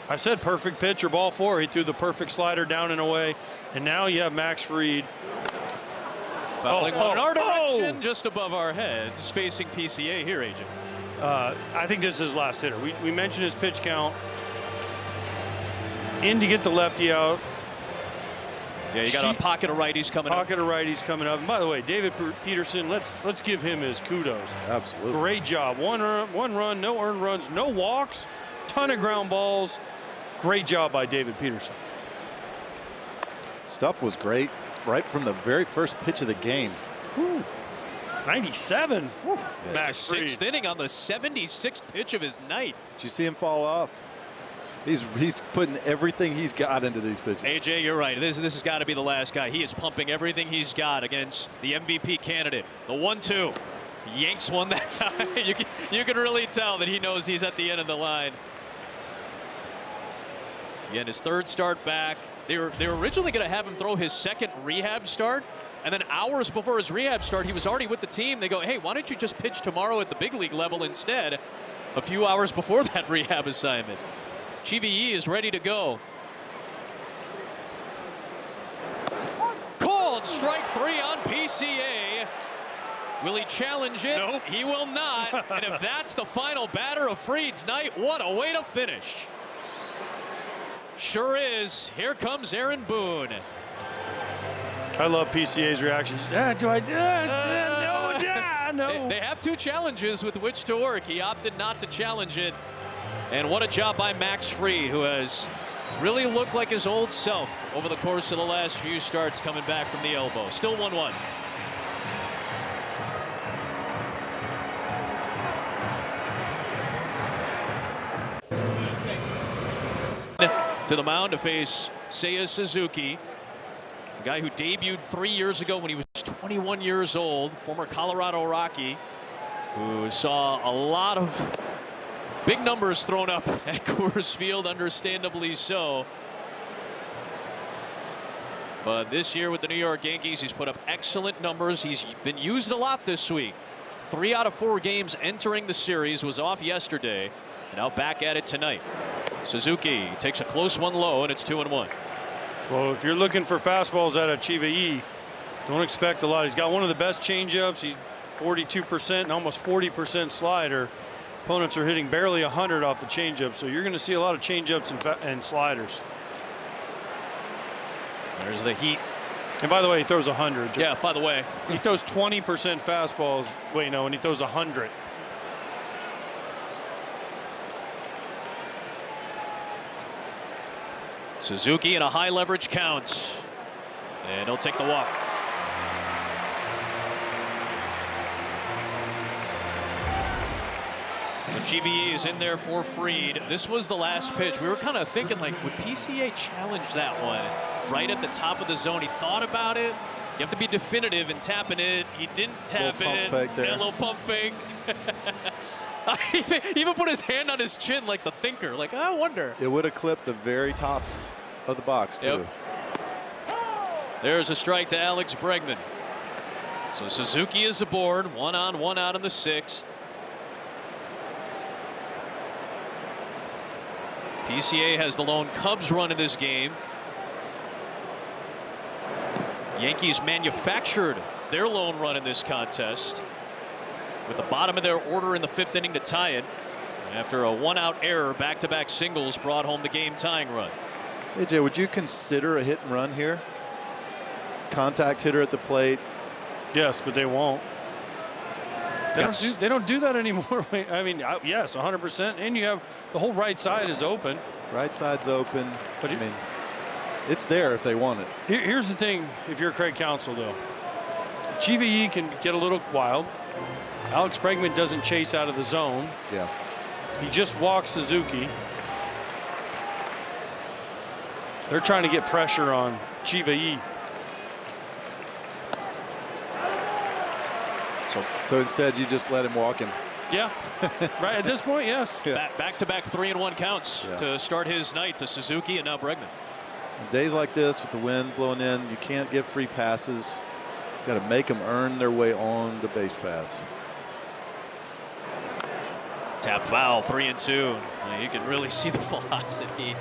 B: I said perfect pitch or ball 4. He threw the perfect slider down and away. And now you have Max Fried.
A: Fouling one in our direction, just above our heads, facing PCA here, AJ.
B: I think this is his last hitter. We mentioned his pitch count. In to get the lefty out.
A: Yeah, you got a pocket of righties coming up.
B: Pocket of righties coming up. And by the way, David Peterson, let's give him his kudos.
C: Absolutely.
B: Great job. One run, no earned runs, no walks, ton of ground balls. Great job by David Peterson.
C: Stuff was great right from the very first pitch of the game.
B: Whew. 97. Whew.
A: Yeah.
B: Max Fried.
A: 6th inning on the 76th pitch of his night.
C: Did you see him fall off? He's putting everything he's got into these pitches.
A: AJ, you're right. This has got to be the last guy. He is pumping everything he's got against the MVP candidate. The 1-2. Yanks one that time. You can really tell that he knows he's at the end of the line. Again, his 3rd start back. They were originally going to have him throw his 2nd rehab start. And then hours before his rehab start, he was already with the team. They go, hey, why don't you just pitch tomorrow at the big league level instead? A few hours before that rehab assignment. GVE is ready to go. Called strike 3 on PCA. Will he challenge it?
B: Nope.
A: He will not. And if that's the final batter of Fried's night, what a way to finish. Sure is. Here comes Aaron Boone.
B: I love PCA's reactions. No.
A: They have 2 challenges with which to work. He opted not to challenge it. And what a job by Max Fried, who has really looked like his old self over the course of the last few starts coming back from the elbow. Still 1-1. To the mound to face Seiya Suzuki, a guy who debuted 3 years ago when he was 21 years old, former Colorado Rocky, who saw a lot of big numbers thrown up at Coors Field, understandably so. But this year with the New York Yankees, he's put up excellent numbers. He's been used a lot this week. 3 out of 4 games entering the series, was off yesterday. Now back at it tonight. Suzuki takes a close one low, and it's 2-1.
B: Well, if you're looking for fastballs out of Chiva-E, don't expect a lot. He's got one of the best changeups. He's 42% and almost 40% slider. Opponents are hitting barely 100 off the changeup, so you're going to see a lot of changeups and sliders.
A: There's the heat.
B: And by the way, he throws 100.
A: Yeah, by the way.
B: He throws 20% fastballs. Wait, no, and he throws 100.
A: Suzuki in a high leverage count. And he'll take the walk. So GVE is in there for Fried. This was the last pitch. We were kind of thinking, like, would PCA challenge that one right at the top of the zone? He thought about it. You have to be definitive in tapping it. He didn't tap it.
C: Fake there.
A: A little pump fake. He even put his hand on his chin like the thinker. Like, I wonder.
C: It would have clipped the very top of the box, too.
A: Yep. There's a strike to Alex Bregman. So Suzuki is aboard. 1 on, 1 out in the 6th. PCA has the lone Cubs run in this game. Yankees manufactured their lone run in this contest with the bottom of their order in the 5th inning to tie it. After a 1-out error, back-to-back singles brought home the game-tying run.
C: AJ, would you consider a hit and run here? Contact hitter at the plate.
B: Yes, but they won't. They don't do that anymore. I mean, yes, 100%. And you have the whole right side is open.
C: Right side's open. But I mean, it's there if they want it.
B: Here's the thing, if you're Craig Counsell, though. GVE can get a little wild. Alex Bregman doesn't chase out of the zone.
C: Yeah.
B: He just walks Suzuki. They're trying to get pressure on Chiva-E.
C: So instead, you just let him walk him.
B: Yeah, right at this point, yes.
C: Yeah.
A: Back-to-back 3-1 counts to start his night to Suzuki and now Bregman.
C: Days like this with the wind blowing in, you can't give free passes. Got to make them earn their way on the base paths.
A: Tap foul, 3-2. You can really see the velocity.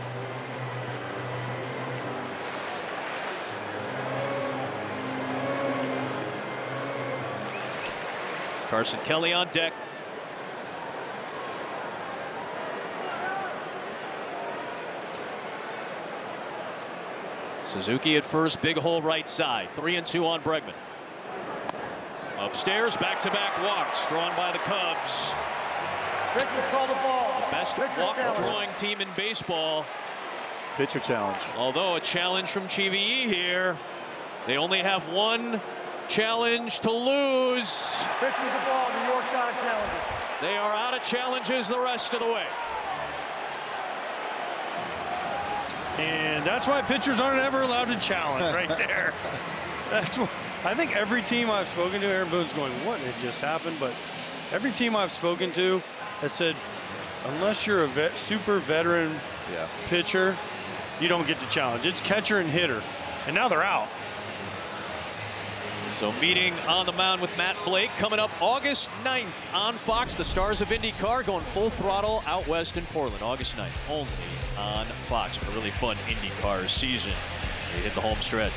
A: Carson Kelly on deck. Suzuki at first, big hole right side. 3-2 on Bregman. Upstairs, back-to-back walks drawn by the Cubs.
F: Pitcher call the ball.
A: The best walk drawing team in baseball.
C: Pitcher challenge.
A: Although a challenge from GVE here. They only have one challenge to lose.
F: Pitcher with the ball, New York non-challenger.
A: They are out of challenges the rest of the way.
B: And that's why pitchers aren't ever allowed to challenge right there. That's what I think every team I've spoken to, Aaron Boone's going, what had just happened? But every team I've spoken to has said, unless you're a super veteran pitcher, you don't get to challenge. It's catcher and hitter. And now they're out.
A: So meeting on the mound with Matt Blake coming up August 9th on Fox. The Stars of IndyCar going full throttle out west in Portland. August 9th only on Fox for a really fun IndyCar season. They hit the home stretch.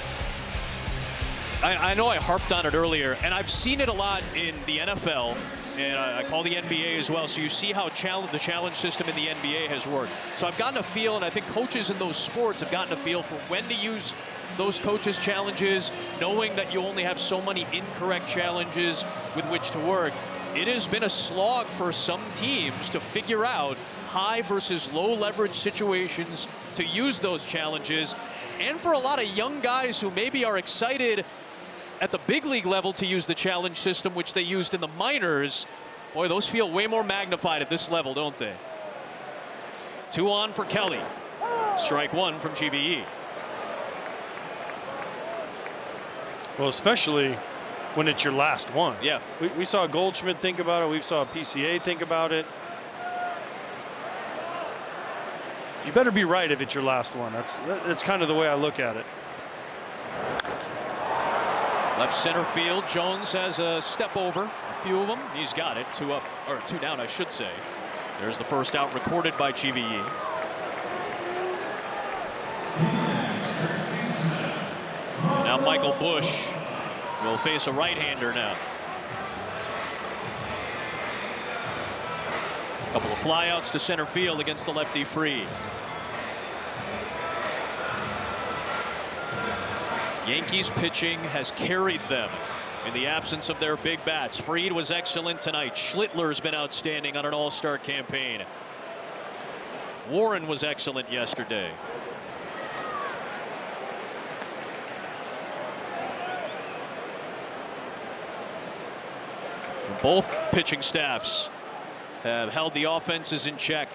A: I know I harped on it earlier, and I've seen it a lot in the NFL, and I call the NBA as well. So you see how the challenge system in the NBA has worked. So I've gotten a feel, and I think coaches in those sports have gotten a feel for when to use those coaches' challenges, knowing that you only have so many incorrect challenges with which to work. It has been a slog for some teams to figure out high versus low leverage situations to use those challenges, and for a lot of young guys who maybe are excited at the big league level to use the challenge system, which they used in the minors. Boy, those feel way more magnified at this level, don't they? 2 on for Kelly. Strike 1 from GVE.
B: Well, especially when it's your last one.
A: Yeah.
B: We saw Goldschmidt think about it. We saw PCA think about it. You better be right if it's your last one. That's kind of the way I look at it.
A: Left center field, Jones has a step over, a few of them. He's got it, 2 up, or 2 down, I should say. There's the first out recorded by GVE. Now Michael Busch will face a right-hander now. A couple of flyouts to center field against the lefty Fried. Yankees pitching has carried them in the absence of their big bats. Fried was excellent tonight. Schlittler's been outstanding on an all-star campaign. Warren was excellent yesterday. Both pitching staffs have held the offenses in check.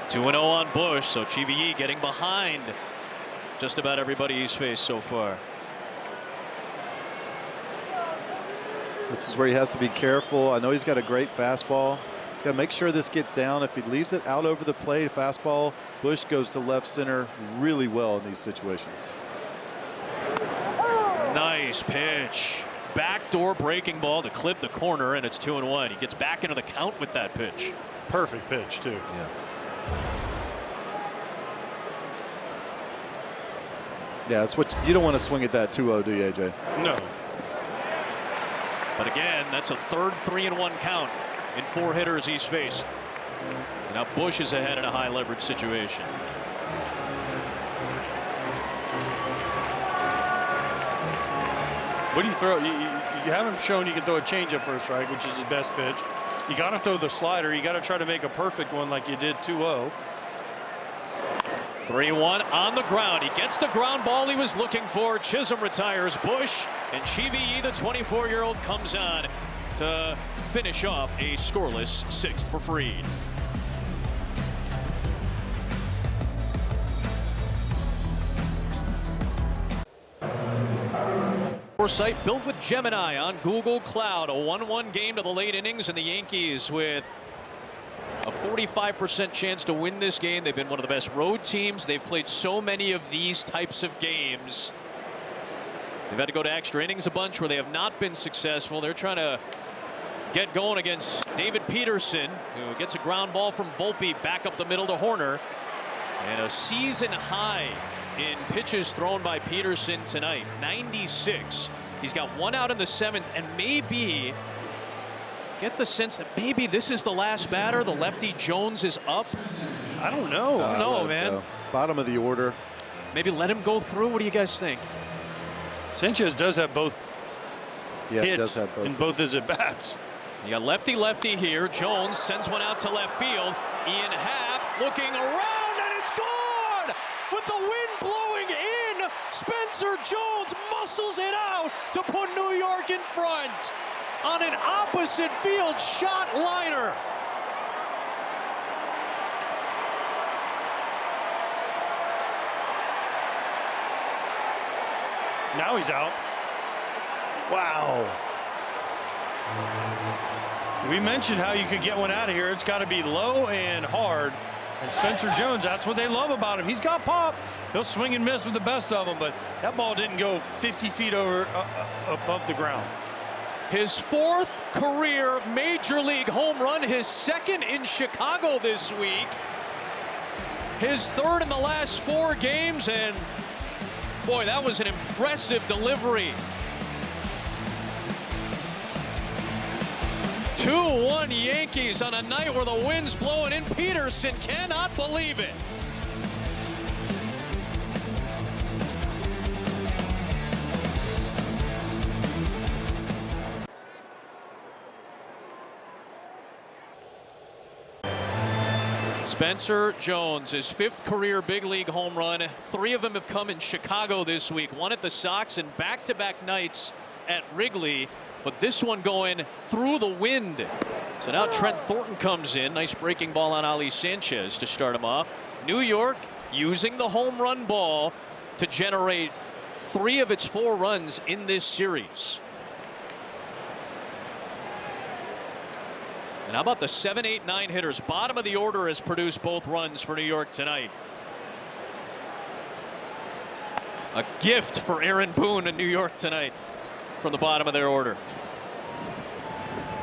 A: Two 2-0 on Busch, so GVE getting behind just about everybody he's faced so far.
C: This is where he has to be careful. I know he's got a great fastball. He's got to make sure this gets down. If he leaves it out over the plate, fastball, Busch goes to left center really well in these situations.
A: Nice pitch. Backdoor breaking ball to clip the corner, and it's 2-1. He gets back into the count with that pitch.
B: Perfect pitch, too.
C: Yeah. Yeah, that's what you don't want to swing at that 2-0, do you, AJ?
B: No.
A: But again, that's a third 3-1 count in 4 hitters he's faced. And now Busch is ahead in a high leverage situation.
B: What do you throw? You haven't shown you can throw a changeup for a strike, which is his best pitch. You got to throw the slider. You got to try to make a perfect one like you did 2-0.
A: 3-1 on the ground. He gets the ground ball he was looking for. Chisholm retires Busch, and GVE, the 24-year-old, comes on to finish off a scoreless 6th for Fried. Foresight built with Gemini on Google Cloud. A 1-1 game to the late innings, and the Yankees with a 45% chance to win this game. They've been one of the best road teams. They've played so many of these types of games. They've had to go to extra innings a bunch where they have not been successful. They're trying to get going against David Peterson, who gets a ground ball from Volpe back up the middle to Horner. And a season high in pitches thrown by Peterson tonight, 96. He's got one out in the 7th, and maybe get the sense that maybe this is the last batter. The lefty Jones is up.
B: I don't know.
A: I don't know, man.
C: Bottom of the order.
A: Maybe let him go through. What do you guys think?
B: Sanchez does have both hits
C: does have both.
B: in both his at-bats.
A: You got lefty here. Jones sends one out to left field. Ian Happ looking around, and it's gone! With the wind blowing in, Spencer Jones muscles it out to put New York in front on an opposite field shot liner.
B: Now he's out. Wow. We mentioned how you could get one out of here. It's got to be low and hard. And Spencer Jones, that's what they love about him. He's got pop. He'll swing and miss with the best of them, but that ball didn't go 50 feet over above the ground.
A: His 4th career Major League home run, his 2nd in Chicago this week. His 3rd in the last 4 games, and boy, that was an impressive delivery. 2-1 Yankees on a night where the wind's blowing in. Peterson cannot believe it. Spencer Jones, his 5th career big league home run. 3 of them have come in Chicago this week. 1 at the Sox and back-to-back nights at Wrigley. But this one going through the wind. So now Trent Thornton comes in. Nice breaking ball on Ali Sanchez to start him off. New York using the home run ball to generate 3 of its 4 runs in this series. And how about the 7, 8, 9 hitters? Bottom of the order has produced both runs for New York tonight. A gift for Aaron Boone in New York tonight from the bottom of their order.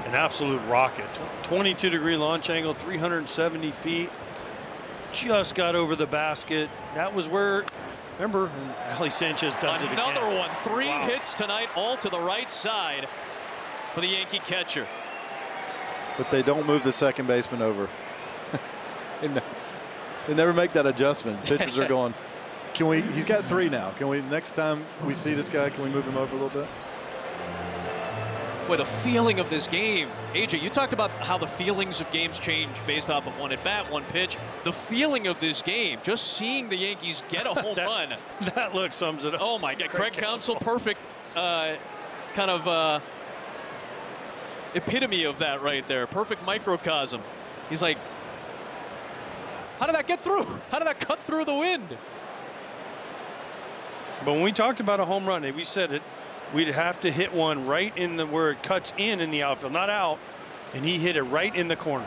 B: An absolute rocket. 22-degree launch angle, 370 feet. Just got over the basket. That was where, remember, Ali Sanchez does it again.
A: Another one. 3 hits tonight, all to the right side for the Yankee catcher.
C: But they don't move the second baseman over. They never make that adjustment. Pitchers are going, can we, he's got 3 now. Can we, next time we see this guy, can we move him over a little bit?
A: Boy, the feeling of this game. AJ, you talked about how the feelings of games change based off of 1 at bat, 1 pitch. The feeling of this game, just seeing the Yankees get a home run.
B: That look sums it up.
A: Oh my God, Craig Counsell, perfect kind of epitome of that right there. Perfect microcosm. He's like, how did that get through? How did that cut through the wind?
B: But when we talked about a home run, we said it, we'd have to hit one right in the where it cuts in the outfield, not out, and he hit it right in the corner.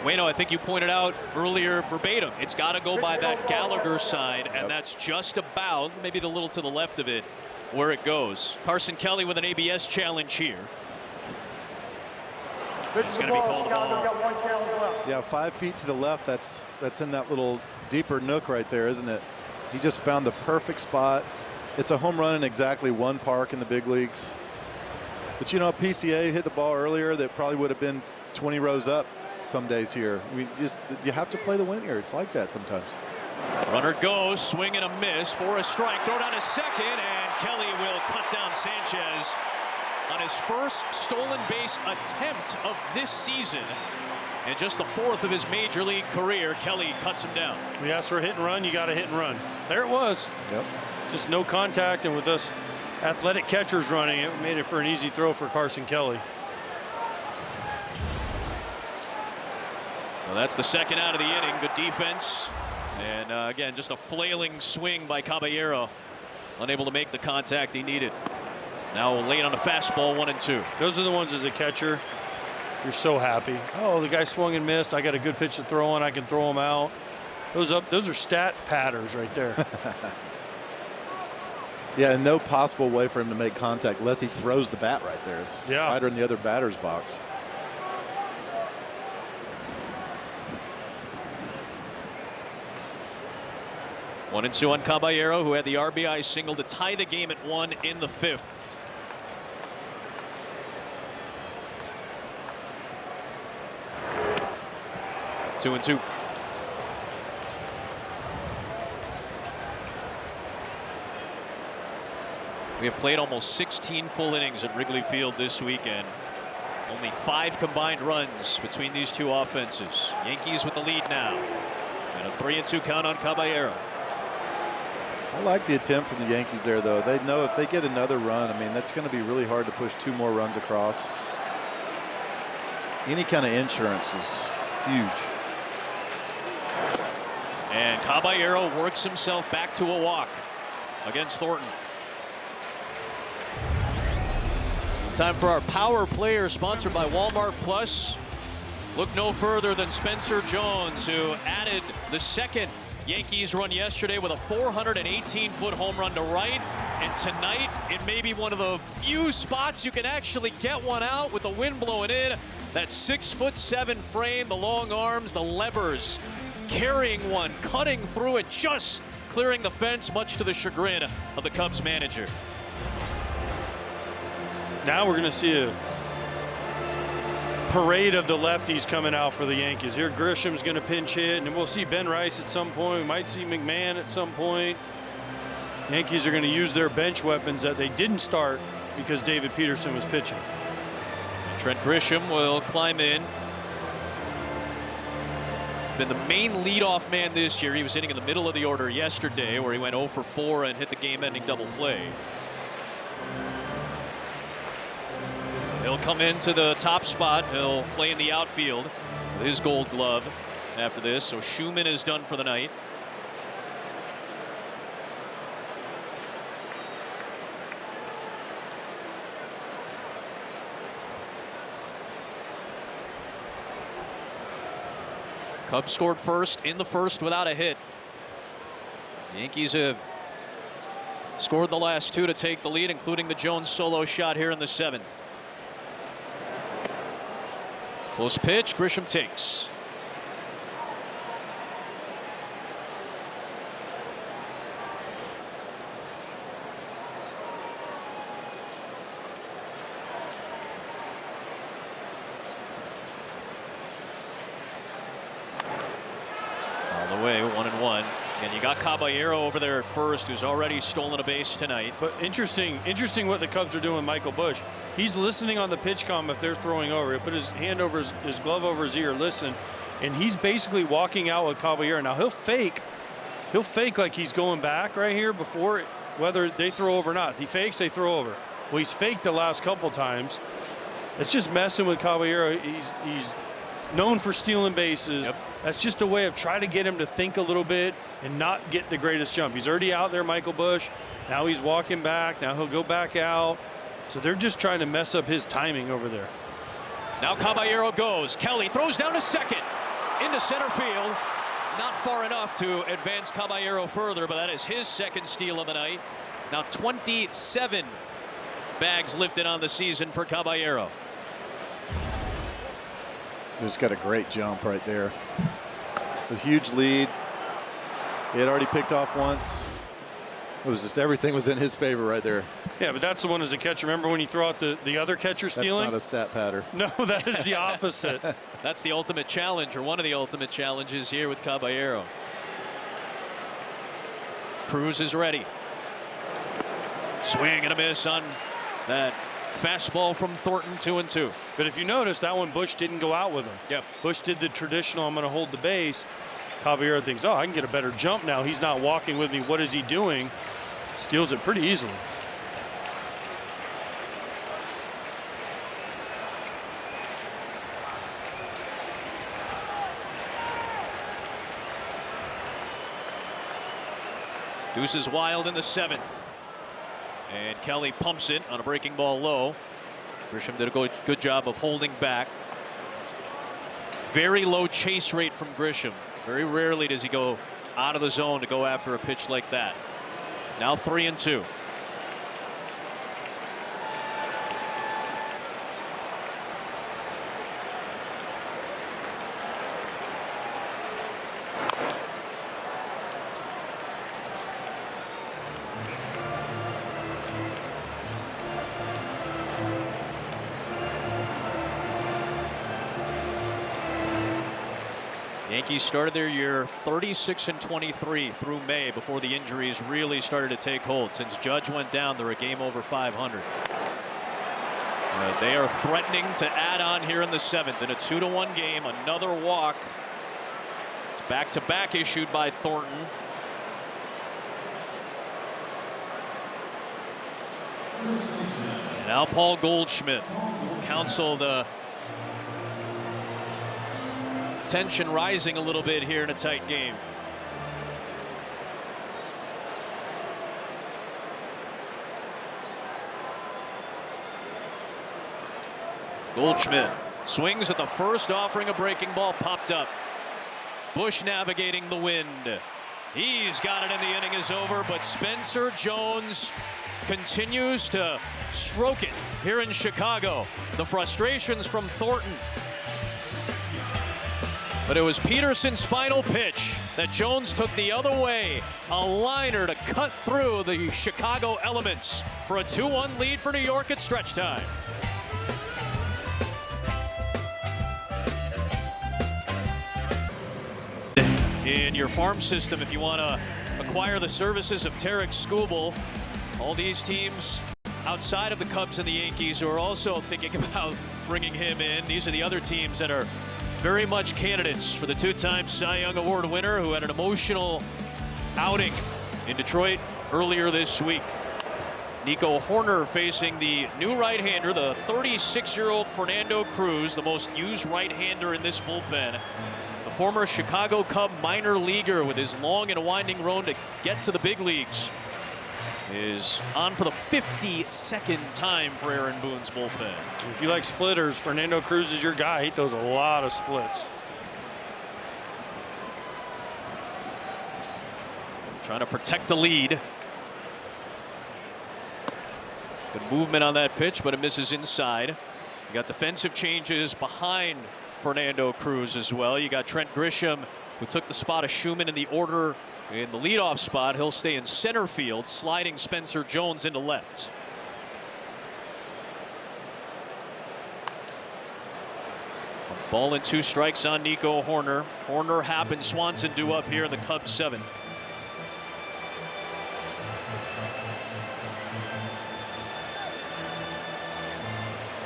A: Wayno, I think you pointed out earlier verbatim, it's got to go by that Gallagher side, and that's just about, maybe a little to the left of it, where it goes. Carson Kelly with an ABS challenge here. It's going to be called a ball.
C: Yeah, 5 feet to the left. That's in that little deeper nook right there, isn't it? He just found the perfect spot. It's a home run in exactly 1 park in the big leagues. But you know, PCA hit the ball earlier that probably would have been 20 rows up some days here. You have to play the win here. It's like that sometimes.
A: Runner goes, swing and a miss for a strike. Throw down to second, and Kelly will cut down Sanchez on his first stolen base attempt of this season. And just the 4th of his major league career, Kelly cuts him down.
B: We asked for a hit and run, you got a hit and run. There it was.
C: Yep.
B: Just no contact, and with us athletic catchers running, it made it for an easy throw for Carson Kelly.
A: Well, that's the 2nd out of the inning. Good defense. And again, just a flailing swing by Caballero. Unable to make the contact he needed. Now late on the fastball, 1-2.
B: Those are the ones as a catcher, you're so happy. Oh, the guy swung and missed. I got a good pitch to throw on. I can throw him out. Those are stat patterns right there.
C: Yeah, and no possible way for him to make contact unless he throws the bat right there. It's slider in the other batter's box.
A: One and two on Caballero, who had the RBI single to tie the game at 1 in the 5th. Two and two. We have played almost 16 full innings at Wrigley Field this weekend. Only 5 combined runs between these two offenses. Yankees with the lead now. And a 3-2 count on Caballero.
C: I like the attempt from the Yankees there, though. They know if they get another run, I mean, that's going to be really hard to push 2 more runs across. Any kind of insurance is huge.
A: And Caballero works himself back to a walk against Thornton. Time for our Power Player, sponsored by Walmart Plus. Look no further than Spencer Jones, who added the second Yankees run yesterday with a 418-foot home run to right. And tonight, it may be one of the few spots you can actually get one out with the wind blowing in. That 6'7" frame, the long arms, the levers, carrying one, cutting through it, just clearing the fence, much to the chagrin of the Cubs manager.
B: Now we're going to see a parade of the lefties coming out for the Yankees. Here Grisham's going to pinch hit, and we'll see Ben Rice at some point. We might see McMahon at some point. Yankees are going to use their bench weapons that they didn't start because David Peterson was pitching.
A: Trent Grisham will climb in. Been the main leadoff man this year. He was hitting in the middle of the order yesterday, where he went 0 for 4 and hit the game-ending double play. He'll come into the top spot. He'll play in the outfield with his Gold Glove after this. So Schumann is done for the night. Cubs scored first in the first without a hit. The Yankees have scored the last 2 to take the lead, including the Jones solo shot here in the 7th. Close pitch, Grisham takes. All the way, 1-1. And you got Caballero over there at first, who's already stolen a base tonight.
B: But interesting what the Cubs are doing with Michael Busch. He's listening on the pitch comm if they're throwing over. He'll put his hand over his glove over his ear, listen, and he's basically walking out with Caballero. Now he'll fake like he's going back right here before, whether they throw over or not. He fakes, they throw over. Well, he's faked the last couple times. It's just messing with Caballero. He's known for stealing bases.
A: Yep.
B: That's just a way of trying to get him to think a little bit and not get the greatest jump. He's already out there, Michael Busch. Now he's walking back. Now he'll go back out. So they're just trying to mess up his timing over there.
A: Now Caballero goes. Kelly throws down to second. Into center field. Not far enough to advance Caballero further, but that is his second steal of the night. Now 27 bags lifted on the season for Caballero.
C: He's got a great jump right there. A huge lead. He had already picked off once. It was just everything was in his favor right there.
B: Yeah, but that's the one as a catcher. Remember when you throw out the other catcher stealing?
C: That's not a stat pattern.
B: No, that is the opposite.
A: That's the ultimate challenge, or one of the ultimate challenges here with Caballero. Cruz is ready. Swing and a miss on that fastball from Thornton, 2-2.
B: But if you notice, that one Busch didn't go out with him.
A: Yep.
B: Busch did the traditional, I'm going to hold the base. Caballero thinks, oh, I can get a better jump now. He's not walking with me. What is he doing? Steals it pretty easily.
A: Deuces wild in the 7th. And Kelly pumps it on a breaking ball low. Grisham did a good job of holding back. Very low chase rate from Grisham. Very rarely does he go out of the zone to go after a pitch like that. Now 3-2. Yankees started their year 36-23 through May before the injuries really started to take hold. Since Judge went down, they're a game over 500. They are threatening to add on here in the 7th in a 2-1 game. Another walk. It's back-to-back issued by Thornton. And now Paul Goldschmidt will counsel the tension rising a little bit here in a tight game. Goldschmidt swings at the first offering. A breaking ball popped up. Bush navigating the wind. He's got it, and the inning is over, but Spencer Jones continues to stroke it here in Chicago. The frustrations from Thornton. But it was Peterson's final pitch that Jones took the other way. A liner to cut through the Chicago elements for a 2-1 lead for New York at stretch time. In your farm system, if you want to acquire the services of Tarek Skubal, all these teams outside of the Cubs and the Yankees are also thinking about bringing him in. These are the other teams that are very much candidates for the 2-time Cy Young Award winner, who had an emotional outing in Detroit earlier this week. Nico Horner facing the new right-hander, the 36-year-old Fernando Cruz, the most used right-hander in this bullpen. The former Chicago Cub minor leaguer, with his long and winding road to get to the big leagues, is on for the 52nd time for Aaron Boone's bullpen.
B: If you like splitters, Fernando Cruz is your guy. He throws a lot of splits.
A: Trying to protect the lead. Good movement on that pitch, but it misses inside. You got defensive changes behind Fernando Cruz as well. You got Trent Grisham, who took the spot of Schumann in the order. In the leadoff spot, he'll stay in center field, sliding Spencer Jones into left. A ball and 2 strikes on Nico Horner. Horner, Happ, and Swanson due up here in the Cubs 7th.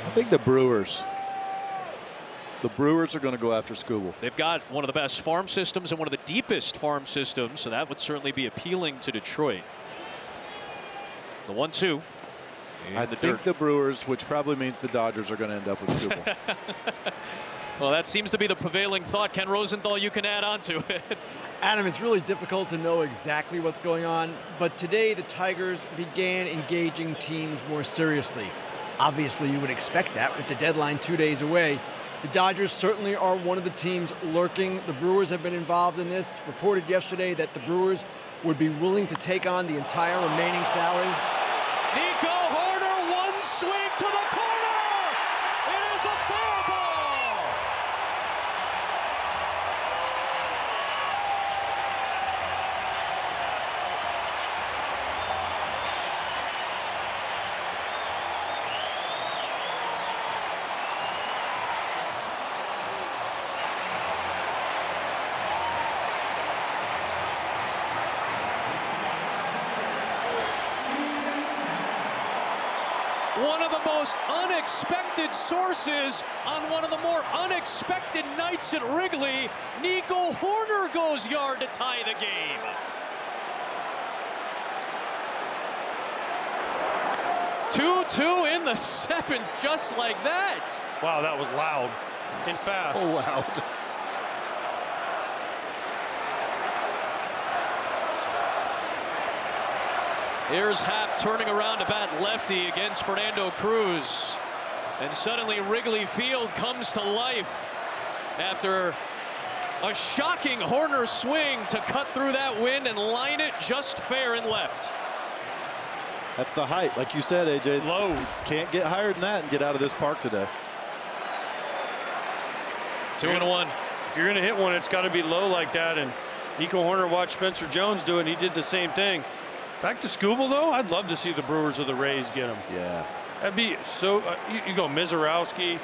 C: I think the Brewers are going to go after Skubal.
A: They've got one of the best farm systems and one of the deepest farm systems, so that would certainly be appealing to Detroit. The 1-2.
C: I think the Brewers, which probably means the Dodgers, are going to end up with Skubal.
A: Well, that seems to be the prevailing thought. Ken Rosenthal, you can add on to it.
E: Adam, it's really difficult to know exactly what's going on, but today the Tigers began engaging teams more seriously. Obviously, you would expect that with the deadline 2 days away. The Dodgers certainly are one of the teams lurking. The Brewers have been involved in this. Reported yesterday that the Brewers would be willing to take on the entire remaining salary.
A: Nico Horner, one swing to the corner. It is a foul ball. One of the most unexpected sources on one of the more unexpected nights at Wrigley. Nico Horner goes yard to tie the game. Two in the 7th, just like that.
B: Wow, that was loud and fast.
C: So loud.
A: Here's Happ turning around to bat lefty against Fernando Cruz. And suddenly Wrigley Field comes to life after a shocking Horner swing to cut through that wind and line it just fair and left.
C: That's the height, like you said, AJ.
B: Low.
C: Can't get higher than that and get out of this park today.
A: 2-1.
B: If you're going to hit one, it's got to be low like that. And Nico Horner watched Spencer Jones do it, and he did the same thing. Back to Skubal, though, I'd love to see the Brewers or the Rays get him.
C: Yeah.
B: That'd be so. You go Mizorowski,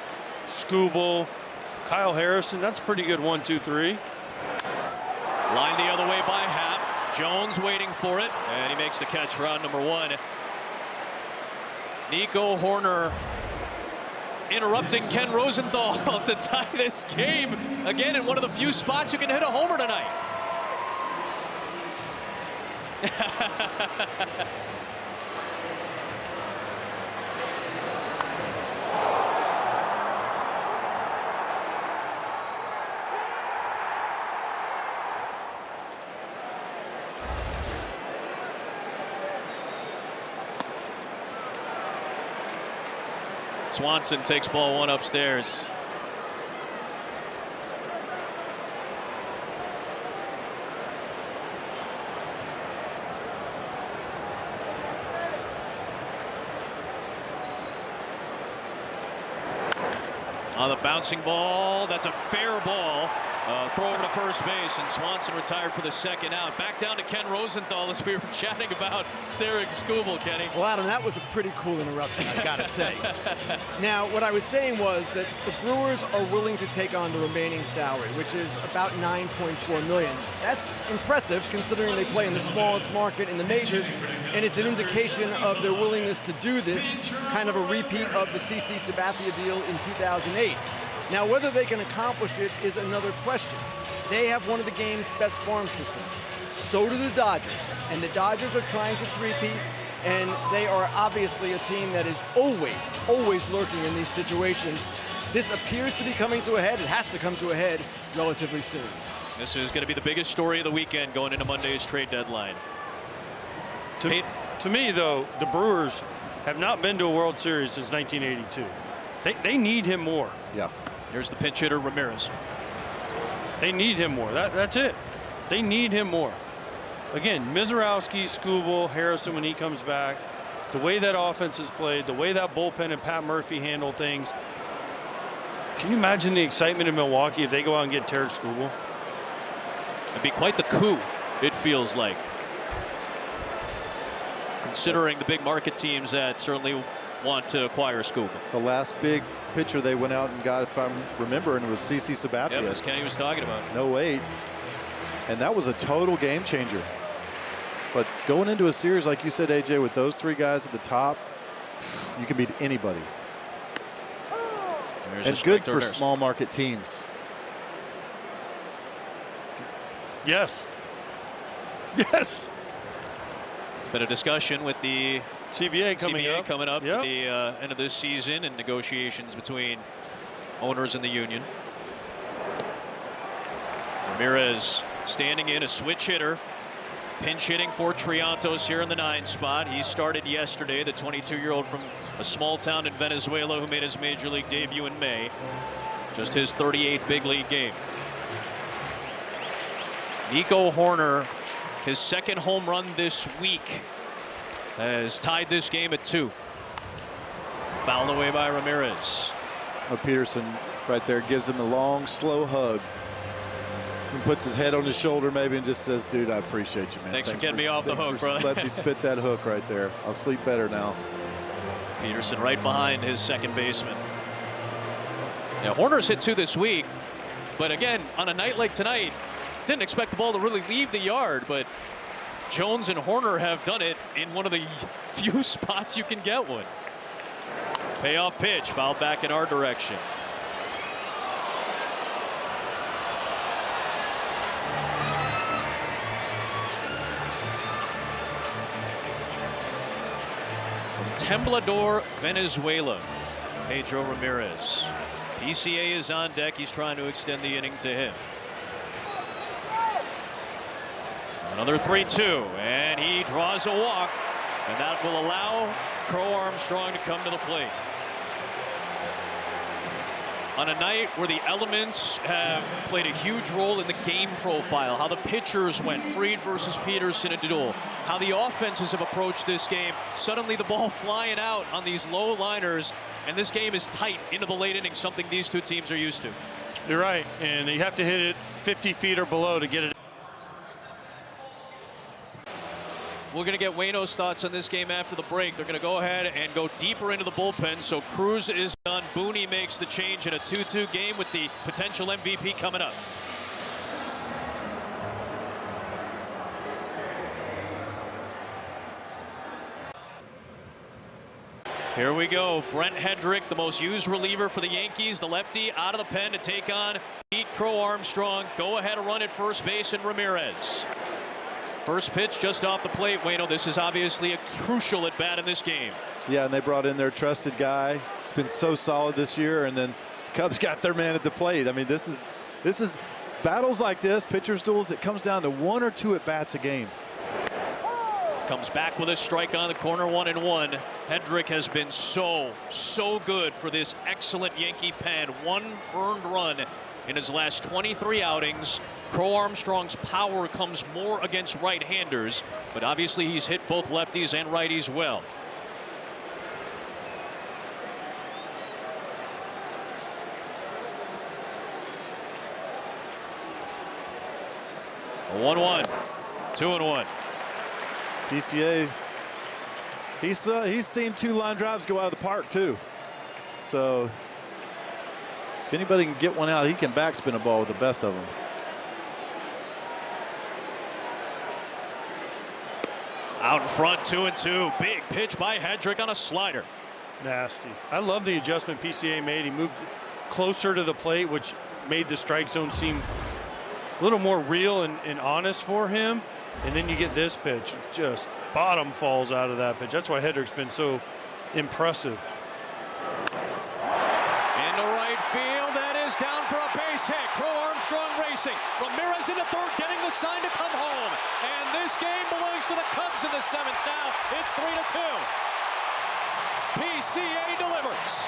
B: Skubal, Kyle Harrison. That's a pretty good 1, 2, 3.
A: Lined the other way by Happ. Jones waiting for it, and he makes the catch for out number 1. Nico Horner interrupting Ken Rosenthal to tie this game. Again, in one of the few spots you can hit a homer tonight. Swanson takes ball 1 upstairs. On the bouncing ball, that's a fair ball. Throw over to first base, and Swanson retired for the second out. Back down to Ken Rosenthal as we were chatting about Derek Skubal, Kenny.
E: Well, Adam, that was a pretty cool interruption, I gotta say. Now, what I was saying was that the Brewers are willing to take on the remaining salary, which is about $9.4 million. That's impressive considering they play in the smallest market in the majors, and it's an indication of their willingness to do this, kind of a repeat of the CC Sabathia deal in 2008. Now, whether they can accomplish it is another question. They have one of the game's best farm systems. So do the Dodgers. And the Dodgers are trying to three-peat, and they are obviously a team that is always lurking in these situations. This appears to be coming to a head. It has to come to a head relatively soon. This is going to be the biggest story of the weekend going into Monday's trade deadline.
B: To me, though, the Brewers have not been to a World Series since 1982. They need him more.
C: Yeah.
A: Here's the pinch hitter, Ramirez.
B: They need him more. That's it. They need him more. Again, Mizorowski, Skubal, Harrison when he comes back, the way that offense is played, the way that bullpen and Pat Murphy handle things. Can you imagine the excitement in Milwaukee if they go out and get Derek Skubal?
A: It'd be quite the coup, it feels like. Considering the big market teams that certainly want to acquire Skubal.
C: The last big pitcher they went out and got, if I'm remembering, was CC Sabathia.
A: Yep, as Kenny was talking about.
C: No wait. And that was a total game changer. But going into a series, like you said, AJ, with those 3 guys at the top, you can beat anybody. And good for small market teams.
B: Yes. Yes.
A: It's been a discussion with the
B: CBA coming up
A: at the end of this season, and negotiations between owners and the union. Ramirez standing in, a switch hitter, pinch hitting for Triantos here in the 9 spot. He started yesterday, the 22-year-old from a small town in Venezuela who made his major league debut in May. Just his 38th big league game. Nico Horner, his 2nd home run this week, has tied this game at 2. Fouled away by Ramirez.
C: Oh, Peterson right there gives him a long, slow hug. And puts his head on his shoulder maybe and just says, dude, I appreciate you, man.
A: Thanks for getting me off the hook, brother.
C: Let me spit that hook right there. I'll sleep better now.
A: Peterson right behind his second baseman. Yeah, Horner's hit 2 this week, but again, on a night like tonight, didn't expect the ball to really leave the yard, but Jones and Horner have done it in one of the few spots you can get one. Payoff pitch, fouled back in our direction. From Temblador, Venezuela, Pedro Ramirez. PCA is on deck. He's trying to extend the inning to him. Another 3-2, and he draws a walk. And that will allow Crow Armstrong to come to the plate. On a night where the elements have played a huge role in the game profile, how the pitchers went, Fried versus Peterson and Dudul, how the offenses have approached this game, suddenly the ball flying out on these low liners, and this game is tight into the late innings, something these two teams are used to.
B: You're right, and you have to hit it 50 feet or below to get it.
A: We're going to get Waino's thoughts on this game after the break. They're going to go ahead and go deeper into the bullpen. So Cruz is done. Booney makes the change in a 2-2 game with the potential MVP coming up. Here we go. Brent Hedrick, the most used reliever for the Yankees. The lefty out of the pen to take on Pete Crow Armstrong. Go ahead and run at first base and Ramirez. First pitch just off the plate, Waino. This is obviously a crucial at bat in this game.
C: Yeah, and they brought in their trusted guy. He's been so solid this year, and then Cubs got their man at the plate. I mean, this is battles like this, pitchers duels. It comes down to 1 or 2 at bats a game.
A: Comes back with a strike on the corner, 1-1. Hedrick has been so good for this excellent Yankee pen. 1 earned run in his last 23 outings. Crow Armstrong's power comes more against right-handers, but obviously he's hit both lefties and righties well. A 1-1, 2-1.
C: PCA, he's seen 2 line drives go out of the park too. So if anybody can get one out, he can backspin a ball with the best of them.
A: Out in front, 2-2. Big pitch by Hedrick on a slider.
B: Nasty. I love the adjustment PCA made. He moved closer to the plate, which made the strike zone seem a little more real and honest for him. And then you get this pitch. Just bottom falls out of that pitch. That's why Hedrick's been so impressive.
A: Into right field. That is down for a base hit. Crow Armstrong racing. Ramirez into third, getting the sign to come home. And this game belongs to the Cubs in the 7th now. It's 3-2. PCA delivers.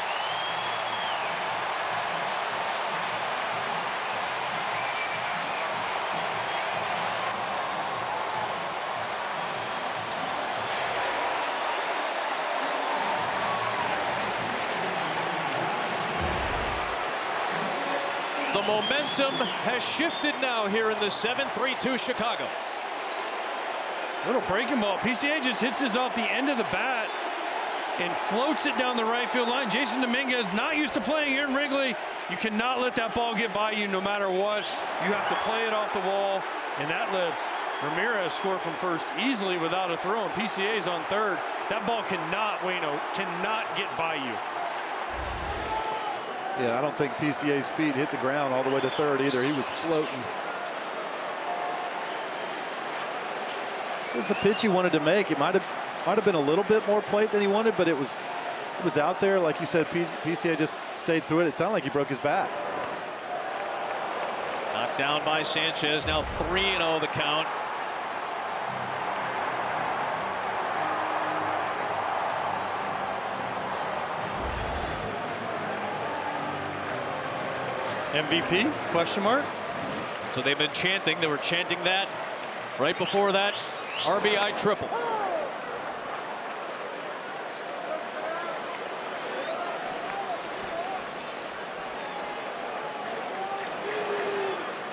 A: The momentum has shifted now here in the 7th, 3-2 Chicago.
B: Little breaking ball. PCA just hits this off the end of the bat and floats it down the right field line. Jason Dominguez, not used to playing here in Wrigley. You cannot let that ball get by you no matter what. You have to play it off the wall, and that lets Ramirez score from first easily without a throw, and PCA's on third. That ball cannot, Waino, cannot get by you.
C: Yeah, I don't think PCA's feet hit the ground all the way to third either. He was floating. It was the pitch he wanted to make. It might have been a little bit more plate than he wanted, but it was out there. Like you said, PCA just stayed through it. It sounded like he broke his bat.
A: Knocked down by Sanchez. Now 3-0 the count.
B: MVP? Question mark?
A: So they've been chanting. They were chanting that right before that RBI triple.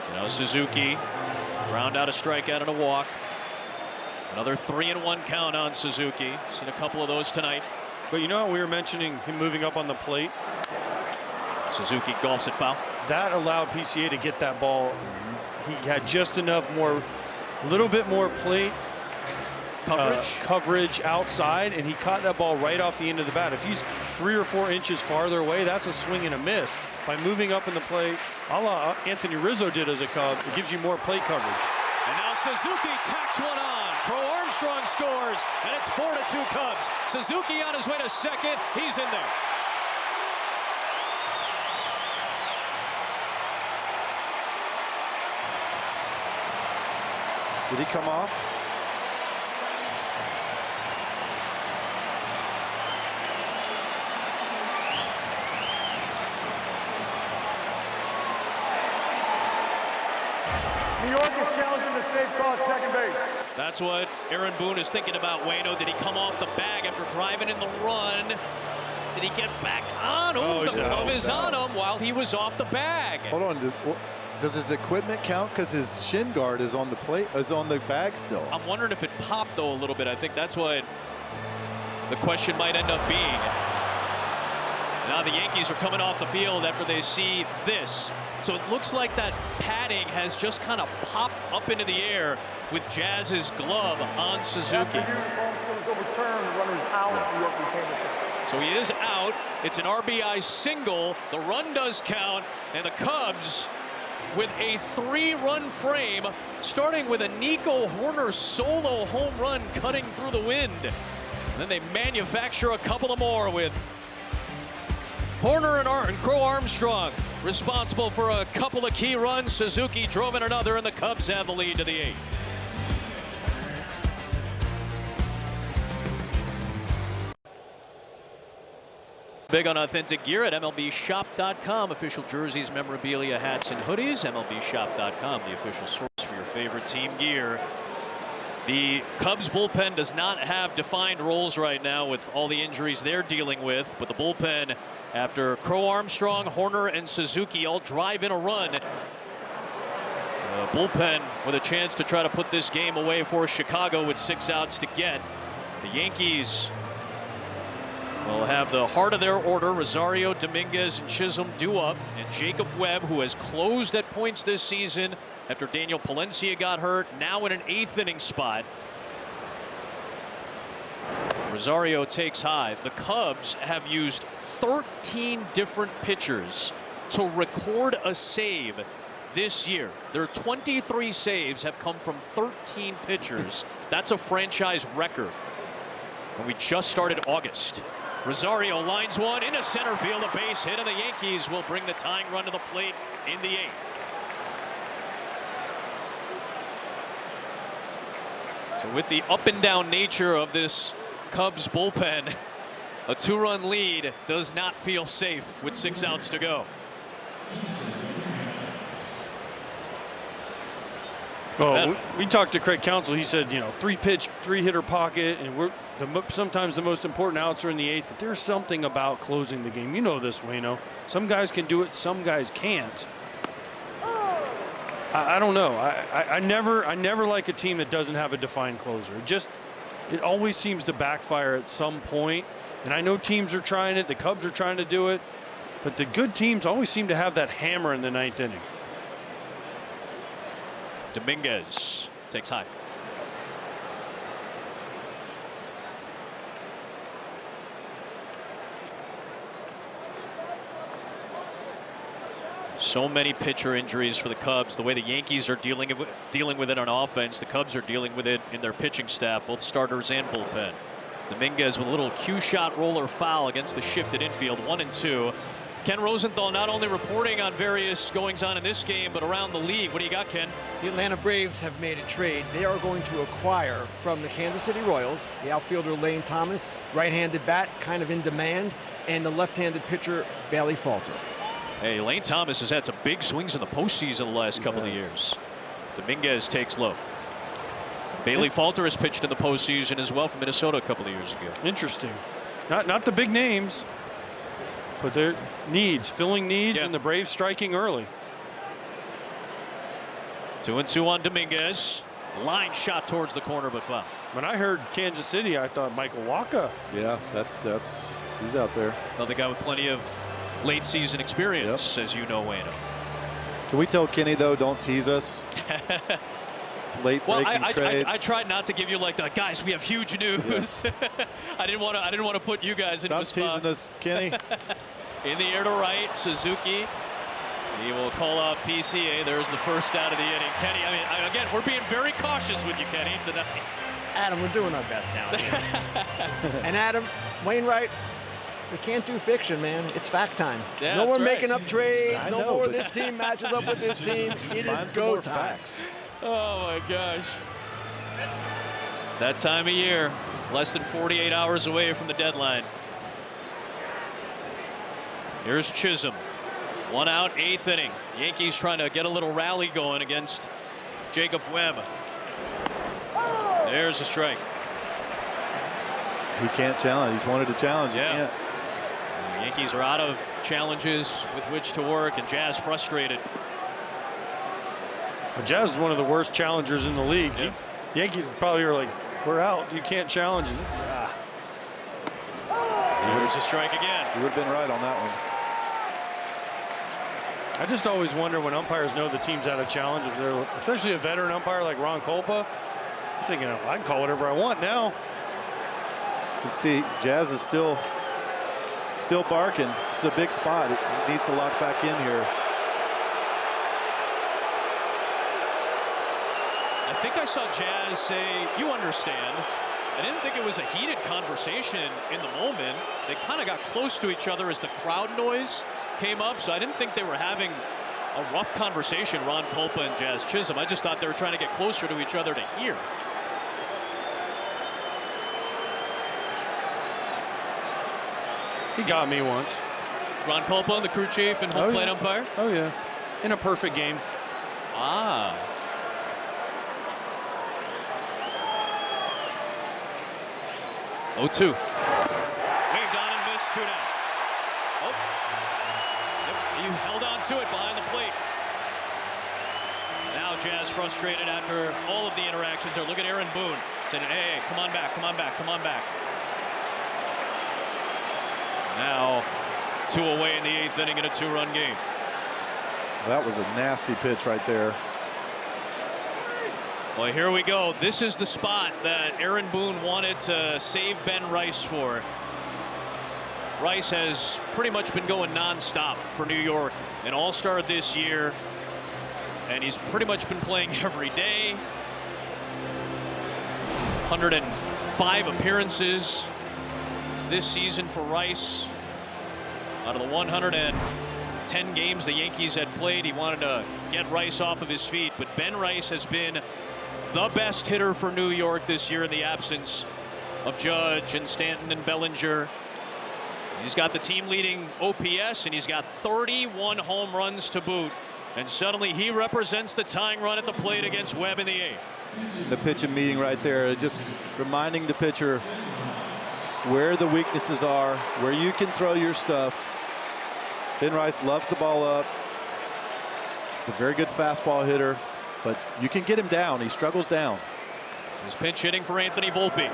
A: So now Suzuki ground out a strikeout and a walk. Another 3-1 count on Suzuki. Seen a couple of those tonight.
B: But you know how we were mentioning him moving up on the plate?
A: Suzuki golfs it foul.
B: That allowed PCA to get that ball. He had just enough more, a little bit more plate coverage outside, and he caught that ball right off the end of the bat. If he's 3 or 4 inches farther away, that's a swing and a miss. By moving up in the plate, a la Anthony Rizzo did as a Cub, it gives you more plate coverage.
A: And now Suzuki tacks one on. Crow Armstrong scores, and it's 4-2 Cubs. Suzuki on his way to second. He's in there.
C: Did he come off?
F: New York is challenging the safe call at second base.
A: That's what Aaron Boone is thinking about, Wayno. Did he come off the bag after driving in the run? Did he get back on? Oh, the glove is on him while he was off the bag.
C: Hold on. Does his equipment count because his shin guard is on the plate, is on the bag still?
A: I'm wondering if it popped though a little bit. I think that's what the question might end up being. Now the Yankees are coming off the field after they see this. So it looks like that padding has just kind of popped up into the air with Jazz's glove on Suzuki. So he is out. It's an RBI single. The run does count, and the Cubs with a 3-run frame, starting with a Nico Hoerner solo home run cutting through the wind. And then they manufacture a couple of more with Hoerner and Crow Armstrong responsible for a couple of key runs. Suzuki drove in another, and the Cubs have the lead to the 8th. Big on authentic gear at MLBshop.com. Official jerseys, memorabilia, hats, and hoodies. MLBshop.com, the official source for your favorite team gear. The Cubs bullpen does not have defined roles right now with all the injuries they're dealing with, but the bullpen, after Crow Armstrong, Hoerner, and Suzuki all drive in a run, the bullpen with a chance to try to put this game away for Chicago with 6 outs to get. The Yankees will have the heart of their order. Rosario, Dominguez, and Chisholm due up, and Jacob Webb, who has closed at points this season after Daniel Palencia got hurt, now in an 8th inning spot. Rosario takes high. The Cubs have used 13 different pitchers to record a save this year. Their 23 saves have come from 13 pitchers. That's a franchise record. And we just started August. Rosario lines one into center field, a base hit, and the Yankees will bring the tying run to the plate in the 8th. So with the up and down nature of this Cubs bullpen, a 2-run lead does not feel safe with 6 outs to go.
B: Well, we talked to Craig Counsell. He said, 3-pitch, 3-hitter pocket, and sometimes the most important outs are in the 8th. But there's something about closing the game. You know this, Wayno. Some guys can do it, some guys can't. I don't know. I never like a team that doesn't have a defined closer. It always seems to backfire at some point. And I know teams are trying it. The Cubs are trying to do it. But the good teams always seem to have that hammer in the 9th inning.
A: Dominguez takes high. So many pitcher injuries for the Cubs. The way the Yankees are dealing with it on offense, the Cubs are dealing with it in their pitching staff, both starters and bullpen. Dominguez with a little cue shot roller foul against the shifted infield, 1-2. Ken Rosenthal not only reporting on various goings-on in this game, but around the league. What do you got, Ken?
E: The Atlanta Braves have made a trade. They are going to acquire from the Kansas City Royals the outfielder Lane Thomas, right-handed bat, kind of in demand, and the left-handed pitcher Bailey Falter.
A: Hey, Lane Thomas has had some big swings in the postseason the last couple of years. Dominguez takes low. Bailey Falter has pitched in the postseason as well for Minnesota a couple of years ago.
B: Interesting. Not the big names, but their filling needs, and the Braves striking early.
A: 2-2 on Dominguez. Line shot towards the corner, but foul.
B: When I heard Kansas City, I thought Michael Wacha.
C: Yeah, that's he's out there.
A: Another guy with plenty of late season experience, as you know, Wayno.
C: Can we tell Kenny though, don't tease us? Late
A: I tried not to give you like the guys. We have huge news. Yeah. I didn't want to put you guys into a spot.
C: Stop teasing us, Kenny.
A: In the air to right, Suzuki. He will call out PCA. There's the first out of the inning. Kenny, again, we're being very cautious with you, Kenny, tonight.
E: Adam, we're doing our best down here. And Adam, Wainwright, we can't do fiction, man. It's fact time.
A: Yeah,
E: no more
A: right.
E: making up trades. No more this team matches up with this team. It is go time.
C: Facts.
A: Oh, my gosh. It's that time of year. Less than 48 hours away from the deadline. Here's Chisholm. 1 out, 8th inning. Yankees trying to get a little rally going against Jacob Webb. There's a strike.
C: He can't challenge. He's wanted to challenge.
A: Yeah.
C: He can't.
A: The Yankees are out of challenges with which to work, and Jazz frustrated.
B: Well, Jazz is one of the worst challengers in the league.
A: Yeah.
B: Yankees probably are like, we're out. You can't challenge.
A: There's a strike again.
C: He would have been right on that one.
B: I just always wonder when umpires know the team's out of challenge, if they're, especially a veteran umpire like Ron Kolpa, he's thinking, oh, I can call whatever I want now.
C: And Steve, Jazz is still barking. It's a big spot. It needs to lock back in here.
A: I think I saw Jazz say, you understand. I didn't think it was a heated conversation in the moment. They kind of got close to each other as the crowd noise came up, so I didn't think they were having a rough conversation, Ron Kolpa and Jazz Chisholm. I just thought they were trying to get closer to each other to hear.
B: He got me once.
A: Ron Kolpa, the crew chief and home plate umpire?
B: Oh, yeah. In a perfect game.
A: Ah. Oh, 2. Waved on and missed 2 down. Oh. Yep, he held on to it behind the plate. Now Jazz frustrated after all of the interactions. Look at Aaron Boone saying, hey, come on back, come on back, come on back. Now 2 away in the 8th inning in a 2-run game.
C: That was a nasty pitch right there.
A: Well, here we go. This is the spot that Aaron Boone wanted to save Ben Rice for. Rice has pretty much been going nonstop for New York, an all-star this year, and he's pretty much been playing every day. 105 appearances this season for Rice. Out of the 110 games the Yankees had played, he wanted to get Rice off of his feet, but Ben Rice has been the best hitter for New York this year in the absence of Judge and Stanton and Bellinger. He's got the team leading OPS, and he's got 31 home runs to boot. And suddenly he represents the tying run at the plate against Webb in the 8th.
C: The pitching meeting right there, just reminding the pitcher where the weaknesses are, where you can throw your stuff. Ben Rice loves the ball up. He's a very good fastball hitter, but you can get him down. He struggles down.
A: He's pinch hitting for Anthony Volpe,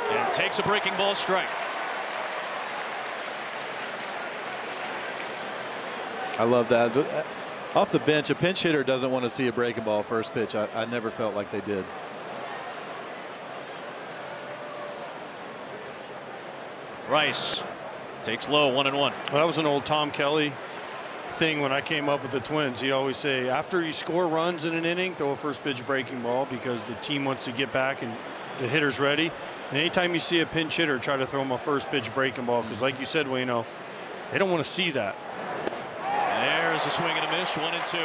A: and takes a breaking ball strike.
C: I love that. Off the bench, a pinch hitter doesn't want to see a breaking ball first pitch. I never felt like they did.
A: Rice takes low, 1-1.
B: Well, that was an old Tom Kelly thing when I came up with the Twins. He always say, after you score runs in an inning, throw a first pitch breaking ball because the team wants to get back and the hitter's ready. And anytime you see a pinch hitter, try to throw him a first pitch breaking ball because, like you said, Wayno, they don't want to see that.
A: There's a swing and a miss, 1-2.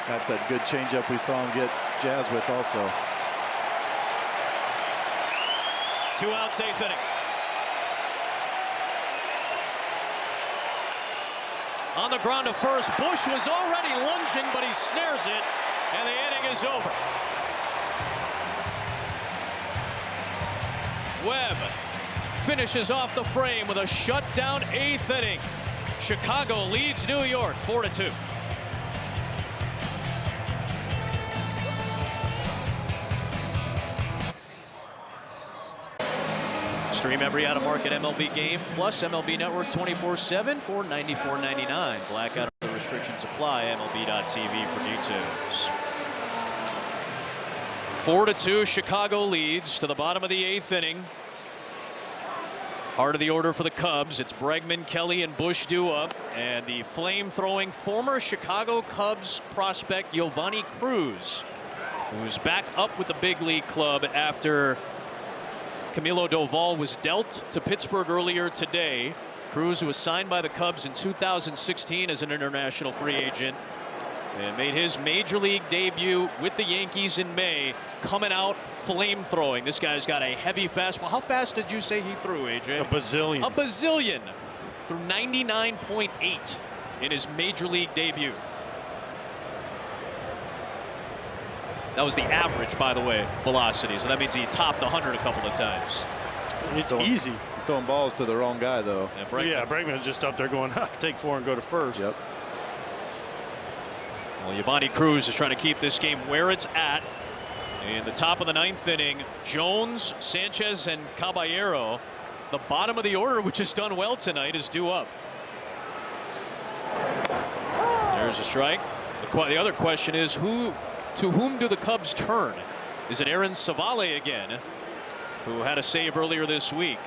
C: That's that good changeup we saw him get Jazz with also.
A: 2 outs, 8th inning. On the ground to first, Bush was already lunging, but he snares it, and the inning is over. Webb finishes off the frame with a shutdown 8th inning. Chicago leads New York 4-2. Stream every out-of-market MLB game, plus MLB Network 24/7 for $94.99. Blackout and other restrictions apply. MLB.tv for details. 4-2, Chicago leads to the bottom of the 8th inning. Heart of the order for the Cubs. It's Bregman, Kelly, and Bush due up. And the flame-throwing former Chicago Cubs prospect Giovanni Cruz, who's back up with the big league club after Camilo Doval was dealt to Pittsburgh earlier today. Cruz, who was signed by the Cubs in 2016 as an international free agent, and made his major league debut with the Yankees in May, coming out flame-throwing. This guy's got a heavy fastball. How fast did you say he threw, AJ?
B: A bazillion.
A: A bazillion. Threw 99.8 in his major league debut. That was the average, by the way, velocity. So that means he topped 100 a couple of times.
B: It's easy.
C: He's throwing balls to the wrong guy, though.
A: And Bregman.
B: Yeah, Bregman's just up there going, take 4 and go to first.
C: Yep.
A: Well, Yvonne Cruz is trying to keep this game where it's at. In the top of the 9th inning, Jones, Sanchez, and Caballero, the bottom of the order, which has done well tonight, is due up. There's a strike. The other question is, to whom do the Cubs turn? Is it Aaron Savale again, who had a save earlier this week?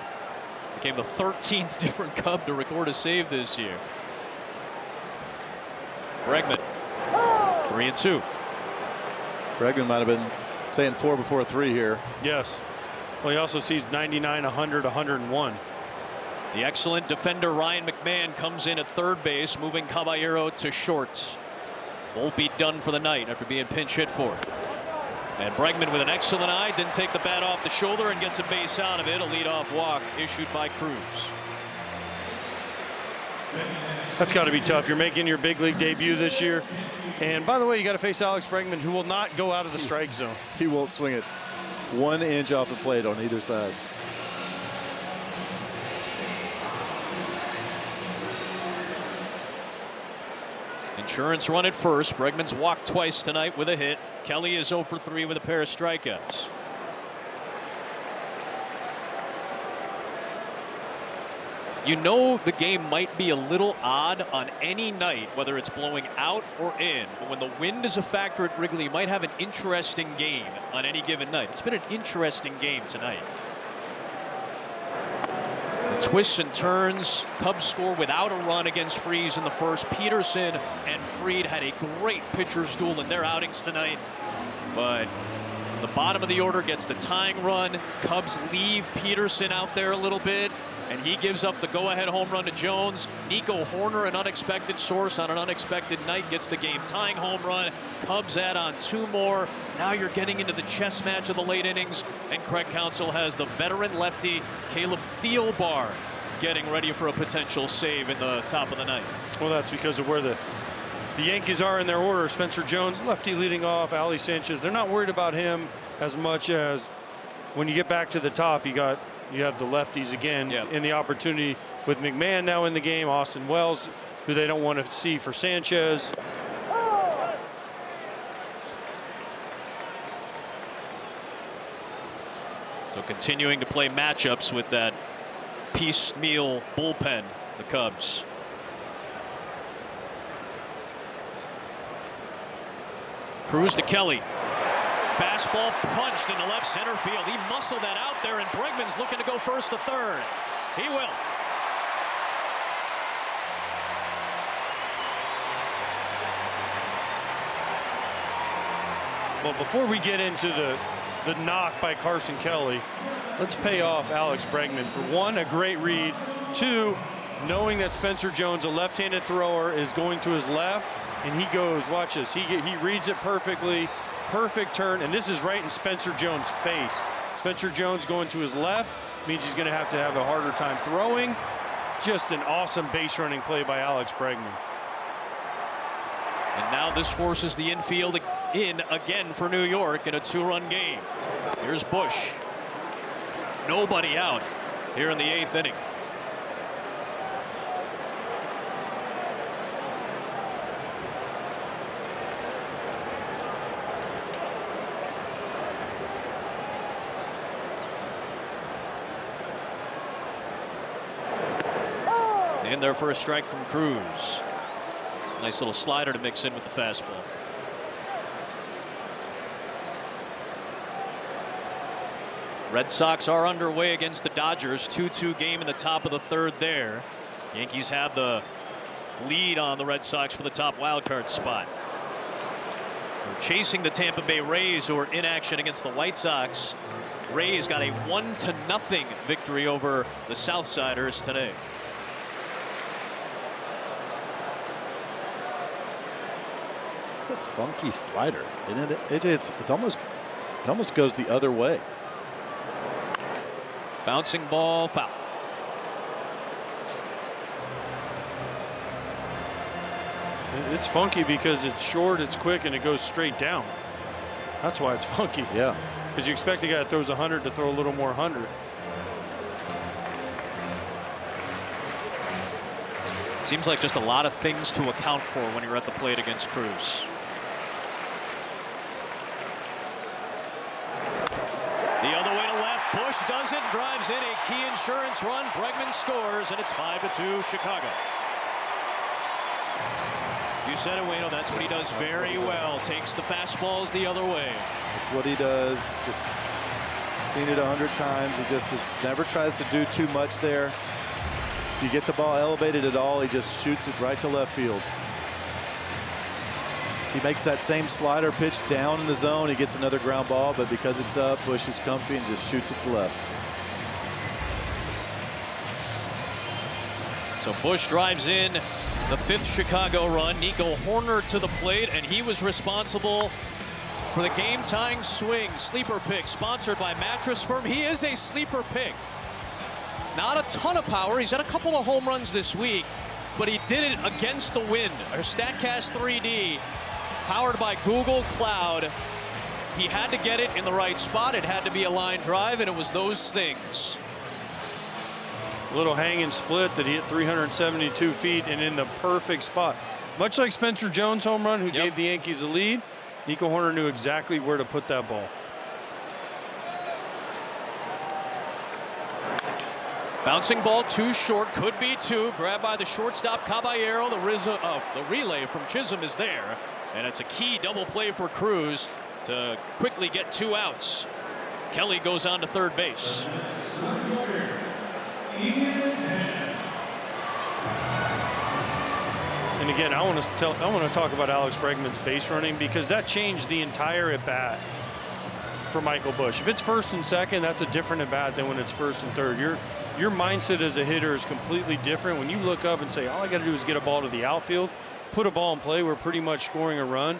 A: Became the 13th different Cub to record a save this year. Bregman, 3-2.
C: Bregman might have been saying 4 before 3 here.
B: Yes. Well, he also sees 99, 100, 101.
A: The excellent defender Ryan McMahon comes in at third base, moving Caballero to short. Volpe done for the night after being pinch hit for. And Bregman with an excellent eye, didn't take the bat off the shoulder and gets a base out of it. A leadoff walk issued by Cruz.
B: That's got to be tough. You're making your big league debut this year. And by the way, you got to face Alex Bregman, who will not go out of the strike zone.
C: He won't swing it 1 inch off the plate on either side.
A: Insurance run at first. Bregman's walked twice tonight with a hit. Kelly is 0 for 3 with a pair of strikeouts. You know the game might be a little odd on any night, whether it's blowing out or in. But when the wind is a factor at Wrigley, you might have an interesting game on any given night. It's been an interesting game tonight. Twists and turns. Cubs score without a run against Freese in the first. Peterson and Fried had a great pitcher's duel in their outings tonight. But the bottom of the order gets the tying run. Cubs leave Peterson out there a little bit, and he gives up the go-ahead home run to Jones. Nico Horner, an unexpected source on an unexpected night, gets the game-tying home run. Cubs add on 2 more. Now you're getting into the chess match of the late innings, and Craig Counsell has the veteran lefty Caleb Thielbar getting ready for a potential save in the top of the ninth.
B: Well, that's because of where the Yankees are in their order. Spencer Jones, lefty leading off. Ali Sanchez, they're not worried about him as much as when you get back to the top, you have the lefties again in the opportunity with McMahon now in the game, Austin Wells, who they don't want to see for Sanchez.
A: So continuing to play matchups with that piecemeal bullpen, the Cubs. Cruz to Kelly. Fastball punched into left center field. He muscled that out there, and Bregman's looking to go first to third. He will.
B: Well, before we get into the knock by Carson Kelly, let's pay off Alex Bregman for 1, a great read, 2, knowing that Spencer Jones, a left-handed thrower, is going to his left, and he goes, watch this, he reads it perfectly, perfect turn, and this is right in Spencer Jones' face. Spencer Jones going to his left means he's going to have a harder time throwing. Just an awesome base running play by Alex Bregman.
A: And now this forces the infield in again for New York in a 2-run game. Here's Bush. Nobody out here in the 8th inning. And their first strike from Cruz. Nice little slider to mix in with the fastball. Red Sox are underway against the Dodgers. 2-2 game in the top of the 3rd there. Yankees have the lead on the Red Sox for the top wild card spot. They're chasing the Tampa Bay Rays, who are in action against the White Sox. Rays got a 1-0 victory over the Southsiders today.
C: It's a funky slider, isn't it? It almost goes the other way.
A: Bouncing ball, foul.
B: It's funky because it's short, it's quick, and it goes straight down. That's why it's funky.
C: Yeah.
B: Because you expect a guy that throws 100 to throw a little more 100.
A: Seems like just a lot of things to account for when you're at the plate against Cruz. The other way to left. Bush does it, drives in a key insurance run. Bregman scores, and it's 5-2 Chicago. You said it, Wayno. That's what he does very well. Takes the fastballs the other way.
C: That's what he does. Just seen it 100 times. He just never tries to do too much there. If you get the ball elevated at all, he just shoots it right to left field. He makes that same slider pitch down in the zone. He gets another ground ball, but because it's up, Bush is comfy and just shoots it to left.
A: So Bush drives in the 5th Chicago run. Nico Hoerner to the plate, and he was responsible for the game-tying swing. Sleeper pick sponsored by Mattress Firm. He is a sleeper pick. Not a ton of power. He's had a couple of home runs this week, but he did it against the wind. Our StatCast 3D, powered by Google Cloud. He had to get it in the right spot. It had to be a line drive, and it was those things.
B: Little hanging split that hit 372 feet and in the perfect spot. Much like Spencer Jones' home run, who gave the Yankees a lead, Nico Hoerner knew exactly where to put that ball.
A: Bouncing ball too short, could be two. Grabbed by the shortstop Caballero. The relay from Chisholm is there, and it's a key double play for Cruz to quickly get 2 outs. Kelly goes on to third base.
B: And again, I want to talk about Alex Bregman's base running, because that changed the entire at bat for Michael Bush. If it's first and second, that's a different at bat than when it's first and third. Your mindset as a hitter is completely different. When you look up and say, all I got to do is get a ball to the outfield, put a ball in play, we're pretty much scoring a run.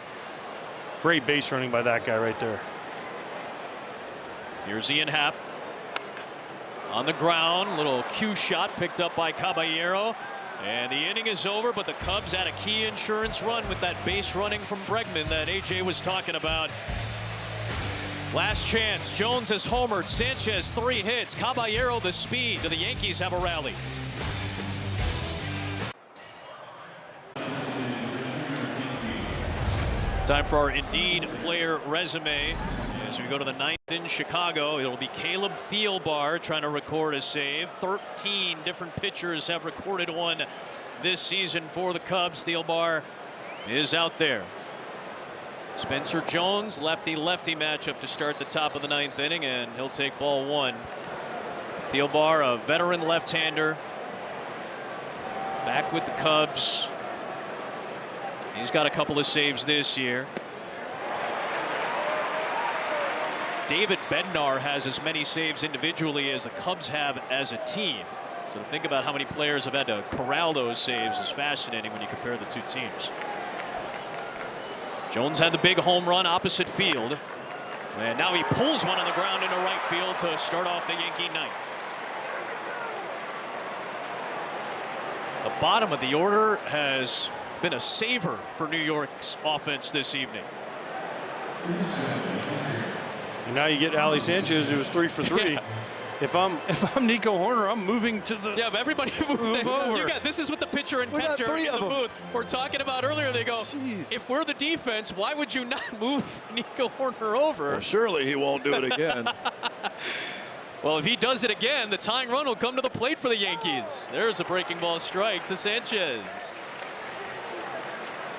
B: Great base running by that guy right there.
A: Here's Ian Happ on the ground. Little cue shot picked up by Caballero. And the inning is over, but the Cubs had a key insurance run with that base running from Bregman that AJ was talking about. Last chance. Jones has homered. Sanchez 3 hits. Caballero the speed. Do the Yankees have a rally? Time for our Indeed player resume. As we go to the 9th in Chicago, it'll be Caleb Thielbar trying to record a save. 13 different pitchers have recorded one this season for the Cubs. Thielbar is out there. Spencer Jones, lefty-lefty matchup to start the top of the 9th inning, and he'll take ball 1. Thielbar, a veteran left-hander, back with the Cubs. He's got a couple of saves this year. David Bednar has as many saves individually as the Cubs have as a team. So to think about how many players have had to corral those saves is fascinating when you compare the two teams. Jones had the big home run opposite field. And now he pulls one on the ground into right field to start off the Yankee ninth. The bottom of the order has been a saver for New York's offense this evening.
B: And now you get Ali Sanchez, who was 3 for 3.
A: Yeah.
B: If I'm Nico Hoerner, I'm moving to the.
A: Yeah, but everybody move
B: over.
A: You got this is what the pitcher and catcher in the booth were talking about earlier. They go,
C: Jeez.
A: If we're the defense, why would you not move Nico Hoerner over?
C: Well, surely he won't do it again.
A: Well, if he does it again, the tying run will come to the plate for the Yankees. There's a breaking ball strike to Sanchez.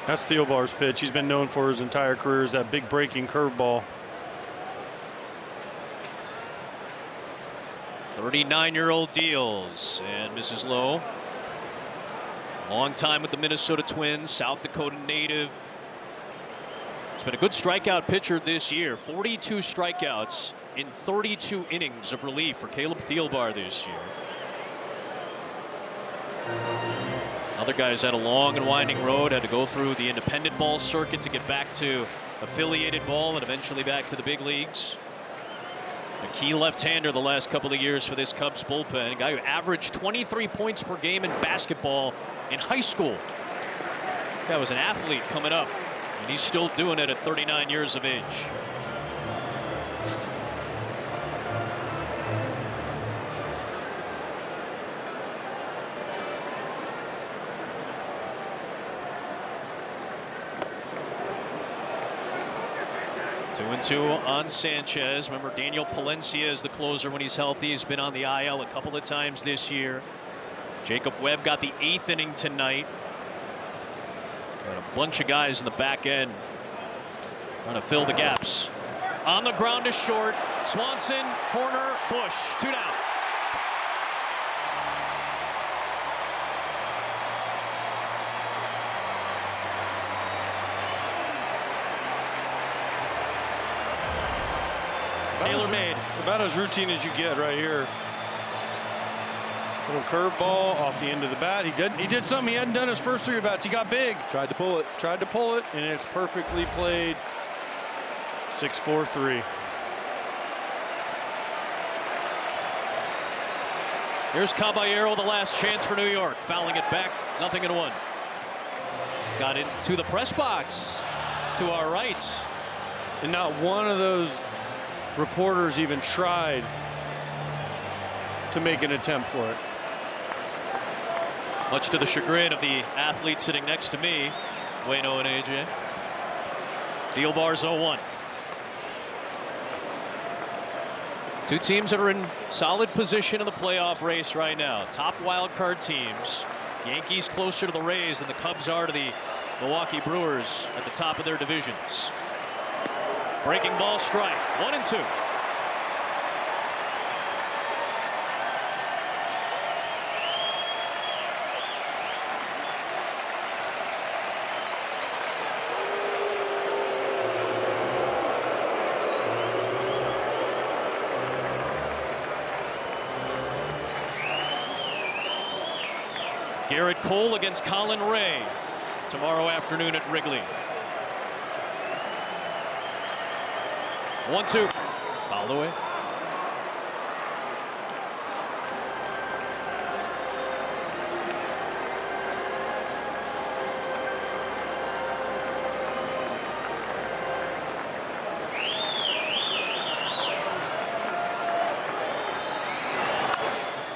B: That's Thielbar's pitch. He's been known for his entire career as that big breaking curveball.
A: 39-year-old deals and Mrs. Lowe. Long time with the Minnesota Twins, South Dakota native. He's been a good strikeout pitcher this year. 42 strikeouts in 32 innings of relief for Caleb Thielbar this year. Other guys had a long and winding road, had to go through the independent ball circuit to get back to affiliated ball and eventually back to the big leagues. A key left-hander the last couple of years for this Cubs bullpen. A guy who averaged 23 points per game in basketball in high school. That was an athlete coming up, and he's still doing it at 39 years of age. 2-2 on Sanchez. Remember, Daniel Palencia is the closer when he's healthy. He's been on the IL a couple of times this year. Jacob Webb got the 8th inning tonight. Got a bunch of guys in the back end trying to fill the gaps. On the ground to short. Swanson, corner, Bush, 2 down. Tailor-made.
B: About as routine as you get right here. Little curveball off the end of the bat. He did something he hadn't done his first 3 at-bats. He got big.
C: Tried to pull it,
B: and it's perfectly played. 6-4-3.
A: Here's Caballero, the last chance for New York. Fouling it back, 0-1. Got into the press box to our right.
B: And not one of those reporters even tried to make an attempt for it.
A: Much to the chagrin of the athlete sitting next to me, Bueno and AJ. Deal bars 0-1. Two teams that are in solid position in the playoff race right now. Top wild card teams. Yankees closer to the Rays than the Cubs are to the Milwaukee Brewers at the top of their divisions. Breaking ball strike. 1-2. Garrett Cole against Colin Ray tomorrow afternoon at Wrigley. 1-2. Fouled away.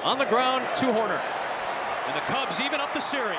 A: On the ground, 2-horner. And the Cubs even up the series.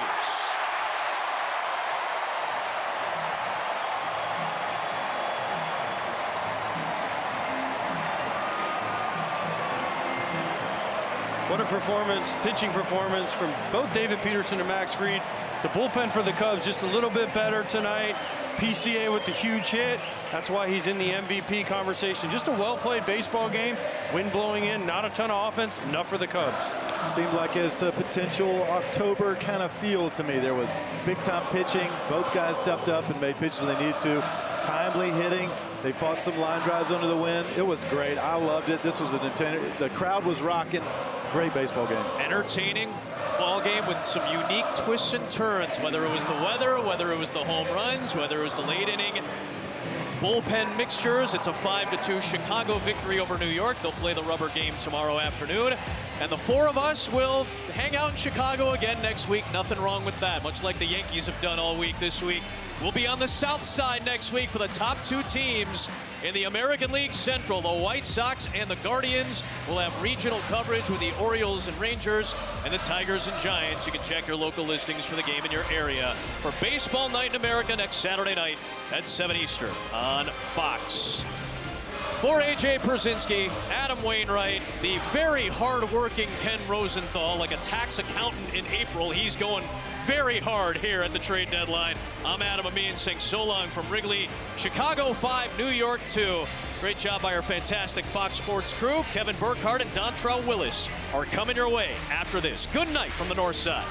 B: What a performance, pitching performance from both David Peterson and Max Fried. The bullpen for the Cubs just a little bit better tonight. PCA with the huge hit. That's why he's in the MVP conversation. Just a well-played baseball game. Wind blowing in, not a ton of offense, enough for the Cubs.
C: Seemed like it's a potential October kind of feel to me. There was big-time pitching. Both guys stepped up and made pitches when they needed to. Timely hitting. They fought some line drives under the wind. It was great. I loved it. This was the crowd was rocking. Great baseball game.
A: Entertaining ball game with some unique twists and turns, whether it was the weather, whether it was the home runs, whether it was the late inning bullpen mixtures. It's a 5-2 Chicago victory over New York. They'll play the rubber game tomorrow afternoon. And the 4 of us will hang out in Chicago again next week. Nothing wrong with that, much like the Yankees have done all week this week. We'll be on the south side next week for the top 2 teams in the American League Central. The White Sox and the Guardians will have regional coverage with the Orioles and Rangers and the Tigers and Giants. You can check your local listings for the game in your area for Baseball Night in America next Saturday night at 7 Eastern on Fox. For AJ Pierzynski, Adam Wainwright, the very hard-working Ken Rosenthal, like a tax accountant in April. He's going very hard here at the trade deadline. I'm Adam Amin saying so long from Wrigley. Chicago 5, New York 2. Great job by our fantastic Fox Sports crew. Kevin Burkhardt and Dontrell Willis are coming your way after this. Good night from the north side.